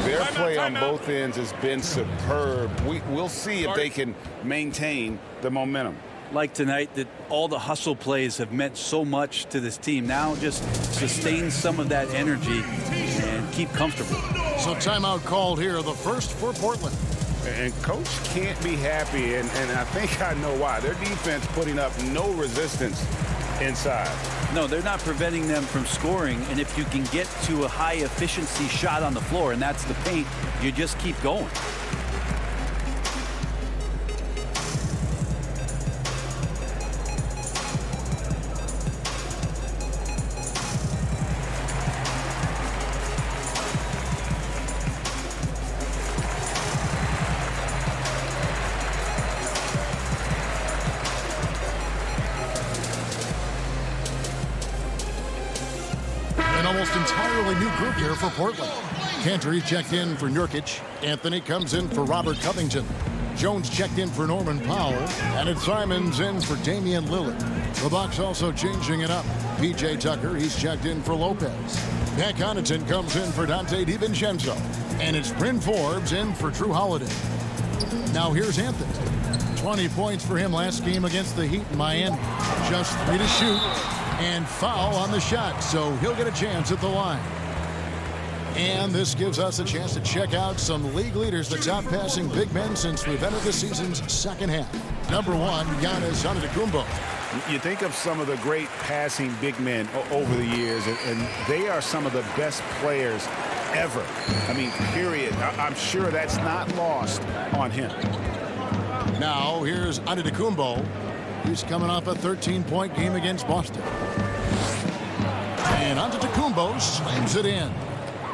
Their play on both ends has been superb. We'll see if they can maintain the momentum. Like tonight, that all the hustle plays have meant so much to this team. Now just sustain some of that energy and keep comfortable. So timeout called here, the first for Portland. And coach can't be happy, and I think I know why. Their defense putting up no resistance inside. No, they're not preventing them from scoring, and if you can get to a high efficiency shot on the floor, and that's the paint, you just keep going. Almost entirely new group here for Portland. Cantor checked in for Nurkic. Anthony comes in for Robert Covington. Jones checked in for Norman Powell. And it's Simons in for Damian Lillard. The Bucks also changing it up. PJ Tucker, he's checked in for Lopez. Pat Connaughton comes in for Dante DiVincenzo. And it's Bryn Forbes in for Drew Holiday. Now here's Anthony. 20 points for him last game against the Heat in Miami. Just 3 to shoot. And foul on the shot, so he'll get a chance at the line. And this gives us a chance to check out some league leaders, the top passing big men since we've entered the season's second half. Number 1, Giannis Antetokounmpo. You think of some of the great passing big men over the years, and they are some of the best players ever. I mean, period. I'm sure that's not lost on him. Now, here's Antetokounmpo. He's coming off a 13-point game against Boston. And Antetokounmpo slams it in.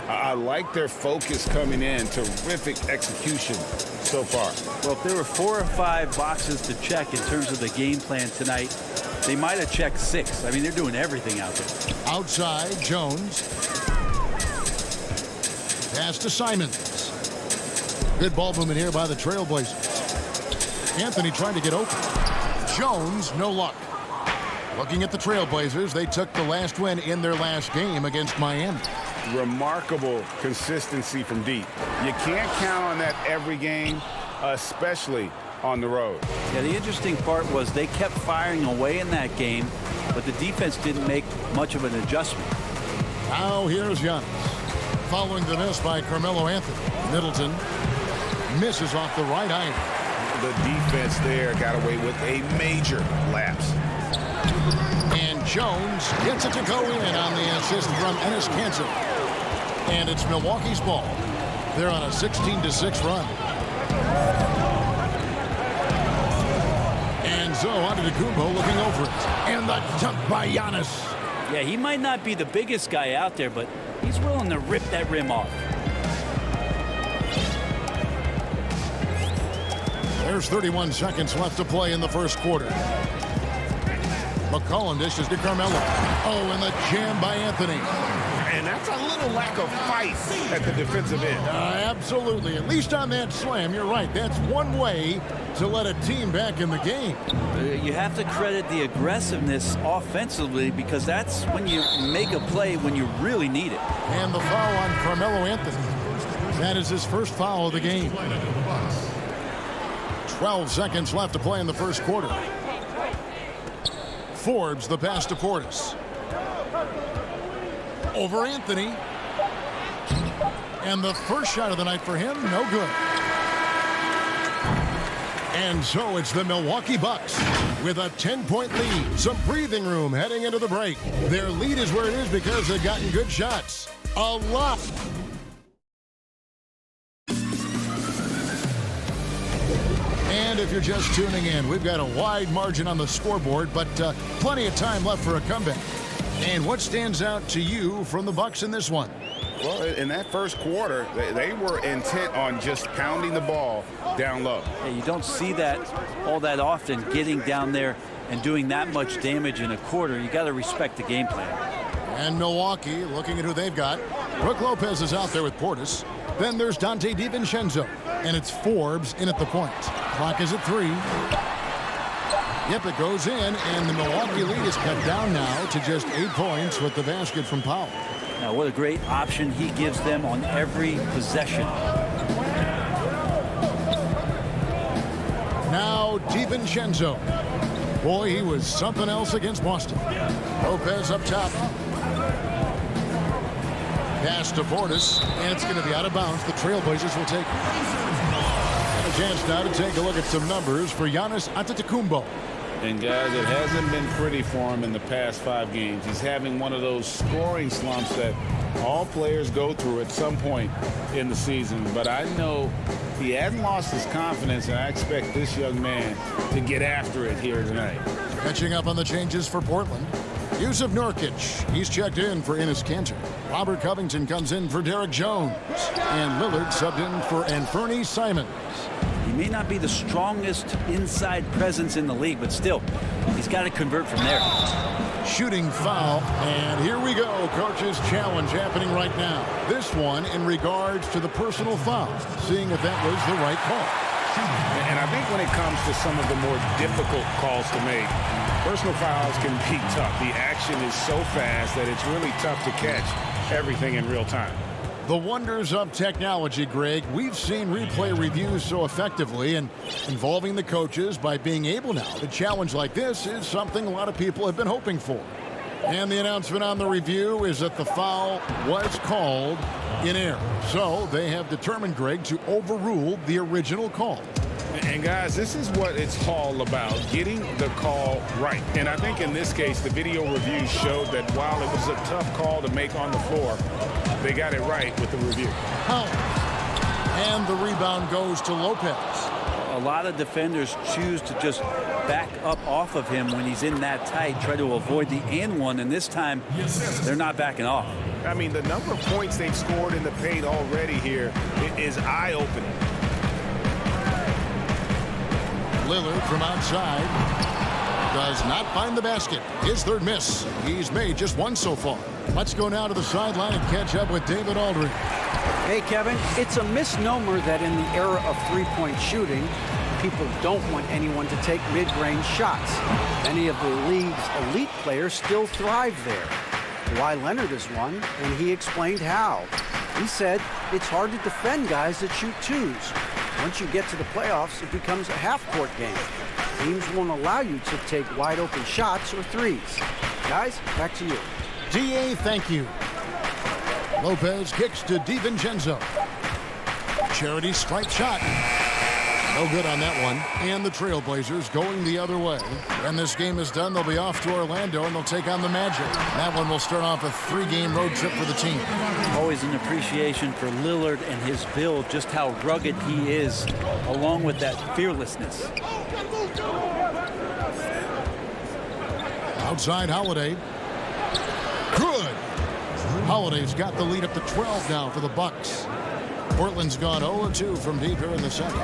I like their focus coming in. Terrific execution so far. Well, if there were 4 or 5 boxes to check in terms of the game plan tonight, they might have checked 6. I mean, they're doing everything out there. Outside, Jones. Pass to Simons. Good ball movement here by the Trailblazers. Anthony trying to get open. Jones, no luck. Looking at the Trailblazers, they took the last win in their last game against Miami. Remarkable consistency from deep. You can't count on that every game, especially on the road. Yeah, the interesting part was they kept firing away in that game, but the defense didn't make much of an adjustment. Now here's Giannis. Following the miss by Carmelo Anthony. Middleton misses off the right iron. The defense there got away with a major lapse. And Jones gets it to go in on the assist from Enes Kanter. And it's Milwaukee's ball. They're on a 16-6 run. And so Antetokounmpo looking over it. And the dunk by Giannis. Yeah, he might not be the biggest guy out there, but he's willing to rip that rim off. There's 31 seconds left to play in the first quarter. McCollum dishes to Carmelo. Oh, and the jam by Anthony. And that's a little lack of fight at the defensive end. Absolutely. At least on that slam, you're right. That's one way to let a team back in the game. You have to credit the aggressiveness offensively, because that's when you make a play when you really need it. And the foul on Carmelo Anthony. That is his first foul of the game. 12 seconds left to play in the first quarter. Forbes the pass to Portis. Over Anthony. And the first shot of the night for him, no good. And so it's the Milwaukee Bucks with a 10-point lead. Some breathing room heading into the break. Their lead is where it is because they've gotten good shots. A lot. And if you're just tuning in, we've got a wide margin on the scoreboard, but plenty of time left for a comeback. And what stands out to you from the Bucks in this one? Well, in that first quarter, they were intent on just pounding the ball down low. Yeah, you don't see that all that often, getting down there and doing that much damage in a quarter. You got to respect the game plan. And Milwaukee looking at who they've got. Brook Lopez is out there with Portis. Then there's Dante DiVincenzo. And it's Forbes in at the point. Clock is at 3. Yep, it goes in, and the Milwaukee lead is cut down now to just 8 points with the basket from Powell. Now, what a great option he gives them on every possession. Now DiVincenzo. Boy, he was something else against Boston. Lopez up top. Pass to Portis, and it's going to be out of bounds. The Trailblazers will take it. And a chance now to take a look at some numbers for Giannis Antetokounmpo. And guys, it hasn't been pretty for him in the past 5 games. He's having one of those scoring slumps that all players go through at some point in the season. But I know he hasn't lost his confidence, and I expect this young man to get after it here tonight. Catching up on the changes for Portland. Yusuf Nurkic, he's checked in for Enes Kanter. Robert Covington comes in for Derek Jones. And Lillard subbed in for Anthony Simons. He may not be the strongest inside presence in the league, but still, he's got to convert from there. Shooting foul, and here we go. Coach's challenge happening right now. This one in regards to the personal foul, seeing if that was the right call. And I think when it comes to some of the more difficult calls to make, personal fouls can be tough. The action is so fast that it's really tough to catch everything in real time. The wonders of technology, Greg. We've seen replay reviews so effectively, and involving the coaches by being able now to challenge like this is something a lot of people have been hoping for. And the announcement on the review is that the foul was called in error. So they have determined, Greg, to overrule the original call. And guys, this is what it's all about, getting the call right. And I think in this case, the video review showed that while it was a tough call to make on the floor, they got it right with the review. And the rebound goes to Lopez. a lot of defenders choose to just back up off of him when he's in that tight, try to avoid the and one, and this time they're not backing off. I mean, the number of points they've scored in the paint already here is eye-opening. Lillard from outside does not find the basket. His third miss. He's made just one so far. Let's go now to the sideline and catch up with David Aldridge. Hey, Kevin, it's a misnomer that in the era of three-point shooting, people don't want anyone to take mid-range shots. Many of the league's elite players still thrive there. Kawhi Leonard is one, and he explained how. He said it's hard to defend guys that shoot twos. Once you get to the playoffs, it becomes a half-court game. Teams won't allow you to take wide-open shots or threes. Guys, back to you. DA, thank you. Lopez kicks to DiVincenzo. Charity stripe shot. No good on that one. And the Trailblazers going the other way. When this game is done, they'll be off to Orlando, and they'll take on the Magic. That one will start off a 3-game road trip for the team. Always an appreciation for Lillard and his build, just how rugged he is, along with that fearlessness. Outside Holiday. Good. Holiday's got the lead up to 12 now for the Bucks. Portland's gone 0-2 from deep here in the second.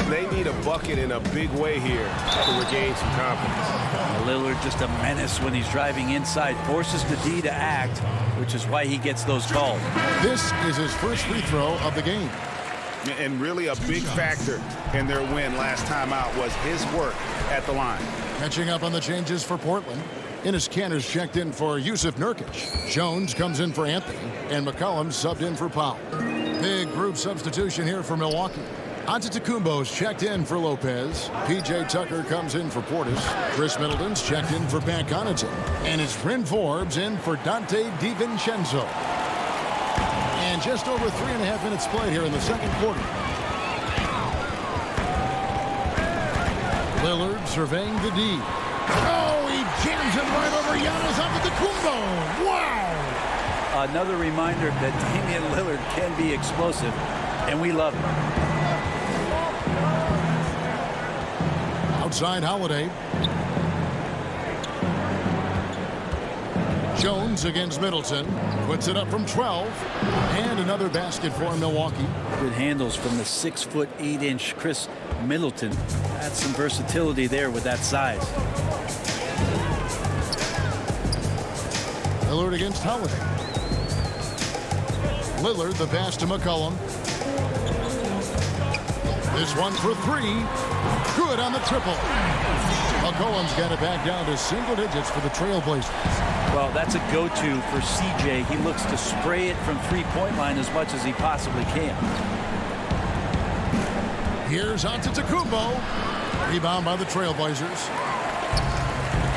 They need a bucket in a big way here to regain some confidence. Lillard just a menace when he's driving inside, forces the D to act, which is why he gets those calls. This is his first free throw of the game. And really a big factor in their win last time out was his work at the line. Catching up on the changes for Portland. Enes Kanter's checked in for Yusuf Nurkic. Jones comes in for Anthony, and McCollum subbed in for Powell. Big group substitution here for Milwaukee. Antetokounmpo's checked in for Lopez. P.J. Tucker comes in for Portis. Chris Middleton's checked in for Pat Connaughton. And it's Bryn Forbes in for Dante DiVincenzo. And just over 3.5 minutes played here in the second quarter. Lillard surveying the D. Oh, he jams it right over Giannis Antetokounmpo. Wow! Another reminder that Damian Lillard can be explosive, and we love him. Outside Holiday. Jones against Middleton. Puts it up from 12. And another basket for Milwaukee. Good handles from the 6'8" Chris Middleton. That's some versatility there with that size. Lillard against Holiday. Lillard, the pass to McCollum. This one for three. Good on the triple. McCollum's got it back down to single digits for the Trailblazers. Well, that's a go-to for CJ. He looks to spray it from three-point line as much as he possibly can. Here's Antetokounmpo. Rebound by the Trailblazers.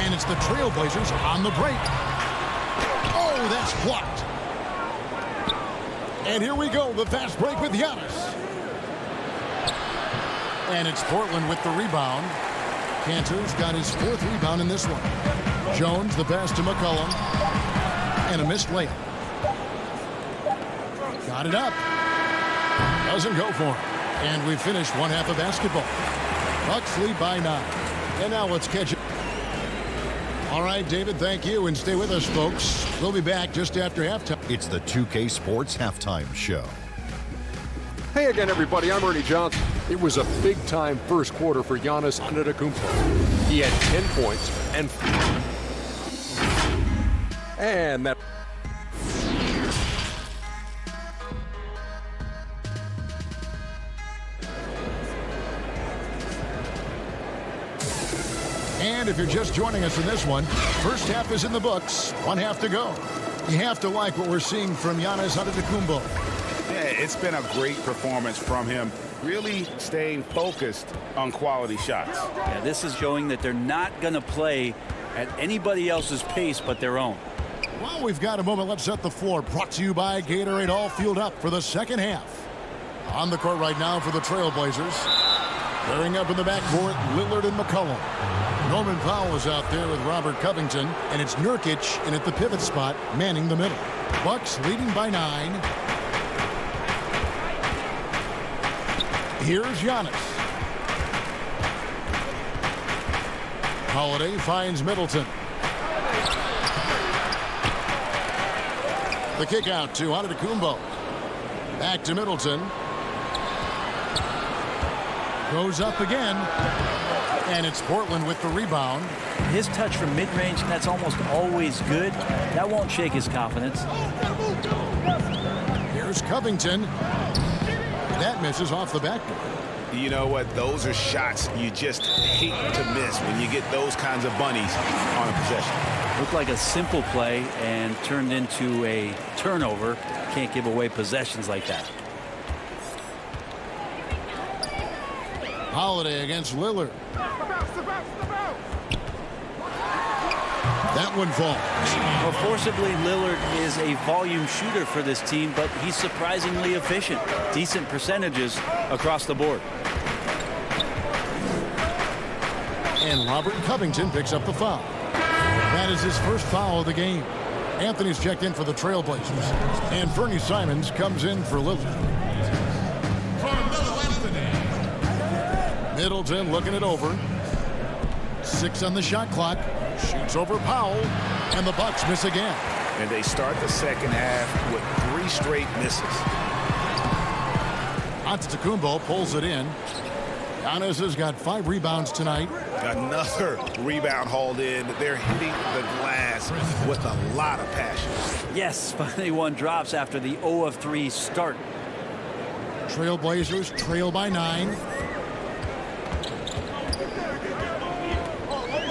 And it's the Trailblazers on the break. Oh, that's blocked. And here we go, the fast break with Giannis. And it's Portland with the rebound. Kanter's got his 4th rebound in this one. Jones, the pass to McCollum. And a missed layup. Got it up. Doesn't go for him. And we finished one half of basketball. Bucks lead by 9. And now let's catch it. All right, David, thank you. And stay with us, folks. We'll be back just after halftime. It's the 2K Sports Halftime Show. Hey again, everybody. I'm Ernie Johnson. It was a big-time first quarter for Giannis Antetokounmpo. He had 10 points and that. And if you're just joining us in this one, first half is in the books. One half to go. You have to like what we're seeing from Giannis Antetokounmpo. Yeah, it's been a great performance from him. Really staying focused on quality shots. Yeah, this is showing that they're not going to play at anybody else's pace but their own. Well, we've got a moment. Let's set the floor. Brought to you by Gatorade. All fueled up for the second half. On the court right now for the Trailblazers. Bearing up in the backcourt, Lillard and McCollum. Norman Powell is out there with Robert Covington, and it's Nurkic in at the pivot spot, manning the middle. Bucks leading by 9. Here's Giannis. Holiday finds Middleton. The kick out to Antetokounmpo. Back to Middleton. Goes up again. And it's Portland with the rebound. His touch from mid-range, that's almost always good. That won't shake his confidence. Here's Covington. That misses off the backboard. You know what? Those are shots you just hate to miss when you get those kinds of bunnies on a possession. Looked like a simple play and turned into a turnover. Can't give away possessions like that. Holiday against Lillard. That one falls. Well, forcibly, Lillard is a volume shooter for this team, but he's surprisingly efficient. Decent percentages across the board. And Robert Covington picks up the foul. That is his first foul of the game. Anthony's checked in for the Trailblazers. And Fernie Simons comes in for Lillard. Middleton looking it over. 6 on the shot clock. Shoots over Powell. And the Bucks miss again. And they start the second half with 3 straight misses. Antetokounmpo pulls it in. Giannis has got 5 rebounds tonight. Another rebound hauled in. They're hitting the glass with a lot of passion. Yes, finally one drops after the 0 of 3 start. Trailblazers trail by 9.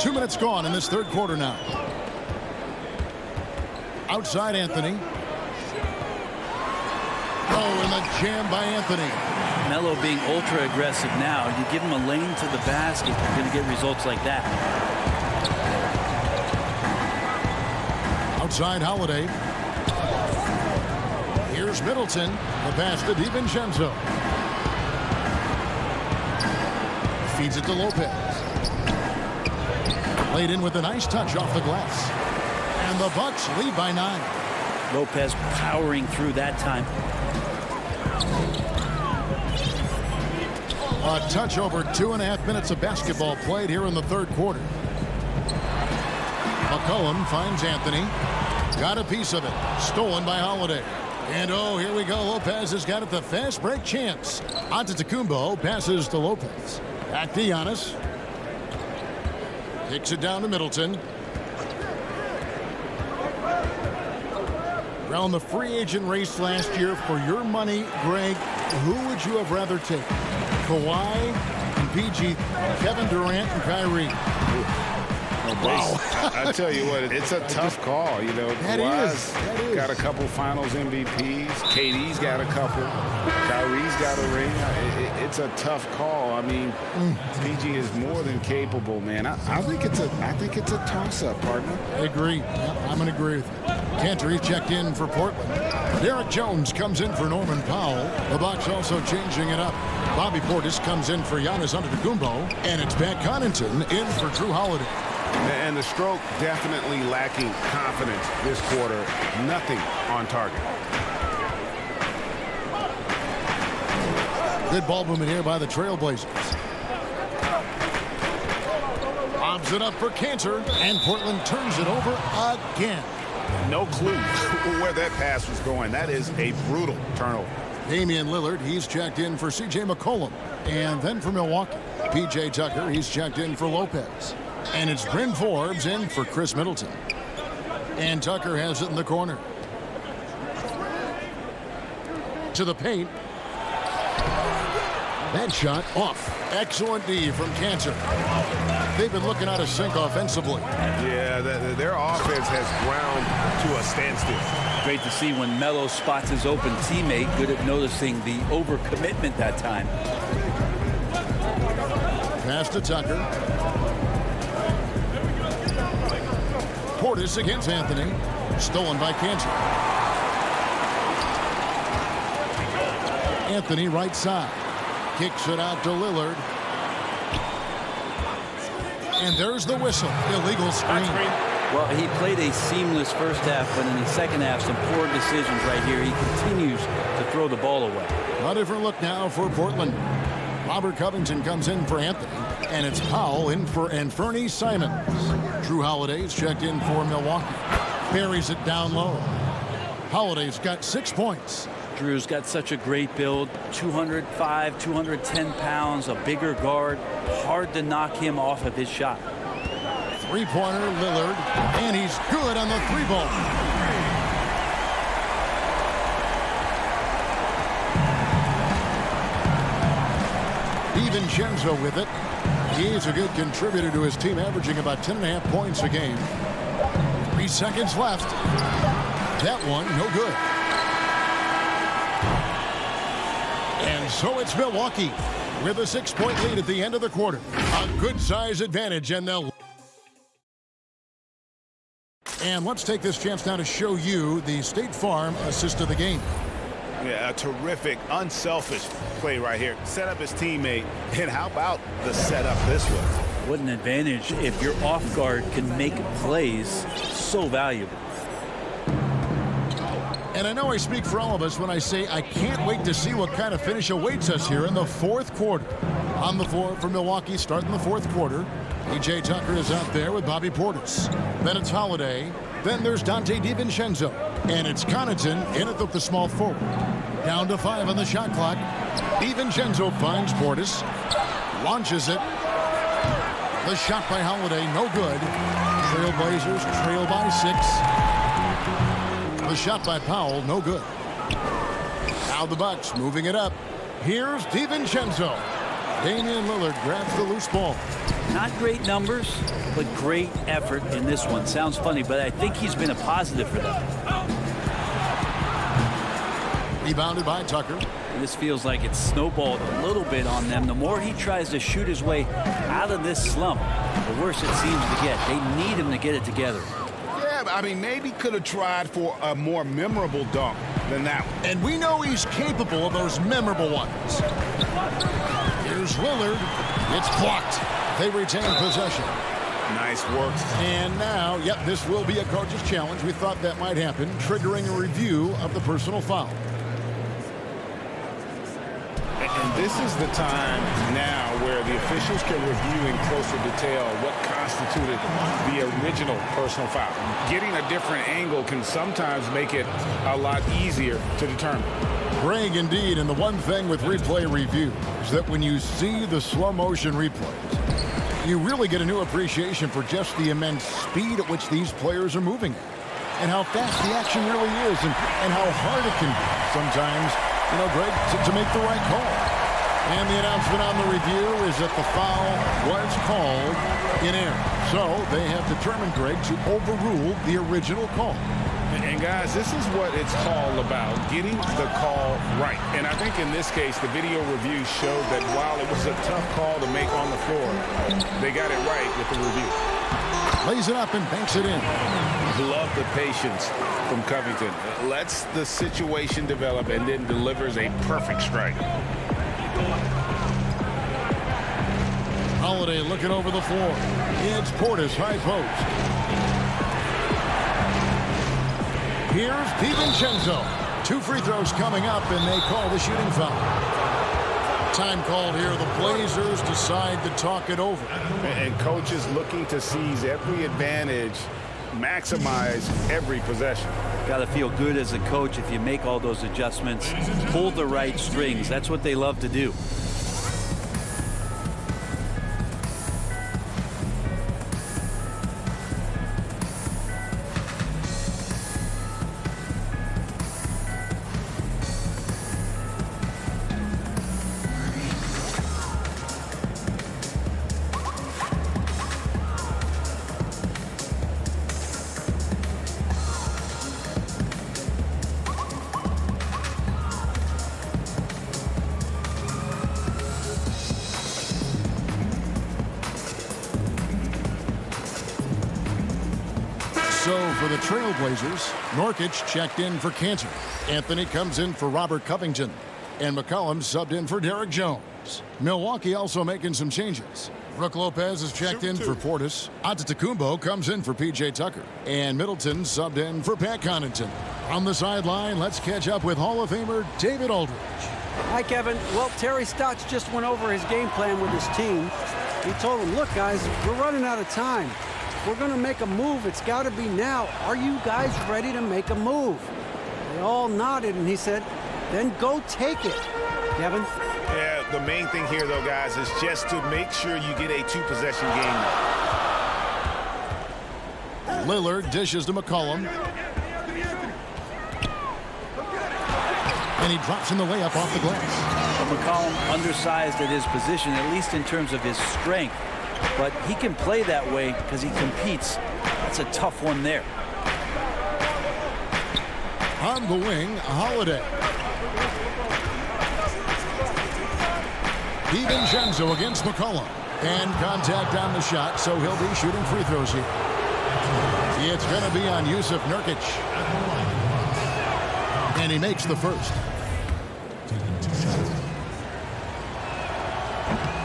2 minutes gone in this third quarter now. Outside Anthony. Oh, and the jam by Anthony. Melo being ultra aggressive now. You give him a lane to the basket, you're going to get results like that. Outside Holiday. Here's Middleton. The pass to DiVincenzo. Feeds it to Lopez. Laid in with a nice touch off the glass. And the Bucks lead by 9. Lopez powering through that time. A touch over 2.5 minutes of basketball played here in the third quarter. McCollum finds Anthony. Got a piece of it. Stolen by Holiday. And oh, here we go. Lopez has got it, the fast break chance. Antetokounmpo passes to Lopez. Back to Giannis. Kicks it down to Middleton. Around the free agent race last year, for your money, Greg, who would you have rather taken? Kawhi and PG, Kevin Durant and Kyrie. Wow. I tell you what, it's a tough call. You know, Kawhi's got a couple finals MVPs. KD's got a couple. Kyrie's got a ring. It's a tough call. I mean, PG is more than capable, man. I think it's a toss-up, partner. I agree. Yep, I'm going to agree with you. Cantor checked in for Portland. Derek Jones comes in for Norman Powell. The Bucks also changing it up. Bobby Portis comes in for Giannis Antetokounmpo. And it's Pat Connaughton in for Drew Holiday. And the stroke definitely lacking confidence this quarter. Nothing on target. Good ball movement here by the Trailblazers. Lobs it up for Cantor, and Portland turns it over again. No clue where that pass was going. That is a brutal turnover. Damian Lillard, he's checked in for C.J. McCollum. And then for Milwaukee, P.J. Tucker, he's checked in for Lopez. And it's Bryn Forbes in for Chris Middleton. And Tucker has it in the corner. To the paint. That shot off. Excellent D from Cantor. They've been looking out of sync offensively. Yeah, their offense has ground to a standstill. Great to see when Melo spots his open teammate. Good at noticing the overcommitment that time. Pass to Tucker. Portis against Anthony. Stolen by Cantor. Anthony right side. Kicks it out to Lillard. And there's the whistle. Illegal screen. Well, he played a seamless first half, but in the second half, some poor decisions right here. He continues to throw the ball away. A different look now for Portland. Robert Covington comes in for Anthony. And it's Powell in for Anferny Simons. Drew Holiday's checked in for Milwaukee. Buries it down low. Holiday's got 6 points. Drew's got such a great build, 205, 210 pounds, a bigger guard. Hard to knock him off of his shot. Three-pointer, Lillard, and he's good on the three-ball. DiVincenzo with it. He's a good contributor to his team, averaging about 10.5 points a game. 3 seconds left. That one, no good. And so it's Milwaukee with a 6-point lead at the end of the quarter. A good size advantage, and they'll... And let's take this chance now to show you the State Farm assist of the game. Yeah, a terrific, unselfish play right here. Set up his teammate, and how about the setup this way? What an advantage if your off guard can make plays. So valuable. And I know I speak for all of us when I say I can't wait to see what kind of finish awaits us here in the fourth quarter. On the floor for Milwaukee, starting the fourth quarter, PJ Tucker is out there with Bobby Portis. Then it's Holiday. Then there's Dante DiVincenzo. And it's Connaughton in at the small forward. Down to 5 on the shot clock. DiVincenzo finds Portis. Launches it. The shot by Holiday, no good. Trailblazers trail by 6. The shot by Powell, no good. Now the Bucks moving it up. Here's DiVincenzo. Damian Lillard grabs the loose ball. Not great numbers, but great effort in this one. Sounds funny, but I think he's been a positive for them. Rebounded by Tucker. And this feels like it's snowballed a little bit on them. The more he tries to shoot his way out of this slump, the worse it seems to get. They need him to get it together. Yeah, I mean, maybe could have tried for a more memorable dunk than that one. And we know he's capable of those memorable ones. Here's Lillard. It's blocked. They retain possession. Nice work. And now, yep, this will be a coach's challenge. We thought that might happen, triggering a review of the personal foul. And this is the time now where the officials can review in closer detail what constituted the original personal foul. Getting a different angle can sometimes make it a lot easier to determine. Greg, indeed, and the one thing with replay review is that when you see the slow motion replays, you really get a new appreciation for just the immense speed at which these players are moving and how fast the action really is and how hard it can be sometimes, you know, Greg, to make the right call. And the announcement on the review is that the foul was called in error. So they have determined, Greg, to overrule the original call. And guys, this is what it's all about, getting the call right. And I think in this case, the video review showed that while it was a tough call to make on the floor, they got it right with the review. Lays it up and banks it in. Love the patience from Covington. Lets the situation develop and then delivers a perfect strike. Holiday looking over the floor. It's Portis, high post. Here's DiVincenzo. 2 free throws coming up, and they call the shooting foul. Time called here. The Blazers decide to talk it over. And coaches looking to seize every advantage, maximize every possession. Got to feel good as a coach if you make all those adjustments, pull the right strings. That's what they love to do. So for the Trailblazers, Nurkic checked in for Cantor. Anthony comes in for Robert Covington. And McCollum subbed in for Derek Jones. Milwaukee also making some changes. Brook Lopez is checked in for Portis. Antetokounmpo comes in for P.J. Tucker. And Middleton subbed in for Pat Connaughton. On the sideline, let's catch up with Hall of Famer David Aldridge. Hi, Kevin. Well, Terry Stotts just went over his game plan with his team. He told them, look, guys, we're running out of time. If we're going to make a move, it's got to be now. Are you guys ready to make a move? They all nodded, and he said, then go take it. Kevin? Yeah, the main thing here, though, guys, is just to make sure you get a two-possession game. Lillard dishes to McCollum. And he drops in the layup off the glass. But McCollum undersized at his position, at least in terms of his strength. But he can play that way because he competes. That's a tough one there. On the wing, Holiday. DiVincenzo against McCollum. And contact on the shot, so he'll be shooting free throws here. It's going to be on Yusuf Nurkic. And he makes the first.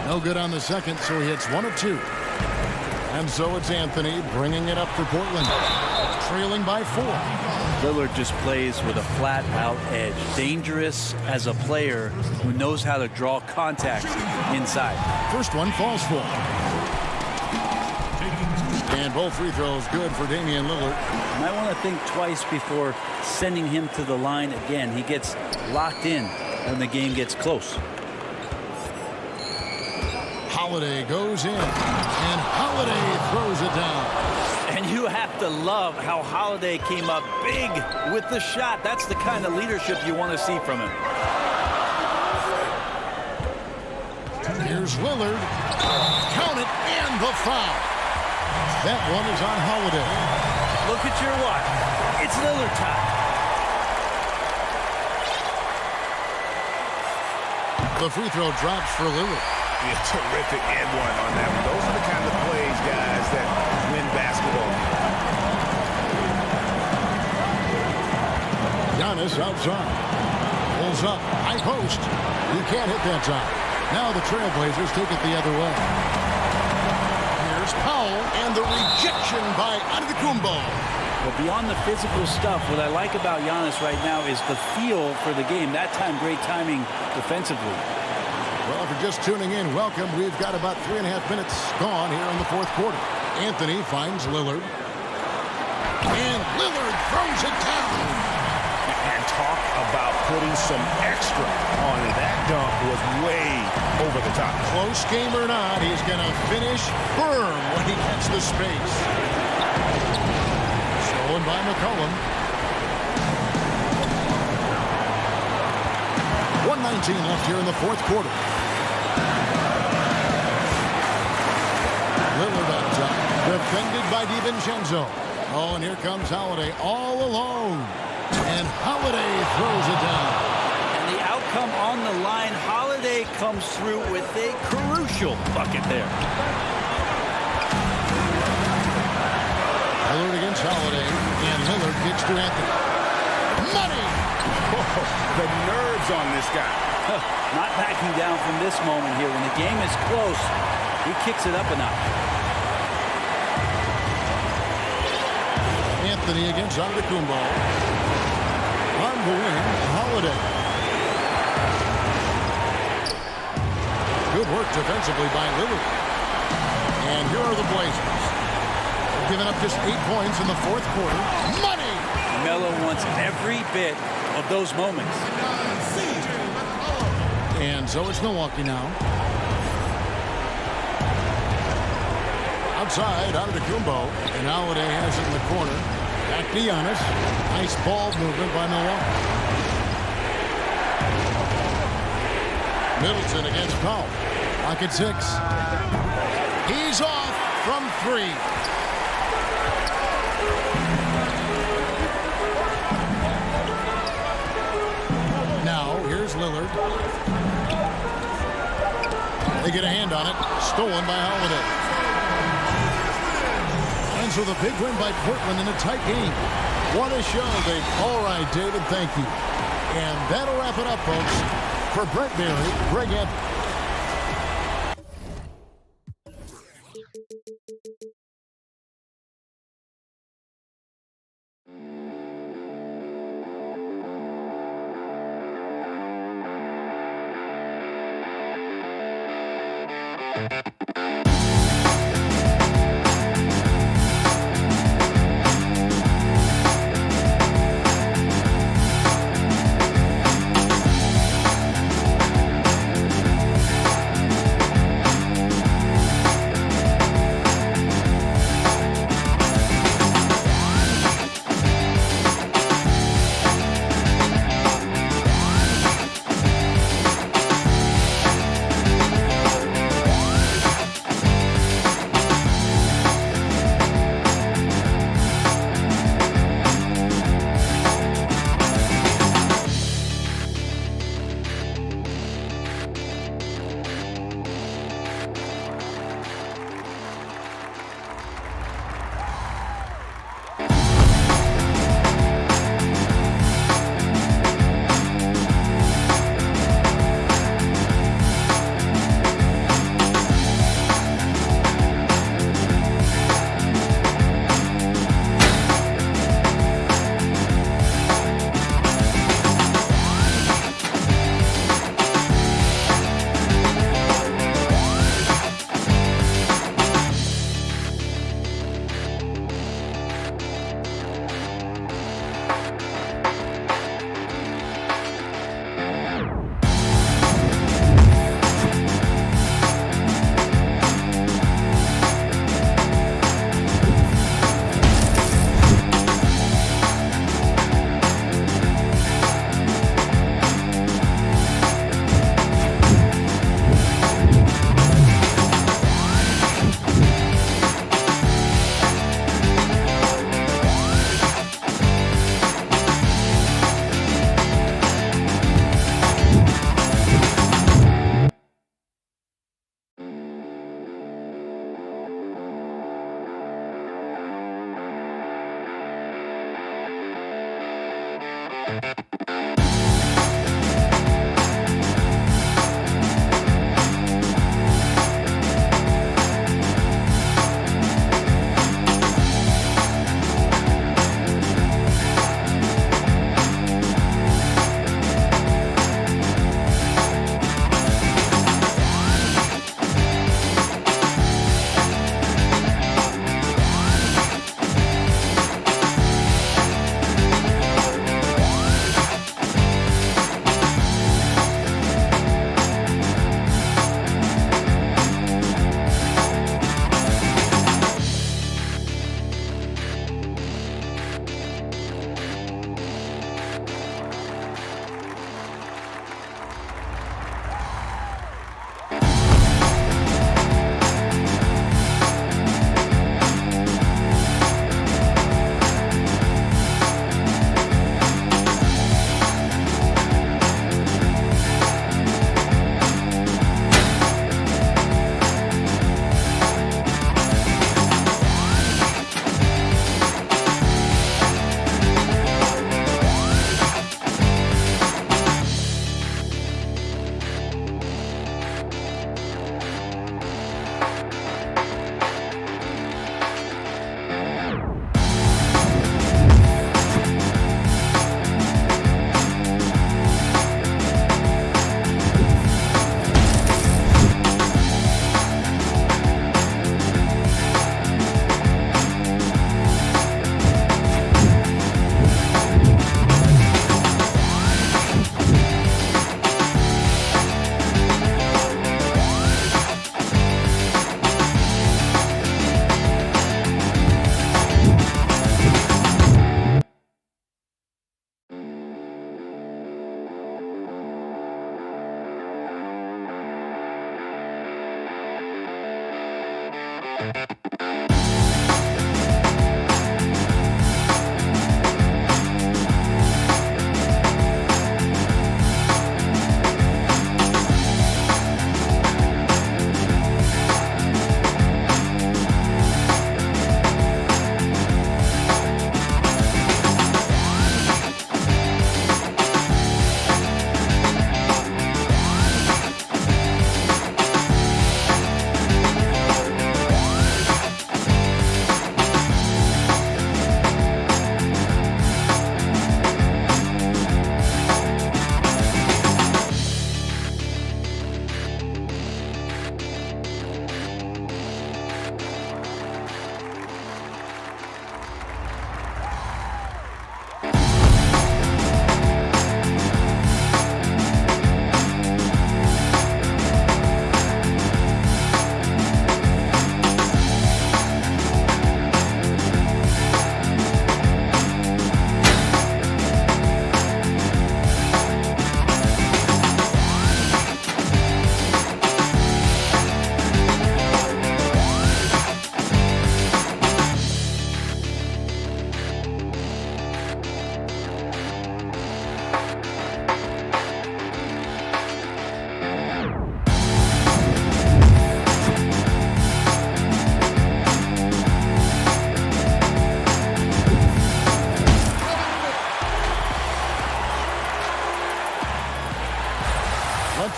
No good on the second, so he hits 1 of 2. And so it's Anthony bringing it up for Portland. Trailing by 4. Lillard just plays with a flat-out edge. Dangerous as a player who knows how to draw contact inside. First one falls for. And both free throws good for Damian Lillard. You might want to think twice before sending him to the line again. He gets locked in when the game gets close. Holiday goes in, and Holiday throws it down. And you have to love how Holiday came up big with the shot. That's the kind of leadership you want to see from him. Here's Lillard. Count it, and the foul. That one is on Holiday. Look at your watch. It's Lillard time. The free throw drops for Lillard. A terrific and one on that one. Those are the kind of plays, guys, that win basketball. Giannis outside. Pulls up. High post. You can't hit that time. Now the Trailblazers take it the other way. Here's Powell, and the rejection by Antetokounmpo. But beyond the physical stuff, what I like about Giannis right now is the feel for the game. That time, great timing defensively. Well, if you're just tuning in, welcome. We've got about 3.5 minutes gone here in the fourth quarter. Anthony finds Lillard. And Lillard throws it down. And talk about putting some extra on it. That dunk was way over the top. Close game or not, he's going to finish firm when he gets the space. Stolen by McCollum. 1:19 left here in the fourth quarter. Lillard on top. Defended by DiVincenzo. Oh, and here comes Holiday all alone. And Holiday throws it down. And the outcome on the line, Holiday comes through with a crucial bucket there. Lillard against Holiday. And Lillard kicks to Anthony. Money! The nerves on this guy. Not backing down from this moment here. When the game is close, he kicks it up a notch. Anthony against Antetokounmpo. On the wing, Holiday. Good work defensively by Lillard. And here are the Blazers. They've given up just 8 points in the fourth quarter. Money! Melo wants every bit of those moments. And so it's Milwaukee now. Outside, Antetokounmpo. And Holiday has it in the corner. Back to Giannis. Nice ball movement by Milwaukee. Middleton against Powell. Lock at 6. He's off from 3. Now, here's Lillard. They get a hand on it. Stolen by Holiday. And so the big win by Portland in a tight game. What a show, Dave. All right, David, thank you. And that'll wrap it up, folks. For Brent Berry, Greg Anthony.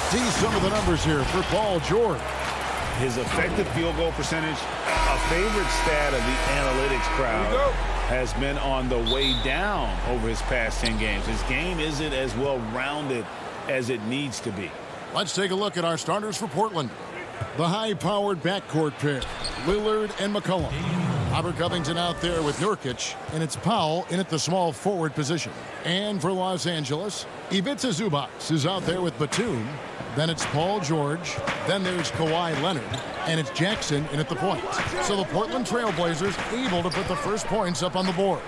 See some of the numbers here for Paul George. His effective field goal percentage, a favorite stat of the analytics crowd, has been on the way down over his past 10 games. His game isn't as well-rounded as it needs to be. Let's take a look at our starters for Portland. The high-powered backcourt pair, Lillard and McCollum. Robert Covington out there with Nurkic, and it's Powell in at the small forward position. And for Los Angeles, Ivica Zubac is out there with Batum. Then it's Paul George. Then there's Kawhi Leonard. And it's Jackson in at the point. So the Portland Trail Blazers able to put the first points up on the board.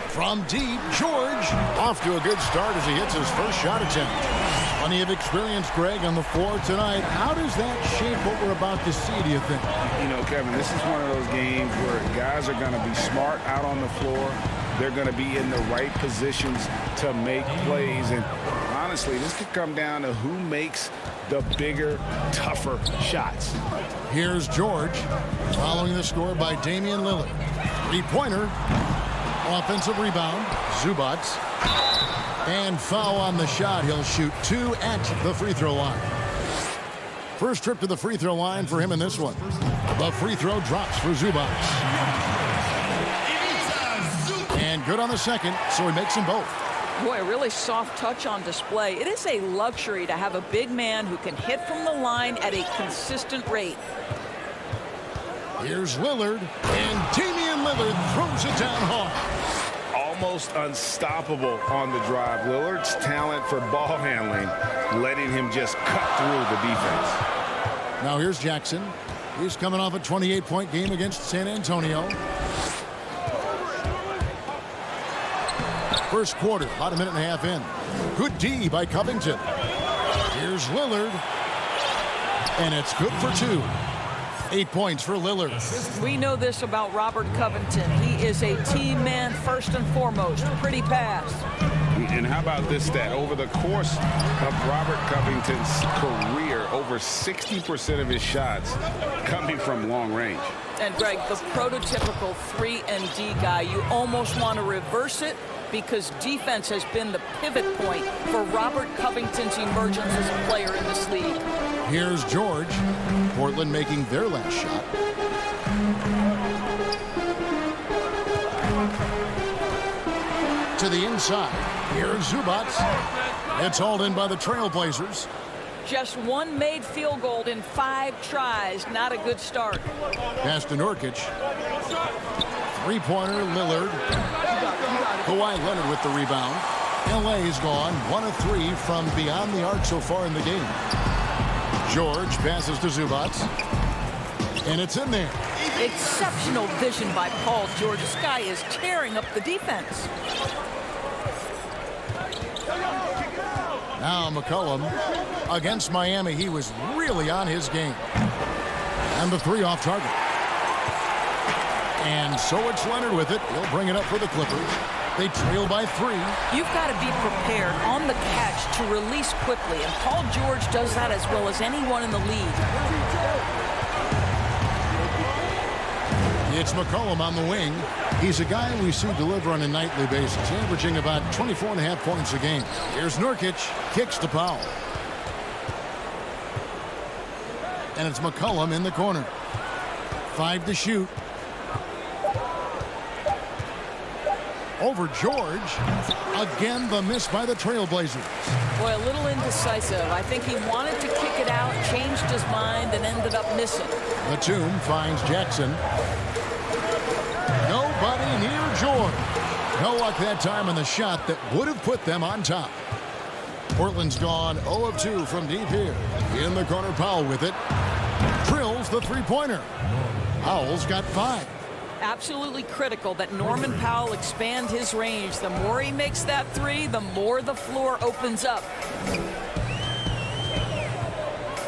From deep, George off to a good start as he hits his first shot attempt. Plenty of experience, Greg, on the floor tonight. How does that shape what we're about to see, do you think? You know, Kevin, this is one of those games where guys are going to be smart out on the floor. They're going to be in the right positions to make plays. And honestly, this could come down to who makes the bigger, tougher shots. Here's George following the score by Damian Lillard. Three-pointer. Offensive rebound. Zubac. And foul on the shot. He'll shoot 2 at the free throw line. First trip to the free throw line for him in this one. The free throw drops for Zubac. And good on the second, so he makes them both. Boy, a really soft touch on display. It is a luxury to have a big man who can hit from the line at a consistent rate. Here's Lillard, and Damian Lillard throws it down hard. Almost unstoppable on the drive. Lillard's talent for ball handling, letting him just cut through the defense. Now here's Jackson. He's coming off a 28-point game against San Antonio. First quarter, about a minute and a half in. Good D by Covington. Here's Lillard. And it's good for 2. 8 points for Lillard. We know this about Robert Covington. He is a team man first and foremost. Pretty pass. And how about this stat? Over the course of Robert Covington's career, over 60% of his shots coming from long range. And Greg, the prototypical 3-and-D guy, you almost want to reverse it because defense has been the pivot point for Robert Covington's emergence as a player in this league. Here's George. Portland making their last shot. To the inside. Here's Zubac. It's hauled in by the Trailblazers. Just one made field goal in 5 tries. Not a good start. Pass to Nurkic. Three-pointer, Lillard. Kawhi Leonard with the rebound. LA's gone 1 of 3 from beyond the arc so far in the game. George passes to Zubac. And it's in there. Exceptional vision by Paul George. This guy is tearing up the defense. Now McCollum against Miami. He was really on his game. And the 3 off target. And so it's Leonard with it. He'll bring it up for the Clippers. They trail by 3. You've got to be prepared on the catch to release quickly. And Paul George does that as well as anyone in the league. It's McCollum on the wing. He's a guy we see deliver on a nightly basis, averaging about 24.5 points a game. Here's Nurkic, kicks to Powell. And it's McCollum in the corner. 5 to shoot. Over George. Again, the miss by the Trailblazers. Boy, a little indecisive. I think he wanted to kick it out, changed his mind, and ended up missing. Batum finds Jackson. Nobody near George. No luck that time on the shot that would have put them on top. Portland's gone 0 of 2 from deep here. In the corner, Powell with it. Drills the three-pointer. Powell's got 5. Absolutely critical that Norman Powell expand his range. The more he makes that 3, the more the floor opens up.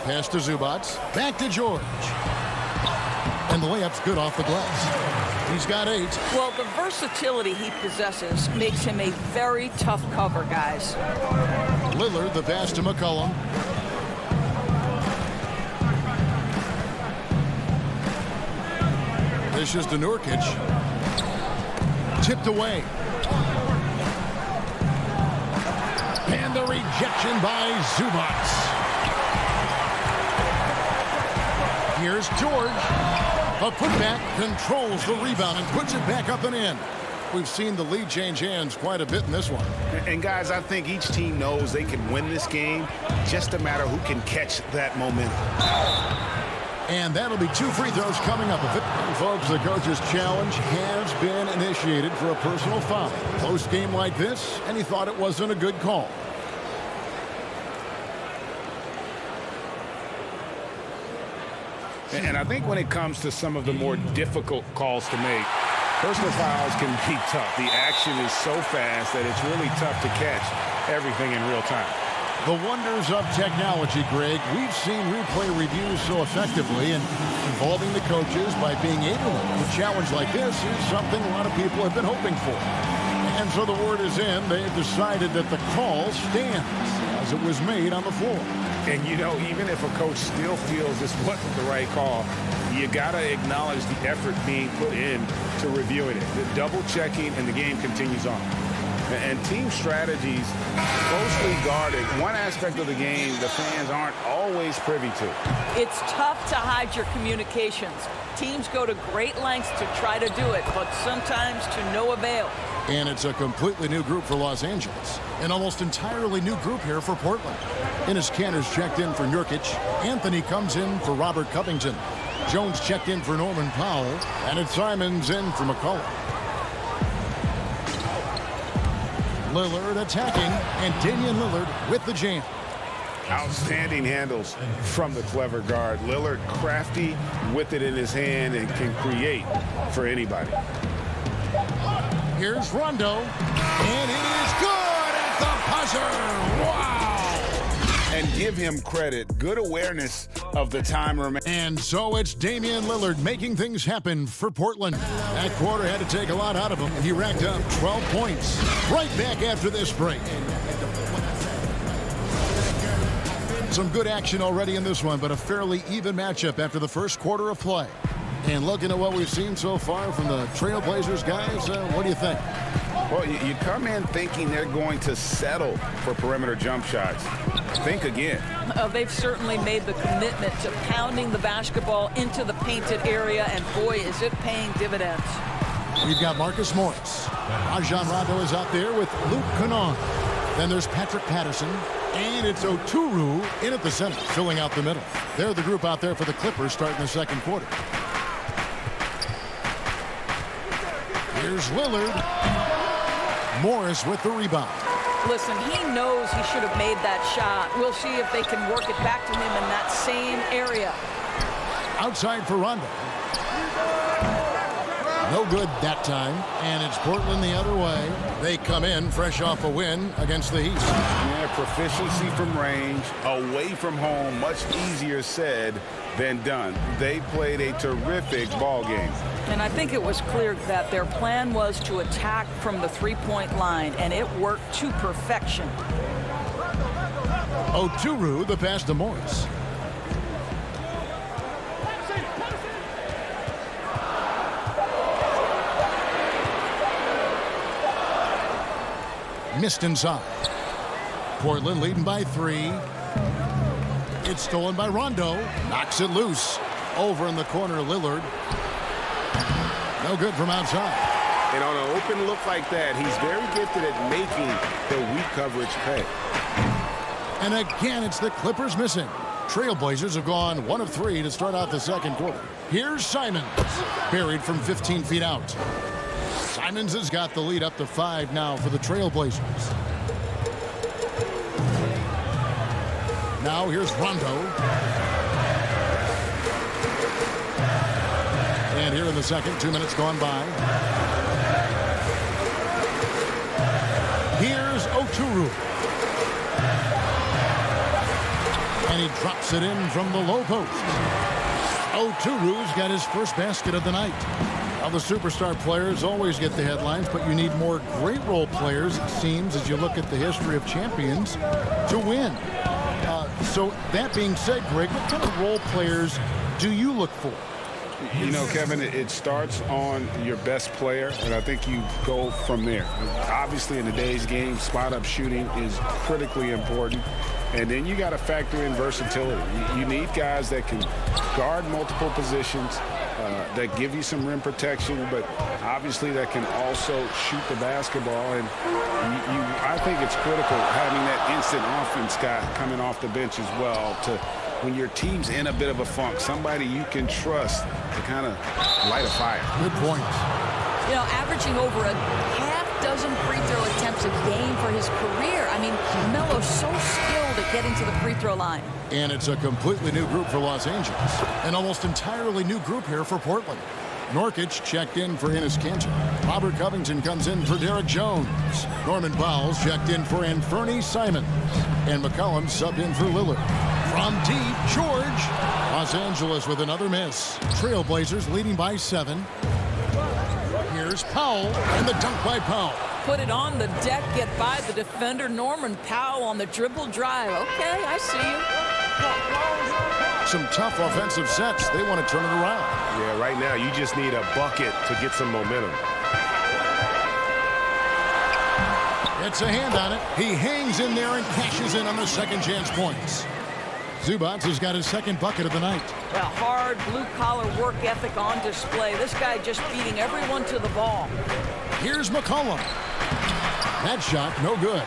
Pass to Zubac. Back to George. And the layup's good off the glass. He's got 8. Well, the versatility he possesses makes him a very tough cover, guys. Lillard, the pass to McCollum. This is to Nurkic. Tipped away. And the rejection by Zubac. Here's George. A putback controls the rebound and puts it back up and in. We've seen the lead change hands quite a bit in this one. And guys, I think each team knows they can win this game. Just a matter who can catch that momentum. And that'll be 2 free throws coming up. And folks, the coach's challenge has been initiated for a personal foul. Close game like this, and he thought it wasn't a good call. And I think when it comes to some of the more difficult calls to make, personal fouls can be tough. The action is so fast that it's really tough to catch everything in real time. The wonders of technology, Greg. We've seen replay reviews so effectively, and involving the coaches by being able to a challenge like this is something a lot of people have been hoping for. And so the word is in. They've decided that the call stands as it was made on the floor. And, you know, even if a coach still feels this wasn't the right call, you got to acknowledge the effort being put in to reviewing it. The double checking, and the game continues on. And team strategies closely guarded. One aspect of the game the fans aren't always privy to. It's tough to hide your communications. Teams go to great lengths to try to do it, but sometimes to no avail. And it's a completely new group for Los Angeles. An almost entirely new group here for Portland. Enes Kanter's checked in for Nurkic. Anthony comes in for Robert Covington. Jones checked in for Norman Powell. And it's Simons in for McCollum. Lillard attacking, and Damian Lillard with the jam. Outstanding handles from the clever guard. Lillard crafty with it in his hand and can create for anybody. Here's Rondo, and it is good at the buzzer. Wow! And give him credit. Good awareness of the time remaining. And so it's Damian Lillard making things happen for Portland. That quarter had to take a lot out of him, and he racked up 12 points. Right back after this break. Some good action already in this one, but a fairly even matchup after the first quarter of play. And looking at what we've seen so far from the Trailblazers guys, what do you think? Well, you come in thinking they're going to settle for perimeter jump shots. Think again. They've certainly made the commitment to pounding the basketball into the painted area, and boy, is it paying dividends. We've got Marcus Morris. Rajon Rondo is out there with Luke Kennard. Then there's Patrick Patterson. And it's Oturu in at the center, filling out the middle. They're the group out there for the Clippers starting the second quarter. Here's Lillard. Morris with the rebound. Listen, he knows he should have made that shot. We'll see if they can work it back to him in that same area. Outside for Rondo. No good that time. And it's Portland the other way. They come in fresh off a win against the Heat. Yeah, proficiency from range, away from home, much easier said than done. They played a terrific ball game. And I think it was clear that their plan was to attack from the three-point line, and it worked to perfection. Oturu, the pass to Morris. Missed inside. Portland leading by 3. It's stolen by Rondo. Knocks it loose. Over in the corner, Lillard. No good from outside. And on an open look like that, he's very gifted at making the weak coverage pay. And again, it's the Clippers missing. Trailblazers have gone 1 of 3 to start out the second quarter. Here's Simons. Buried from 15 feet out. Simons has got the lead up to 5 now for the Trailblazers. Now here's Rondo. And here in the second, 2 minutes gone by. Here's Oturu. And he drops it in from the low post. Oturu's got his first basket of the night. Now, the superstar players always get the headlines, but you need more great role players, it seems, as you look at the history of champions, to win. So that being said, Greg, what kind of role players do you look for? You know, Kevin, it starts on your best player, and I think you go from there. Obviously, in today's game, spot-up shooting is critically important. And then you got to factor in versatility. You need guys that can guard multiple positions, that give you some rim protection, but obviously that can also shoot the basketball. And I think it's critical having that instant offense guy coming off the bench as well to, when your team's in a bit of a funk, somebody you can trust to kind of light a fire. Good point. You know, averaging over a half-dozen free throw attempts a game for his career. I mean, Melo's so skilled at getting to the free throw line. And it's a completely new group for Los Angeles. An almost entirely new group here for Portland. Nurkic checked in for Enes Kanter. Robert Covington comes in for Derek Jones. Norman Powell's checked in for Anthony Simons. And McCollum subbed in for Lillard. From deep, George. Los Angeles with another miss. Trailblazers leading by 7. Here's Powell, and the dunk by Powell. Put it on the deck, get by the defender. Norman Powell on the dribble drive. Okay, I see you. Some tough offensive sets. They want to turn it around. Yeah, right now you just need a bucket to get some momentum. It's a hand on it. He hangs in there and cashes in on the second chance points. Zubac has got his second bucket of the night. A hard blue-collar work ethic on display. This guy just beating everyone to the ball. Here's McCollum. That shot, no good.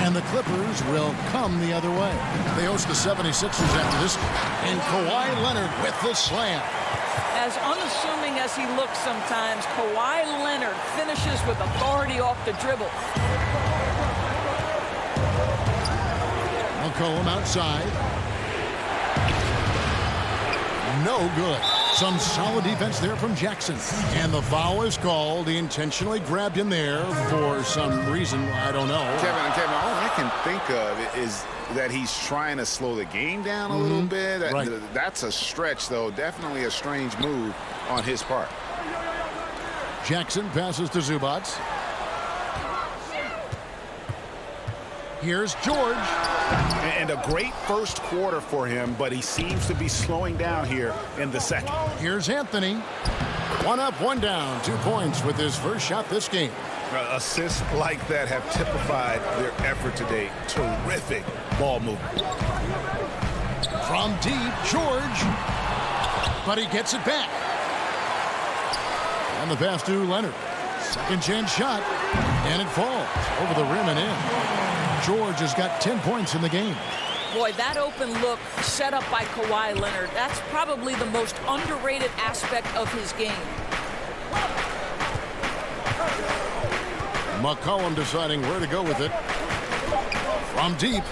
And the Clippers will come the other way. They host the 76ers after this. And Kawhi Leonard with the slam. As unassuming as he looks sometimes, Kawhi Leonard finishes with authority off the dribble. McCollum outside. No good. Some solid defense there from Jackson. And the foul is called. He intentionally grabbed him there for some reason. I don't know. Kevin, all I can think of is that he's trying to slow the game down a little bit. That's a stretch, though. Definitely a strange move on his part. Jackson passes to Zubac. Here's George. And a great first quarter for him, but he seems to be slowing down here in the second. Here's Anthony. One up, one down. 2 points with his first shot this game. Assists like that have typified their effort today. Terrific ball movement. From deep, George. But he gets it back. And the pass to Leonard. Second chance shot. And it falls over the rim and in. George has got 10 points in the game. Boy, that open look set up by Kawhi Leonard, that's probably the most underrated aspect of his game. McCollum deciding where to go with it. From deep.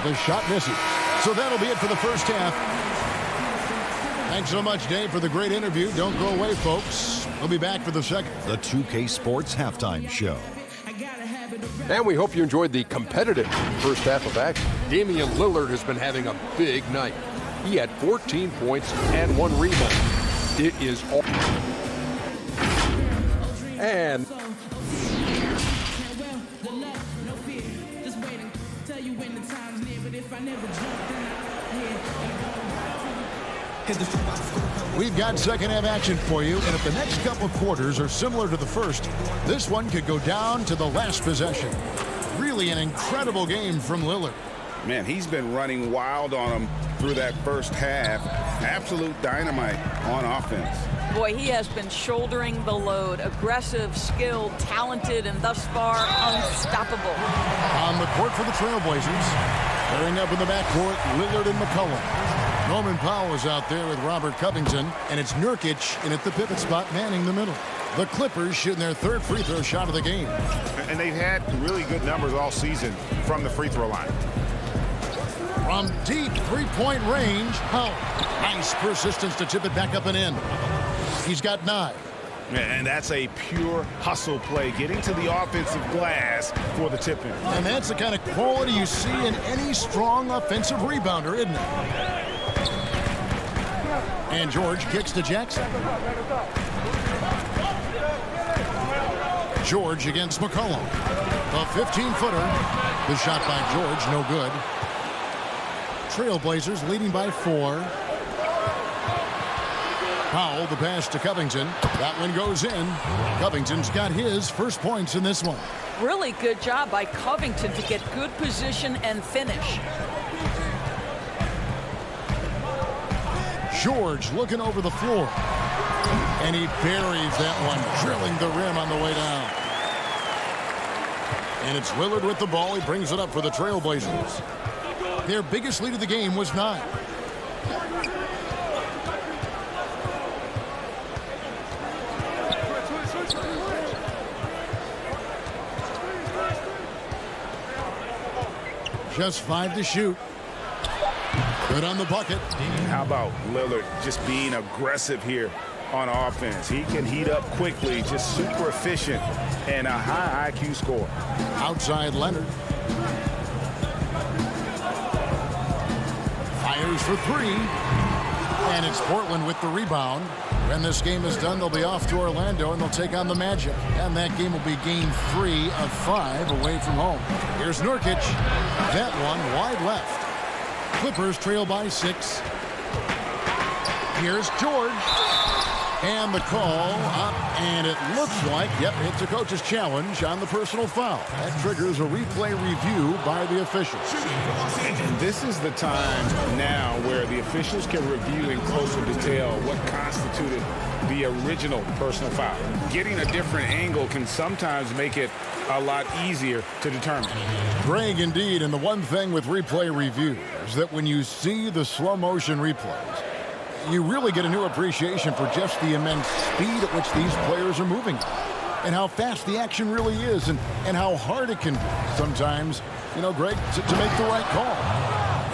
The shot misses. So that'll be it for the first half. Thanks so much, Dave, for the great interview. Don't go away, folks. We'll be back for the second. The 2K Sports Halftime Show. And we hope you enjoyed the competitive first half of action. Damian Lillard has been having a big night. He had 14 points and 1 rebound. It is all. And we've got second half action for you, and if the next couple of quarters are similar to the first, this one could go down to the last possession. Really an incredible game from Lillard. Man, he's been running wild on him through that first half. Absolute dynamite on offense. Boy, he has been shouldering the load. Aggressive, skilled, talented, and thus far unstoppable. On the court for the Trailblazers. Pairing up in the backcourt, Lillard and McCollum. Norman Powell is out there with Robert Covington, and it's Nurkic in at the pivot spot manning the middle. The Clippers shooting their third free throw shot of the game. And they've had really good numbers all season from the free throw line. From deep three-point range, Powell. Nice persistence to tip it back up and in. He's got 9. And that's a pure hustle play, getting to the offensive glass for the tip-in. And that's the kind of quality you see in any strong offensive rebounder, isn't it? And George kicks to Jackson. George against McCollum. A 15-footer. The shot by George, no good. Trailblazers leading by 4. Powell, the pass to Covington. That one goes in. Covington's got his first points in this one. Really good job by Covington to get good position and finish. George looking over the floor. And he buries that one, drilling the rim on the way down. And it's Lillard with the ball. He brings it up for the Trailblazers. Their biggest lead of the game was 9. Just 5 to shoot. Good on the bucket. How about Lillard just being aggressive here on offense? He can heat up quickly, just super efficient, and a high IQ score. Outside Leonard. Fires for 3. And it's Portland with the rebound. When this game is done, they'll be off to Orlando, and they'll take on the Magic. And that game will be game 3 of 5 away from home. Here's Nurkic. That one wide left. Clippers trail by 6. Here's George. And the call up, and it looks like, yep, it's a coach's challenge on the personal foul. That triggers a replay review by the officials. And this is the time now where the officials can review in closer detail what constituted the original personal foul. Getting a different angle can sometimes make it a lot easier to determine. Greg, indeed, and the one thing with replay review is that when you see the slow motion replays, you really get a new appreciation for just the immense speed at which these players are moving and how fast the action really is and how hard it can be sometimes, you know, Greg, to make the right call.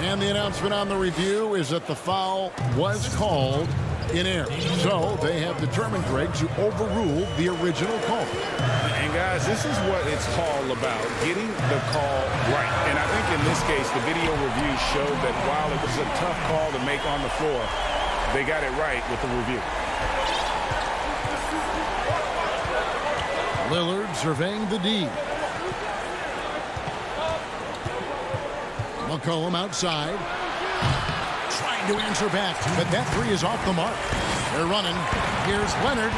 And the announcement on the review is that the foul was called in error. So they have determined, Greg, to overrule the original call. And guys, this is what it's all about, getting the call right. And I think in this case, the video review showed that while it was a tough call to make on the floor, they got it right with the review. Lillard surveying the D. McCollum outside. Trying to answer back, but that three is off the mark. They're running. Here's Leonard.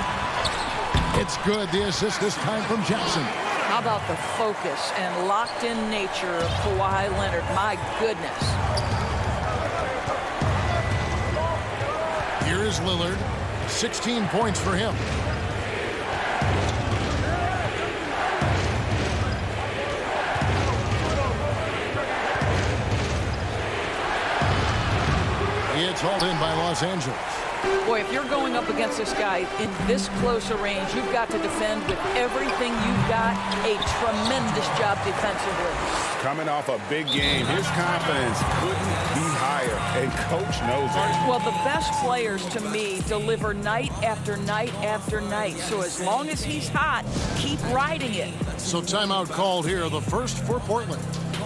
It's good. The assist this time from Jackson. How about the focus and locked-in nature of Kawhi Leonard? My goodness. Here is Lillard. 16 points for him. It's hauled in by Los Angeles. Boy, if you're going up against this guy in this close a range, you've got to defend with everything you've got. A tremendous job defensively. Coming off a big game, his confidence couldn't be higher, and coach knows it. Well, the best players, to me, deliver night after night after night. So as long as he's hot, keep riding it. So timeout called here, the first for Portland.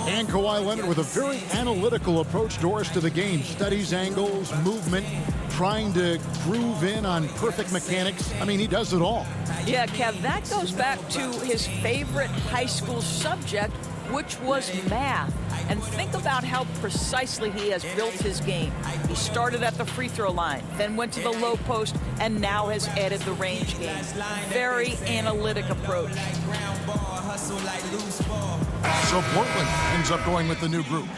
And Kawhi Leonard with a very analytical approach, Doris, to the game. Studies angles, movement, trying to groove in on perfect mechanics. I mean, he does it all. Yeah, Kev, that goes back to his favorite high school subject, which was math. And think about how precisely he has built his game. He started at the free throw line, then went to the low post, and now has added the range game. Very analytic approach. So Portland ends up going with the new group.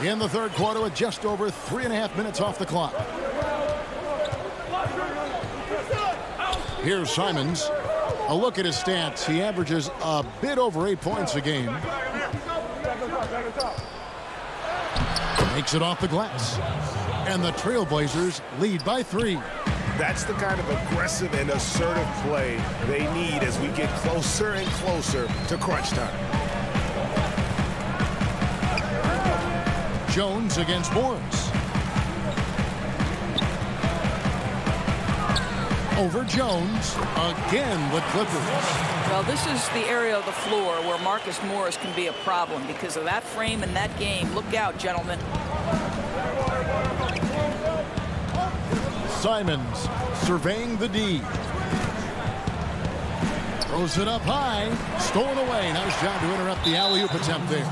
In the third quarter with just over 3.5 minutes off the clock. Here's Simons. A look at his stats. He averages a bit over 8 points a game. Makes it off the glass. And the Trailblazers lead by 3. That's the kind of aggressive and assertive play they need as we get closer and closer to crunch time. Jones against Morris. Over Jones. Again, the Clippers. Well, this is the area of the floor where Marcus Morris can be a problem because of that frame and that game. Look out, gentlemen. Simons surveying the D. Throws it up high. Stolen away. Nice job to interrupt the alley-oop attempt there.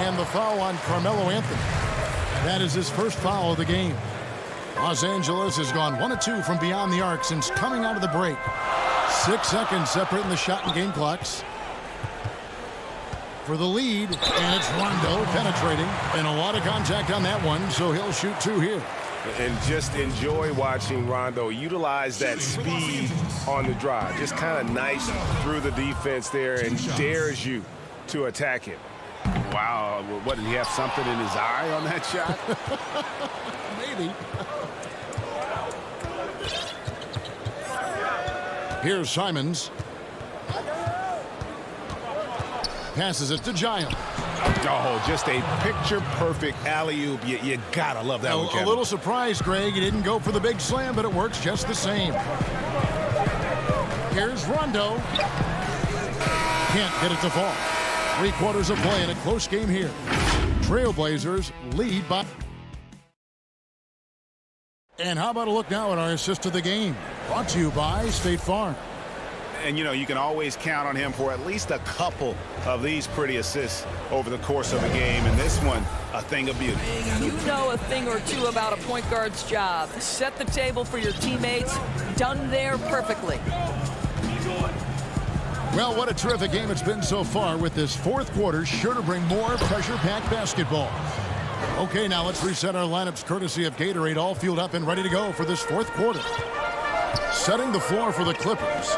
And the foul on Carmelo Anthony. That is his first foul of the game. Los Angeles has gone 1 of 2 from beyond the arc since coming out of the break. 6 seconds separating the shot and game clocks. For the lead, and it's Rondo penetrating. And a lot of contact on that one, so he'll shoot 2 here. And just enjoy watching Rondo utilize that speed on the drive. Just kind of nice through the defense there and dares you to attack him. Wow, what, did he have something in his eye on that shot? Maybe. Here's Simons. Passes it to Giles. Oh, just a picture-perfect alley-oop. You gotta love that one, Kevin. A little surprised, Greg. He didn't go for the big slam, but it works just the same. Here's Rondo. Can't get it to fall. 3 quarters of play in a close game here. Trailblazers lead by... And how about a look now at our assist of the game? Brought to you by State Farm. And, you know, you can always count on him for at least a couple of these pretty assists over the course of a game. And this one, a thing of beauty. You know a thing or two about a point guard's job. Set the table for your teammates. Done there perfectly. Well, what a terrific game it's been so far, with this fourth quarter sure to bring more pressure-packed basketball. Okay, now let's reset our lineups courtesy of Gatorade, all fueled up and ready to go for this fourth quarter. Setting the floor for the Clippers.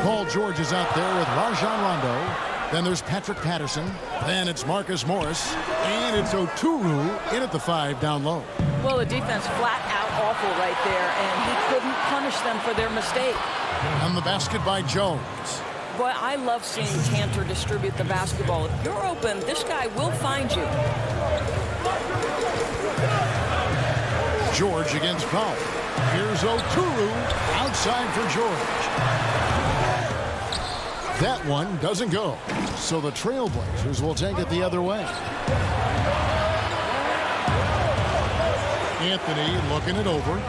Paul George is out there with Rajon Rondo. Then there's Patrick Patterson. Then it's Marcus Morris. And it's Oturu in at the 5 down low. Well, the defense flat out awful right there, and he couldn't punish them for their mistake. On the basket by Jones. Boy, I love seeing Cantor distribute the basketball. If you're open, this guy will find you. George against Powell. Here's Oturu outside for George. That one doesn't go. So the Trailblazers will take it the other way. Anthony looking it over.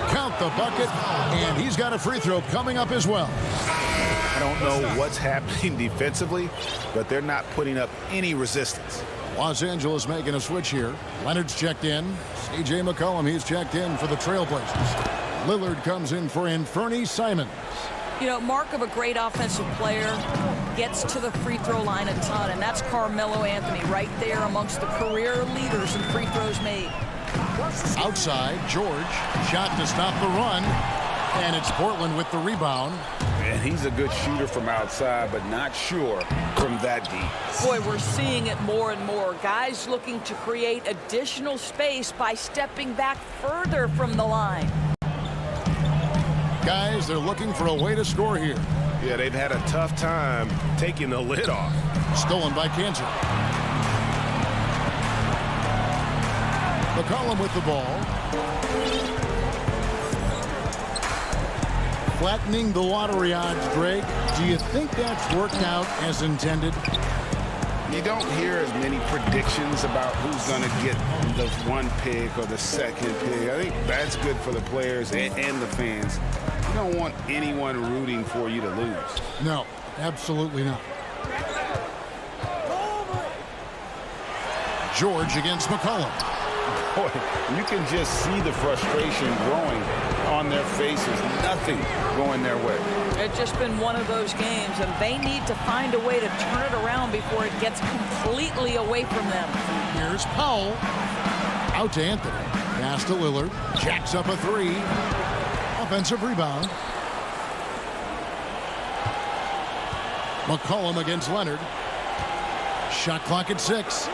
Count the bucket, and he's got a free throw coming up as well. I don't know what's happening defensively, but they're not putting up any resistance. Los Angeles making a switch here. Leonard's checked in. C.J. McCollum, he's checked in for the Trailblazers. Lillard comes in for Anthony Simons. You know, mark of a great offensive player, gets to the free throw line a ton, and that's Carmelo Anthony right there amongst the career leaders in free throws made. Outside, George, shot to stop the run, and it's Portland with the rebound. And he's a good shooter from outside, but not sure from that deep. Boy, we're seeing it more and more. Guys looking to create additional space by stepping back further from the line. Guys, they're looking for a way to score here. Yeah, they've had a tough time taking the lid off. Stolen by Cantor. McCollum with the ball. Flattening the lottery odds, Greg. Do you think that's worked out as intended? You don't hear as many predictions about who's going to get the one pick or the second pick. I think that's good for the players and the fans. You don't want anyone rooting for you to lose. No, absolutely not. George against McCollum. Boy, you can just see the frustration growing on their faces. Nothing going their way. It's just been one of those games, and they need to find a way to turn it around before it gets completely away from them. Here's Powell. Out to Anthony. Pass to Lillard. Jacks up a 3. Offensive rebound. McCollum against Leonard. Shot clock at 6.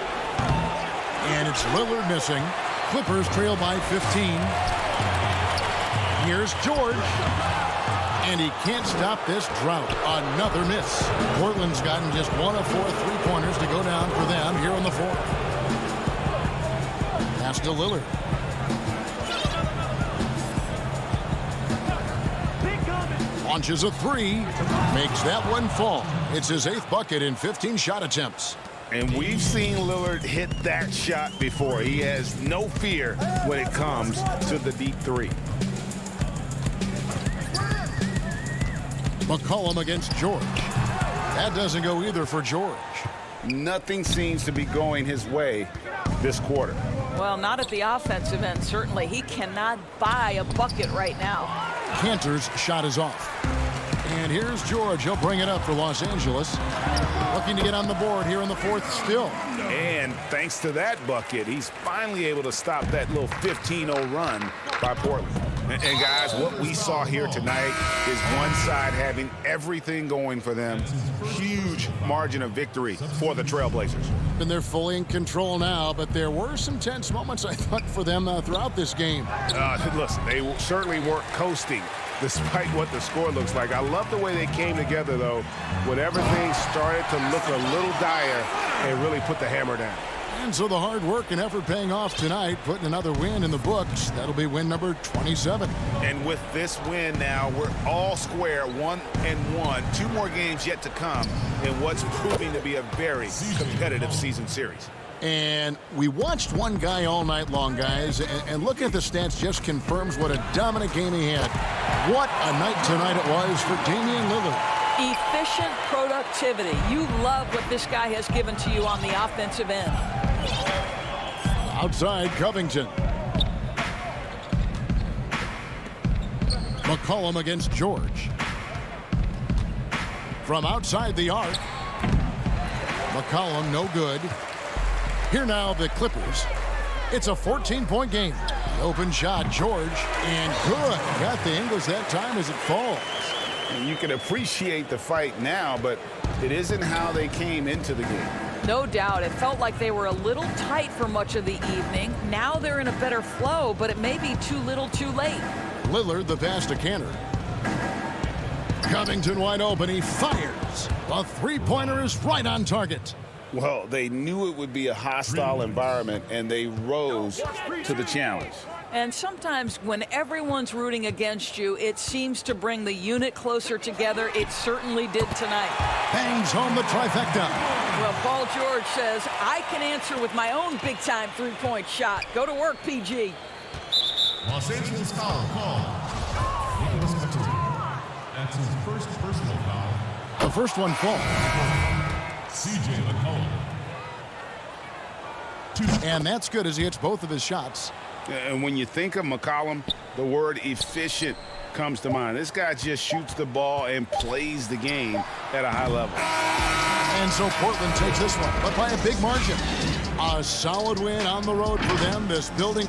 And it's Lillard missing. Clippers trail by 15. Here's George. And he can't stop this drought. Another miss. Portland's gotten just 1 of 4 3-pointers to go down for them here on the 4th. Pass to Lillard. Launches a 3. Makes that one fall. It's his 8th bucket in 15 shot attempts. And we've seen Lillard hit that shot before. He has no fear when it comes to the deep 3. McCollum against George. That doesn't go either for George. Nothing seems to be going his way this quarter. Well, not at the offensive end, certainly. He cannot buy a bucket right now. Cantor's shot is off. And here's George. He'll bring it up for Los Angeles. Looking to get on the board here in the 4th still. And thanks to that bucket, he's finally able to stop that little 15-0 run by Portland. And guys, what we saw here tonight is one side having everything going for them. Huge margin of victory for the Trailblazers. And they're fully in control now, but there were some tense moments, I thought, for them throughout this game. Listen, they certainly weren't coasting despite what the score looks like. I love the way they came together, though, when everything started to look a little dire and really put the hammer down. And so the hard work and effort paying off tonight, putting another win in the books. That'll be win number 27. And with this win now, we're all square, 1-1. 2 more games yet to come in what's proving to be a very competitive season series. And we watched one guy all night long, guys, and looking at the stats just confirms what a dominant game he had. What a night tonight it was for Damian Lillard. Efficient productivity. You love what this guy has given to you on the offensive end. Outside, Covington. McCollum against George. From outside the arc. McCollum, no good. Here now, the Clippers. It's a 14-point game. The open shot, George, and good. Got the angles that time as it falls. And you can appreciate the fight now, but it isn't how they came into the game. No doubt. It felt like they were a little tight for much of the evening. Now they're in a better flow, but it may be too little too late. Lillard, the pass to Cantor. Covington wide open. He fires. The three-pointer is right on target. Well, they knew it would be a hostile environment, and they rose to the challenge. And sometimes when everyone's rooting against you, it seems to bring the unit closer together. It certainly did tonight. Bangs home the trifecta. Well, Paul George says, I can answer with my own big-time three-point shot. Go to work, PG. Los Angeles foul call. Nicholas Batum. That's his first personal foul. The first one falls. C.J. McCollum. And that's good as he hits both of his shots. And when you think of McCollum, the word efficient comes to mind. This guy just shoots the ball and plays the game at a high level. And so Portland takes this one, but by a big margin. A solid win on the road for them. This building.